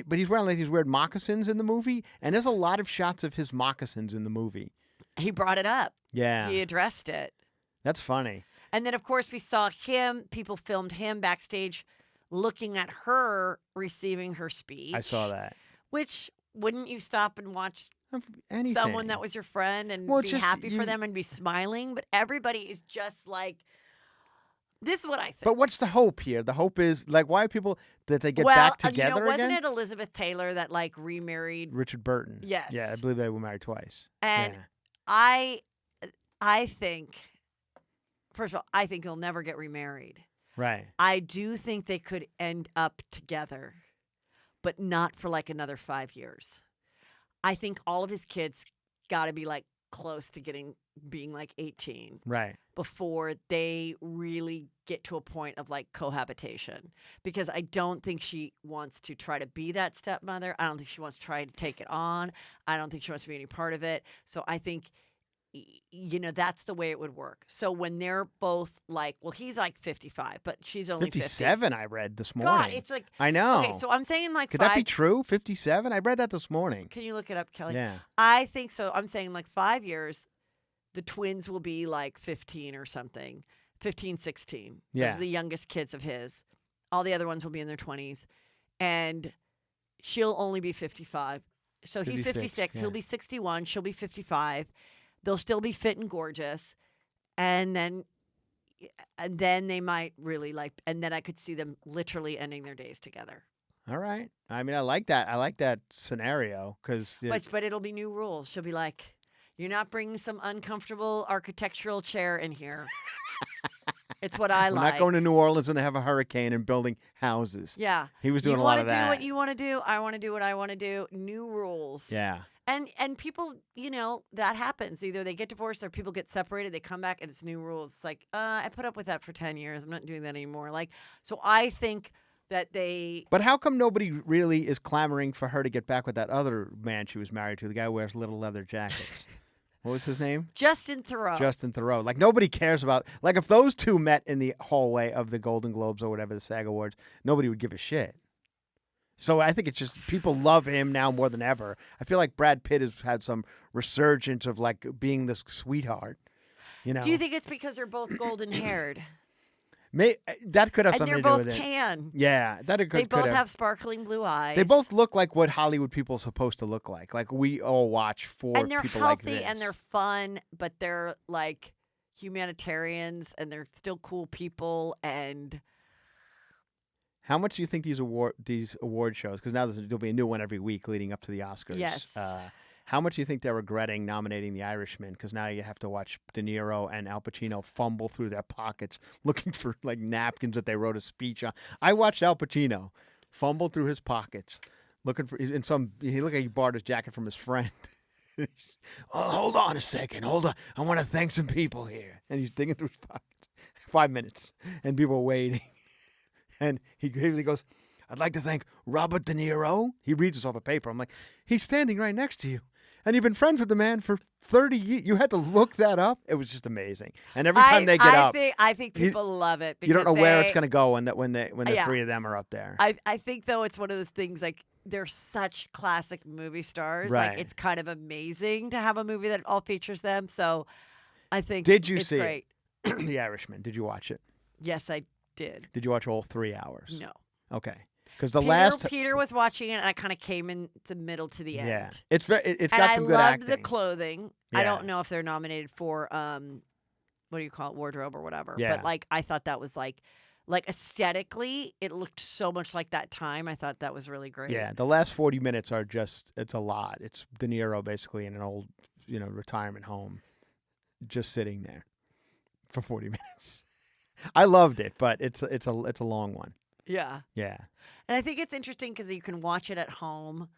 [SPEAKER 2] but he's wearing like these weird moccasins in the movie, and there's a lot of shots of his moccasins in the movie.
[SPEAKER 1] He brought it up.
[SPEAKER 2] Yeah,
[SPEAKER 1] He addressed it.
[SPEAKER 2] that's funny.
[SPEAKER 1] And then, of course, we saw him. People filmed him backstage looking at her receiving her speech.
[SPEAKER 2] I saw that.
[SPEAKER 1] Which, wouldn't you stop and watch
[SPEAKER 2] Anything.
[SPEAKER 1] someone that was your friend and
[SPEAKER 2] Well,
[SPEAKER 1] be
[SPEAKER 2] just
[SPEAKER 1] happy
[SPEAKER 2] you-
[SPEAKER 1] for them and be smiling? But everybody is just like, this is what I think.
[SPEAKER 2] But what's the hope here? The hope is like, why are people that they get
[SPEAKER 1] well,
[SPEAKER 2] back together
[SPEAKER 1] wasn't
[SPEAKER 2] again?
[SPEAKER 1] it Elizabeth Taylor that like remarried?
[SPEAKER 2] Richard Burton.
[SPEAKER 1] Yes.
[SPEAKER 2] Yeah, I believe they were married twice.
[SPEAKER 1] And
[SPEAKER 2] yeah.
[SPEAKER 1] I think, first of all, I think he'll never get remarried.
[SPEAKER 2] Right.
[SPEAKER 1] I do think they could end up together, but not for like another 5 years. I think all of his kids got to be like close to being like 18
[SPEAKER 2] Right.
[SPEAKER 1] before they really get to a point of like cohabitation. Because I don't think she wants to try to be that stepmother. I don't think she wants to try to take it on. I don't think she wants to be any part of it. So I think, that's the way it would work. So when they're both like, well, he's like 55, but she's only
[SPEAKER 2] 57, I read this morning.
[SPEAKER 1] God, it's like,
[SPEAKER 2] I know.
[SPEAKER 1] okay, so I'm saying like
[SPEAKER 2] Could
[SPEAKER 1] 5.
[SPEAKER 2] that be true? 57? I read that this morning.
[SPEAKER 1] Can you look it up, Kelly?
[SPEAKER 2] Yeah.
[SPEAKER 1] I think so. I'm saying like 5 years, the twins will be like 15 or something, 15, 16.
[SPEAKER 2] Yeah.
[SPEAKER 1] Those are the youngest kids of his. All the other ones will be in their 20s. And she'll only be 55. So he's
[SPEAKER 2] 56,
[SPEAKER 1] 56.
[SPEAKER 2] yeah.
[SPEAKER 1] He'll be 61. She'll be 55. They'll still be fit and gorgeous. And then they might really like, and then I could see them literally ending their days together.
[SPEAKER 2] All right. I mean, I like that. I like that scenario because
[SPEAKER 1] But it'll be new rules. She'll be like, you're not bringing some uncomfortable architectural chair in here. It's what I
[SPEAKER 2] we're
[SPEAKER 1] like.
[SPEAKER 2] not going to New Orleans when they have a hurricane and building houses.
[SPEAKER 1] Yeah.
[SPEAKER 2] He was doing
[SPEAKER 1] you
[SPEAKER 2] a lot of
[SPEAKER 1] wanna
[SPEAKER 2] that.
[SPEAKER 1] do what you want to do. I want to do what I want to do. New rules.
[SPEAKER 2] Yeah.
[SPEAKER 1] And people, that happens. Either they get divorced or people get separated. They come back and it's new rules. It's like, I put up with that for 10 years. I'm not doing that anymore. Like, so I think that they.
[SPEAKER 2] But how come nobody really is clamoring for her to get back with that other man she was married to, the guy who wears little leather jackets? What was his name?
[SPEAKER 1] Justin Theroux.
[SPEAKER 2] Justin Theroux. Like, nobody cares about... Like, if those two met in the hallway of the Golden Globes or whatever, the SAG Awards, nobody would give a shit. So I think it's just people love him now more than ever. I feel like Brad Pitt has had some resurgence of, like, being this sweetheart.
[SPEAKER 1] Do you think it's because they're both golden haired?
[SPEAKER 2] That could have
[SPEAKER 1] And
[SPEAKER 2] something
[SPEAKER 1] they're
[SPEAKER 2] to do
[SPEAKER 1] both
[SPEAKER 2] with it.
[SPEAKER 1] tan.
[SPEAKER 2] Yeah, that could
[SPEAKER 1] They both
[SPEAKER 2] have.
[SPEAKER 1] have sparkling blue eyes.
[SPEAKER 2] They both look like what Hollywood people are supposed to look like. Like we all watch for
[SPEAKER 1] and they're
[SPEAKER 2] people like
[SPEAKER 1] healthy
[SPEAKER 2] this.
[SPEAKER 1] and they're fun, but they're like humanitarians and they're still cool people. And
[SPEAKER 2] How much do you think these award shows? Because now there'll be a new one every week leading up to the Oscars.
[SPEAKER 1] Yes.
[SPEAKER 2] How much do you think they're regretting nominating The Irishman? Because now you have to watch De Niro and Al Pacino fumble through their pockets looking for like napkins that they wrote a speech on. I watched Al Pacino fumble through his pockets looking for he looked like he borrowed his jacket from his friend. Oh, hold on a second. Hold on. I want to thank some people here. And he's digging through his pockets. 5 minutes. And people are waiting. And he goes, I'd like to thank Robert De Niro. He reads us off a paper. I'm like, he's standing right next to you. And you've been friends with the man for 30 years. You had to look that up. It was just amazing. And every time they get up,
[SPEAKER 1] I think people love it.
[SPEAKER 2] you don't know
[SPEAKER 1] because
[SPEAKER 2] where it's going to go when the
[SPEAKER 1] Yeah.
[SPEAKER 2] three of them are up there.
[SPEAKER 1] I think though it's one of those things like they're such classic movie stars.
[SPEAKER 2] Right.
[SPEAKER 1] Like, it's kind of amazing to have a movie that all features them. So I think
[SPEAKER 2] Did you
[SPEAKER 1] it's
[SPEAKER 2] see
[SPEAKER 1] great.
[SPEAKER 2] it? The Irishman. Did you watch it?
[SPEAKER 1] Yes, I did.
[SPEAKER 2] Did you watch all 3 hours?
[SPEAKER 1] No.
[SPEAKER 2] Okay. Because the last
[SPEAKER 1] Peter was watching it, and I kind of came in the middle to the end.
[SPEAKER 2] Yeah, it's
[SPEAKER 1] And
[SPEAKER 2] got some good
[SPEAKER 1] I
[SPEAKER 2] acting.
[SPEAKER 1] loved the clothing. I
[SPEAKER 2] Yeah.
[SPEAKER 1] don't know if they're nominated for what do you call it, wardrobe or whatever.
[SPEAKER 2] Yeah.
[SPEAKER 1] But like, I thought that was like aesthetically, it looked so much like that time. I thought that was really great.
[SPEAKER 2] Yeah, the last 40 minutes are just, it's a lot. It's De Niro basically in an old, retirement home, just sitting there for 40 minutes. I loved it, but it's a long one.
[SPEAKER 1] Yeah.
[SPEAKER 2] Yeah.
[SPEAKER 1] And I think it's interesting because you can watch it at home.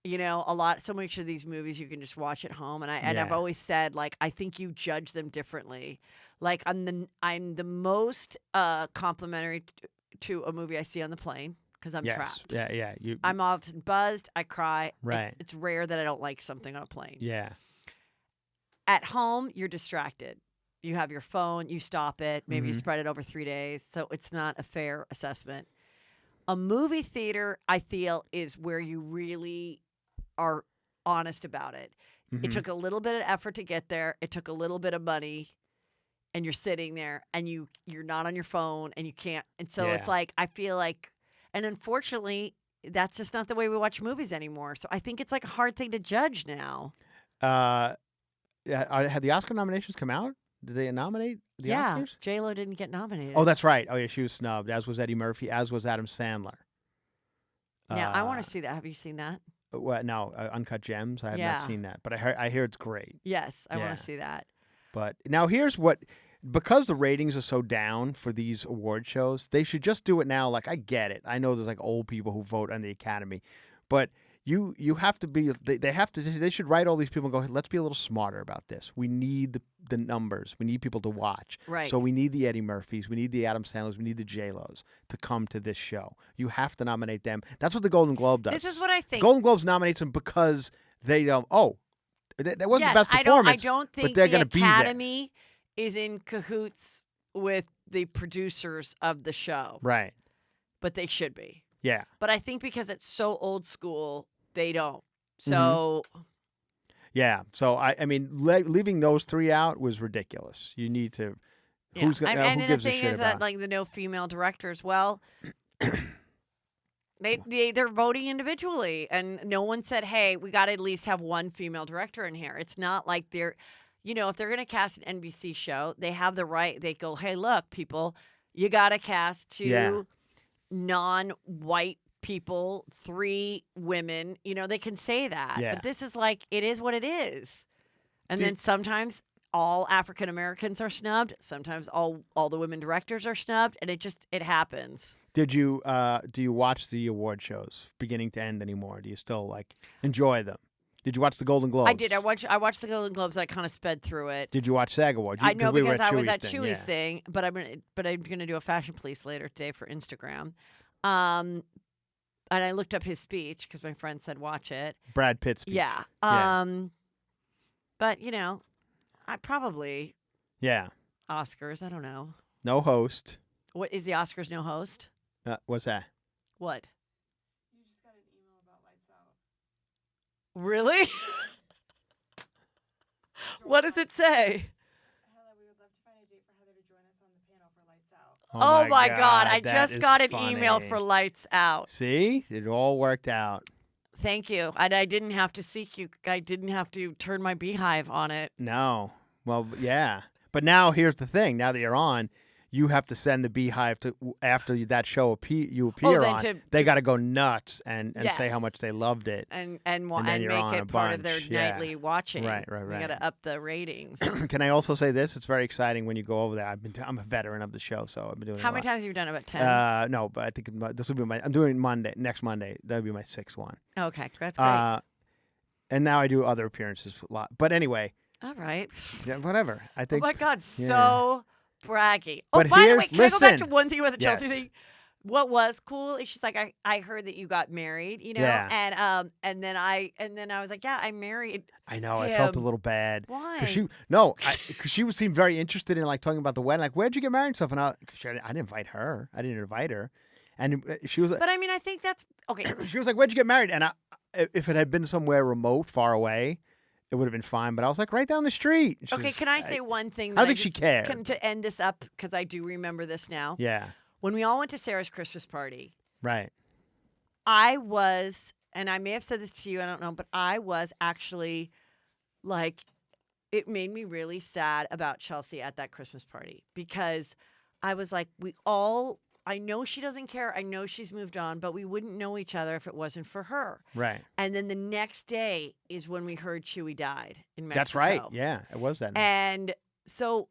[SPEAKER 1] So much of these movies you can just watch at home, and I've always said, like, I think you judge them differently. Like, I'm the most complimentary to a movie I see on the plane because I'm trapped.
[SPEAKER 2] Yeah, yeah.
[SPEAKER 1] I'm often buzzed. I cry.
[SPEAKER 2] Right.
[SPEAKER 1] It's rare that I don't like something on a plane.
[SPEAKER 2] Yeah.
[SPEAKER 1] At home, you're distracted. You have your phone. You stop it. Maybe you spread it over 3 days. So it's not a fair assessment. A movie theater, I feel, is where you really are honest about it. It took a little bit of effort to get there. It took a little bit of money, and you're sitting there, and you're not on your phone, and you can't. And so it's like, I feel like, and unfortunately, that's just not the way we watch movies anymore. So I think it's like a hard thing to judge now.
[SPEAKER 2] Had the Oscar nominations come out? Did they nominate the Oscars?
[SPEAKER 1] J-Lo didn't get nominated.
[SPEAKER 2] Oh, that's right. Oh, yeah, she was snubbed, as was Eddie Murphy, as was Adam Sandler.
[SPEAKER 1] Now, I want to see that. Have you seen that?
[SPEAKER 2] Well, no, Uncut Gems. I have not seen that, but I hear it's great.
[SPEAKER 1] Yes, I want to see that.
[SPEAKER 2] But now here's what, because the ratings are so down for these award shows, they should just do it now. Like, I get it. I know there's like old people who vote on the Academy, but you have to be. They should write all these people and go, hey, let's be a little smarter about this. We need the numbers. We need people to watch.
[SPEAKER 1] Right.
[SPEAKER 2] So we need the Eddie Murphys. We need the Adam Sandlers. We need the J-Los to come to this show. You have to nominate them. That's what the Golden Globe does.
[SPEAKER 1] This is what I think.
[SPEAKER 2] Golden Globes nominates them because they don't. That wasn't
[SPEAKER 1] yes,
[SPEAKER 2] the best performance.
[SPEAKER 1] I don't think
[SPEAKER 2] but they're
[SPEAKER 1] the
[SPEAKER 2] be there.
[SPEAKER 1] Academy is in cahoots with the producers of the show.
[SPEAKER 2] Right.
[SPEAKER 1] But they should be.
[SPEAKER 2] Yeah.
[SPEAKER 1] But I think because it's so old school, they don't. So.
[SPEAKER 2] Yeah. So I mean, leaving those 3 out was ridiculous. You need to.
[SPEAKER 1] Yeah.
[SPEAKER 2] Who's gonna?
[SPEAKER 1] And
[SPEAKER 2] who
[SPEAKER 1] the
[SPEAKER 2] gives a
[SPEAKER 1] thing
[SPEAKER 2] shit
[SPEAKER 1] is
[SPEAKER 2] about?
[SPEAKER 1] that like the no female directors. Well. They're voting individually, and no one said, hey, we got to at least have one female director in here. It's not like they're, if they're going to cast an NBC show, they have the right. They go, hey, look, people, you got to cast 2 non-white people, 3 women. They can say that.
[SPEAKER 2] Yeah.
[SPEAKER 1] But this is like, it is what it is. And then sometimes all African Americans are snubbed. Sometimes all the women directors are snubbed, and it happens.
[SPEAKER 2] Do you watch the award shows beginning to end anymore? Do you still enjoy them? Did you watch the Golden Globes?
[SPEAKER 1] I did. I watched the Golden Globes. I kind of sped through it.
[SPEAKER 2] Did you watch SAG Awards?
[SPEAKER 1] I know because I was at
[SPEAKER 2] Chuy's
[SPEAKER 1] Chuy's thing, but I'm gonna do a fashion police later today for Instagram. And I looked up his speech because my friend said watch it.
[SPEAKER 2] Brad Pitt's speech.
[SPEAKER 1] Yeah. But I probably Oscars. I don't know.
[SPEAKER 2] No host.
[SPEAKER 1] What is the Oscars? No host.
[SPEAKER 2] What's that?
[SPEAKER 1] What?
[SPEAKER 3] You just got an email about Lights Out.
[SPEAKER 1] Really? What does it say?
[SPEAKER 3] Heather, we would love to find a date for Heather to join us on the panel for Lights Out.
[SPEAKER 1] Oh my God. I
[SPEAKER 2] that
[SPEAKER 1] just
[SPEAKER 2] is
[SPEAKER 1] got an
[SPEAKER 2] funny.
[SPEAKER 1] email for Lights Out.
[SPEAKER 2] See? It all worked out.
[SPEAKER 1] Thank you. And I didn't have to seek you. I didn't have to turn my beehive on it.
[SPEAKER 2] No. Well, yeah. But now here's the thing. Now that you're on, you have to send the beehive to after that show you appear on. They got to go nuts and say how much they loved it
[SPEAKER 1] and
[SPEAKER 2] then
[SPEAKER 1] make
[SPEAKER 2] you're on
[SPEAKER 1] it
[SPEAKER 2] a
[SPEAKER 1] part of their
[SPEAKER 2] bunch. Yeah.
[SPEAKER 1] nightly watching.
[SPEAKER 2] Right.
[SPEAKER 1] We got to up the ratings.
[SPEAKER 2] Can I also say this? It's very exciting when you go over there. I'm a veteran of the show, so I've been doing.
[SPEAKER 1] How
[SPEAKER 2] it
[SPEAKER 1] many times have you done it? About 10?
[SPEAKER 2] No, but I think this will be I'm doing it next Monday. That'll be my 6th one.
[SPEAKER 1] Okay, that's great.
[SPEAKER 2] And now I do other appearances a lot. But anyway.
[SPEAKER 1] All right.
[SPEAKER 2] Yeah, whatever. I think.
[SPEAKER 1] Oh my God, so braggy. Oh,
[SPEAKER 2] But
[SPEAKER 1] by the way, can I go back to
[SPEAKER 2] listen.
[SPEAKER 1] one thing about the Chelsea
[SPEAKER 2] Yes.
[SPEAKER 1] thing? What was cool is she's like, I heard that you got married,
[SPEAKER 2] Yeah.
[SPEAKER 1] and then I was like, yeah, I'm married.
[SPEAKER 2] I know. I felt a little bad.
[SPEAKER 1] Why?
[SPEAKER 2] Because she seemed very interested in talking about the wedding. Like, where'd you get married and stuff? And I didn't invite her. And she was like,
[SPEAKER 1] But I mean, I think that's okay.
[SPEAKER 2] she was like, "Where'd you get married?" And if it had been somewhere remote, far away, it would have been fine. But I was like, right down the street. And she
[SPEAKER 1] Okay,
[SPEAKER 2] was-
[SPEAKER 1] can I say one thing?
[SPEAKER 2] I don't think she cared.
[SPEAKER 1] To end this up, because I do remember this now.
[SPEAKER 2] Yeah.
[SPEAKER 1] When we all went to Sarah's Christmas party,
[SPEAKER 2] Right.
[SPEAKER 1] I was, and I may have said this to you, I don't know, but I was actually like, it made me really sad about Chelsea at that Christmas party because I was like, I know she doesn't care. I know she's moved on, but we wouldn't know each other if it wasn't for her.
[SPEAKER 2] Right.
[SPEAKER 1] And then the next day is when we heard Chuy died in Mexico.
[SPEAKER 2] That's right. Yeah, it was that night.
[SPEAKER 1] And so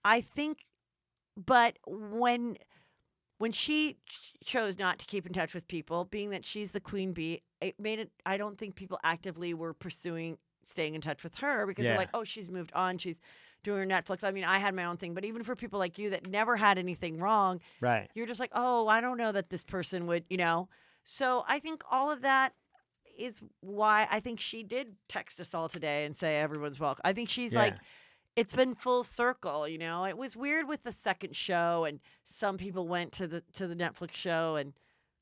[SPEAKER 1] I think, but when she chose not to keep in touch with people, being that she's the queen bee, it made it, I don't think people actively were pursuing staying in touch with her because they're
[SPEAKER 2] Yeah.
[SPEAKER 1] like, oh, she's moved on. She's doing her Netflix. I mean, I had my own thing, but even for people like you that never had anything wrong,
[SPEAKER 2] Right.
[SPEAKER 1] you're just like, oh, I don't know that this person would, So I think all of that is why I think she did text us all today and say everyone's welcome. I think she's like,
[SPEAKER 2] Yeah.
[SPEAKER 1] it's been full circle, It was weird with the second show, and some people went to the Netflix show, and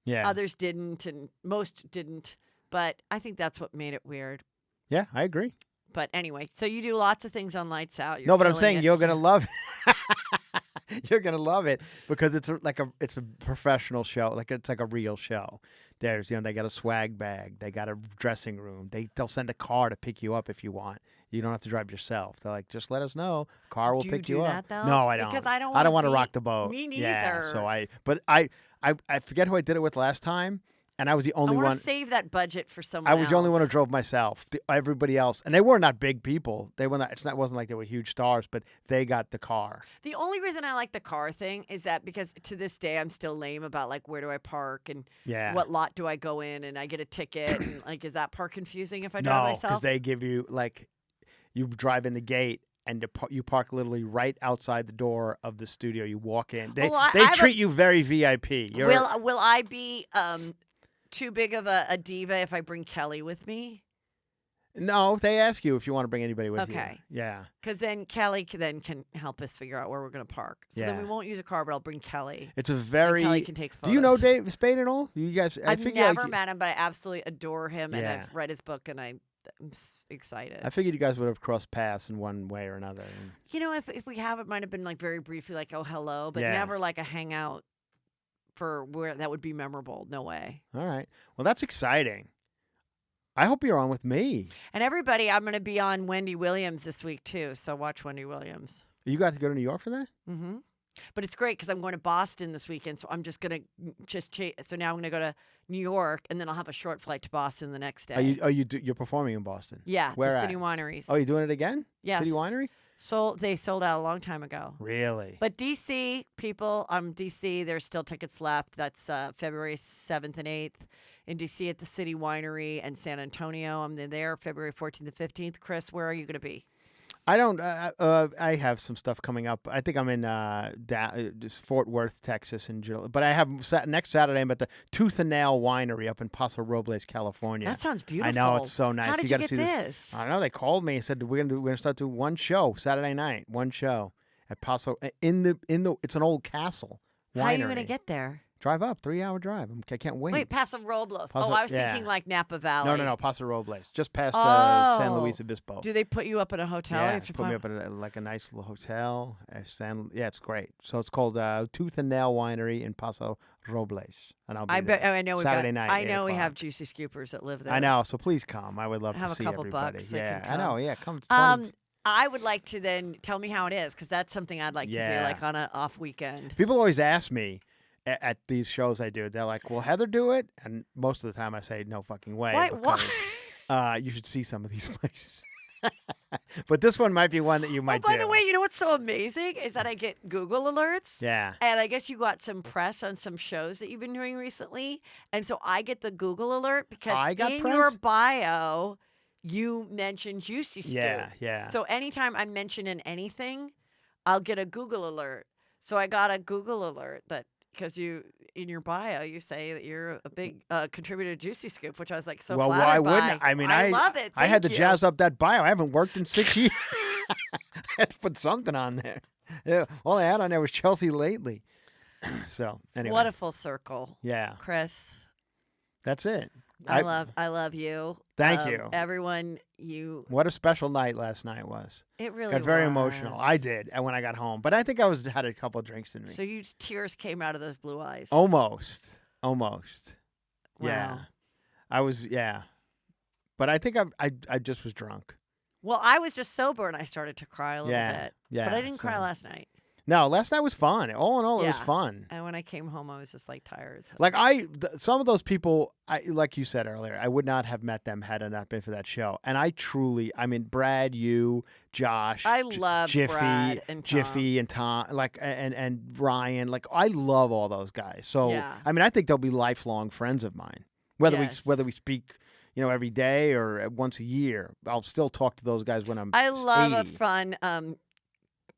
[SPEAKER 2] Yeah.
[SPEAKER 1] others didn't, and most didn't. But I think that's what made it weird.
[SPEAKER 2] Yeah, I agree.
[SPEAKER 1] But anyway, so you do lots of things on Lights Out.
[SPEAKER 2] No, but I'm
[SPEAKER 1] killing
[SPEAKER 2] saying
[SPEAKER 1] it.
[SPEAKER 2] you're gonna love it. You're gonna love it because it's it's a professional show. It's like a real show. There's they got a swag bag. They got a dressing room. They'll send a car to pick you up if you want. You don't have to drive yourself. They're like, just let us know. Car will
[SPEAKER 1] Do you
[SPEAKER 2] pick
[SPEAKER 1] do
[SPEAKER 2] you
[SPEAKER 1] that,
[SPEAKER 2] up.
[SPEAKER 1] though?
[SPEAKER 2] No, I don't.
[SPEAKER 1] Because I don't
[SPEAKER 2] I don't
[SPEAKER 1] wanna
[SPEAKER 2] want to rock
[SPEAKER 1] be-
[SPEAKER 2] the boat.
[SPEAKER 1] Me
[SPEAKER 2] Yeah,
[SPEAKER 1] neither.
[SPEAKER 2] so I forget who I did it with last time, and I was the
[SPEAKER 1] I
[SPEAKER 2] only
[SPEAKER 1] want
[SPEAKER 2] one.
[SPEAKER 1] to save that budget for someone
[SPEAKER 2] I was the only one who
[SPEAKER 1] else.
[SPEAKER 2] drove myself. Everybody else, and they were not big people. They were not. It wasn't like they were huge stars, but they got the car.
[SPEAKER 1] The only reason I like the car thing is that because to this day I'm still lame about like where do I park and
[SPEAKER 2] Yeah.
[SPEAKER 1] what lot do I go in and I get a ticket and like is that part confusing if I drive
[SPEAKER 2] No, because
[SPEAKER 1] myself?
[SPEAKER 2] they give you you drive in the gate and you park literally right outside the door of the studio. You walk in. They
[SPEAKER 1] Well, I
[SPEAKER 2] they
[SPEAKER 1] have a-
[SPEAKER 2] treat you very VIP.
[SPEAKER 1] Will I be too big of a diva if I bring Kelly with me?
[SPEAKER 2] No, they ask you if you want to bring anybody with you.
[SPEAKER 1] Okay.
[SPEAKER 2] Yeah.
[SPEAKER 1] Because then Kelly can help us figure out where we're going to park. So then
[SPEAKER 2] Yeah.
[SPEAKER 1] we won't use a car, but I'll bring Kelly.
[SPEAKER 2] It's a
[SPEAKER 1] And
[SPEAKER 2] very.
[SPEAKER 1] Kelly can take photos.
[SPEAKER 2] Do you know Dave Spade at all? You guys?
[SPEAKER 1] I've
[SPEAKER 2] figure,
[SPEAKER 1] never met him, but I absolutely adore him, and
[SPEAKER 2] Yeah.
[SPEAKER 1] I've read his book, and I'm excited.
[SPEAKER 2] I figured you guys would have crossed paths in one way or another.
[SPEAKER 1] If we have, it might have been like very briefly, like oh hello, but
[SPEAKER 2] Yeah.
[SPEAKER 1] never like a hangout for where that would be memorable. No way.
[SPEAKER 2] All right. Well, that's exciting. I hope you're on with me.
[SPEAKER 1] And everybody, I'm going to be on Wendy Williams this week too, so watch Wendy Williams.
[SPEAKER 2] You got to go to New York for that?
[SPEAKER 1] Mm-hmm. But it's great because I'm going to Boston this weekend, so I'm just going to So now I'm going to go to New York, and then I'll have a short flight to Boston the next day.
[SPEAKER 2] You're performing in Boston?
[SPEAKER 1] Yeah,
[SPEAKER 2] Where
[SPEAKER 1] the
[SPEAKER 2] at?
[SPEAKER 1] City Wineries.
[SPEAKER 2] Oh, you're doing it again?
[SPEAKER 1] Yes.
[SPEAKER 2] City Winery?
[SPEAKER 1] They sold out a long time ago.
[SPEAKER 2] Really?
[SPEAKER 1] But DC people, DC, there's still tickets left. That's February 7th and 8th in DC at the City Winery and San Antonio. I'm there February 14th and 15th. Chris, where are you going to be?
[SPEAKER 2] I don't. I have some stuff coming up. I think I'm in just Fort Worth, Texas, in July. But I have next Saturday. I'm at the Tooth and Nail Winery up in Paso Robles, California.
[SPEAKER 1] That sounds beautiful.
[SPEAKER 2] I know, it's so nice.
[SPEAKER 1] How did you
[SPEAKER 2] gotta
[SPEAKER 1] get
[SPEAKER 2] see
[SPEAKER 1] this?
[SPEAKER 2] I don't know. They called me and said we're gonna start doing one show Saturday night. One show at Paso in the. It's an old castle. Winery.
[SPEAKER 1] How are you going to get there?
[SPEAKER 2] Drive up, 3-hour drive. I can't wait.
[SPEAKER 1] Wait, Paso Robles.
[SPEAKER 2] Paso-
[SPEAKER 1] I was
[SPEAKER 2] yeah.
[SPEAKER 1] thinking like Napa Valley.
[SPEAKER 2] No, Paso Robles, just past San
[SPEAKER 1] Oh.
[SPEAKER 2] Luis Obispo.
[SPEAKER 1] Do they put you up in a hotel? You
[SPEAKER 2] Yeah,
[SPEAKER 1] have to
[SPEAKER 2] put me up in a nice little hotel. Yeah, it's great. So it's called Tooth and Nail Winery in Paso Robles, and I'll be there.
[SPEAKER 1] I know.
[SPEAKER 2] Saturday night.
[SPEAKER 1] I
[SPEAKER 2] 8
[SPEAKER 1] know we have
[SPEAKER 2] o'clock.
[SPEAKER 1] juicy scoopers that live there.
[SPEAKER 2] I know. So please come. I would love
[SPEAKER 1] Have
[SPEAKER 2] to
[SPEAKER 1] a
[SPEAKER 2] see
[SPEAKER 1] couple
[SPEAKER 2] everybody.
[SPEAKER 1] bucks that
[SPEAKER 2] Yeah,
[SPEAKER 1] can
[SPEAKER 2] I know.
[SPEAKER 1] come.
[SPEAKER 2] Yeah, come. It's 20.
[SPEAKER 1] I would like to then tell me how it is because that's something I'd like to do,
[SPEAKER 2] Yeah.
[SPEAKER 1] like on an off weekend.
[SPEAKER 2] People always ask me at these shows I do. They're like, "Will Heather do it?" And most of the time I say, "No fucking way."
[SPEAKER 1] Why?
[SPEAKER 2] Because, you should see some of these places. But this one might be one that you might
[SPEAKER 1] By
[SPEAKER 2] do.
[SPEAKER 1] the way, you know what's so amazing is that I get Google alerts.
[SPEAKER 2] Yeah.
[SPEAKER 1] And I guess you got some press on some shows that you've been doing recently. And so I get the Google alert because
[SPEAKER 2] I got
[SPEAKER 1] in
[SPEAKER 2] press?
[SPEAKER 1] your bio, you mentioned Juicy Scoop.
[SPEAKER 2] Yeah.
[SPEAKER 1] So anytime I'm mentioning anything, I'll get a Google alert. So I got a Google alert that because you in your bio you say that you're a big contributor to Juicy Scoop, which I was like so
[SPEAKER 2] well,
[SPEAKER 1] flattered
[SPEAKER 2] why wouldn't
[SPEAKER 1] by.
[SPEAKER 2] I mean,
[SPEAKER 1] I love it.
[SPEAKER 2] I had to
[SPEAKER 1] Thank you.
[SPEAKER 2] jazz up that bio. I haven't worked in 6 years. I had to put something on there. Yeah, all I had on there was Chelsea lately. So anyway,
[SPEAKER 1] What a full circle,
[SPEAKER 2] yeah,
[SPEAKER 1] Chris.
[SPEAKER 2] that's it.
[SPEAKER 1] I love you.
[SPEAKER 2] Thank you.
[SPEAKER 1] Everyone.
[SPEAKER 2] What a special night last night was.
[SPEAKER 1] It really
[SPEAKER 2] Got very
[SPEAKER 1] was.
[SPEAKER 2] emotional. I did, and when I got home, but I think I had a couple of drinks in me.
[SPEAKER 1] So tears came out of those blue eyes.
[SPEAKER 2] Almost.
[SPEAKER 1] Wow.
[SPEAKER 2] Yeah, I was. Yeah, but I think I just was drunk.
[SPEAKER 1] Well, I was just sober and I started to cry a little bit.
[SPEAKER 2] Yeah,
[SPEAKER 1] But I didn't cry last night.
[SPEAKER 2] No, last night was fun. All in all, it was fun.
[SPEAKER 1] And when I came home, I was just like tired. So.
[SPEAKER 2] Like some of those people, like you said earlier, I would not have met them had it not been for that show. And I mean, Brad, you, Josh,
[SPEAKER 1] I love
[SPEAKER 2] Jiffy,
[SPEAKER 1] Brad and Tom.
[SPEAKER 2] Jiffy and Tom, like and Ryan. Like I love all those guys. So I mean, I think they'll be lifelong friends of mine. Whether we speak, every day or once a year, I'll still talk to those guys when I'm.
[SPEAKER 1] I love
[SPEAKER 2] 80.
[SPEAKER 1] a fun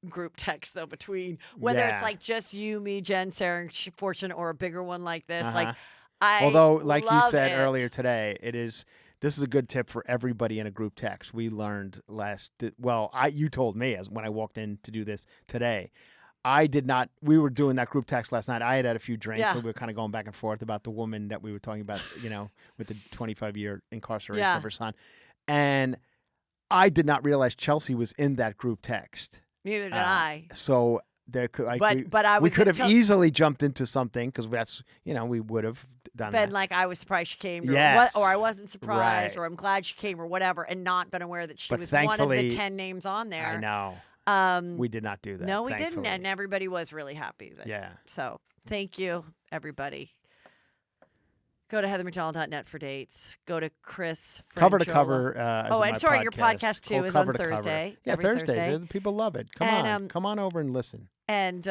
[SPEAKER 1] group text though between whether it's like just you, me, Jen, Sarah, and Fortune, or a bigger one like this. Like
[SPEAKER 2] although, like you said
[SPEAKER 1] it.
[SPEAKER 2] earlier today, this is a good tip for everybody in a group text. We learned you told me when I walked in to do this today. I did not. We were doing that group text last night. I had a few drinks, so we were kind of going back and forth about the woman that we were talking about, with the 25-year incarceration of her son. And I did not realize Chelsea was in that group text.
[SPEAKER 1] Neither did I.
[SPEAKER 2] So there could,
[SPEAKER 1] we
[SPEAKER 2] could have easily jumped into something because that's, we would have done that.
[SPEAKER 1] Like I was surprised she came, or I wasn't surprised, or I'm glad she came, or whatever, and not been aware that she was one of the 10 names on there.
[SPEAKER 2] I know. We did not do that.
[SPEAKER 1] No, we didn't, and everybody was really happy. So thank you, everybody. Go to heathermcdonald.net for dates. Go to Chris Franjola.
[SPEAKER 2] Cover to cover.
[SPEAKER 1] And sorry, your podcast too is on Thursday.
[SPEAKER 2] Yeah, Thursday. People love it. Come on over and listen.
[SPEAKER 1] And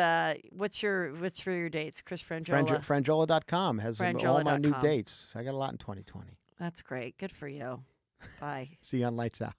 [SPEAKER 1] what's for your dates, Chris Franjola?
[SPEAKER 2] Franjola.com has all my new dates. I got a lot in 2020.
[SPEAKER 1] That's great. Good for you. Bye.
[SPEAKER 2] See you on Lights Out.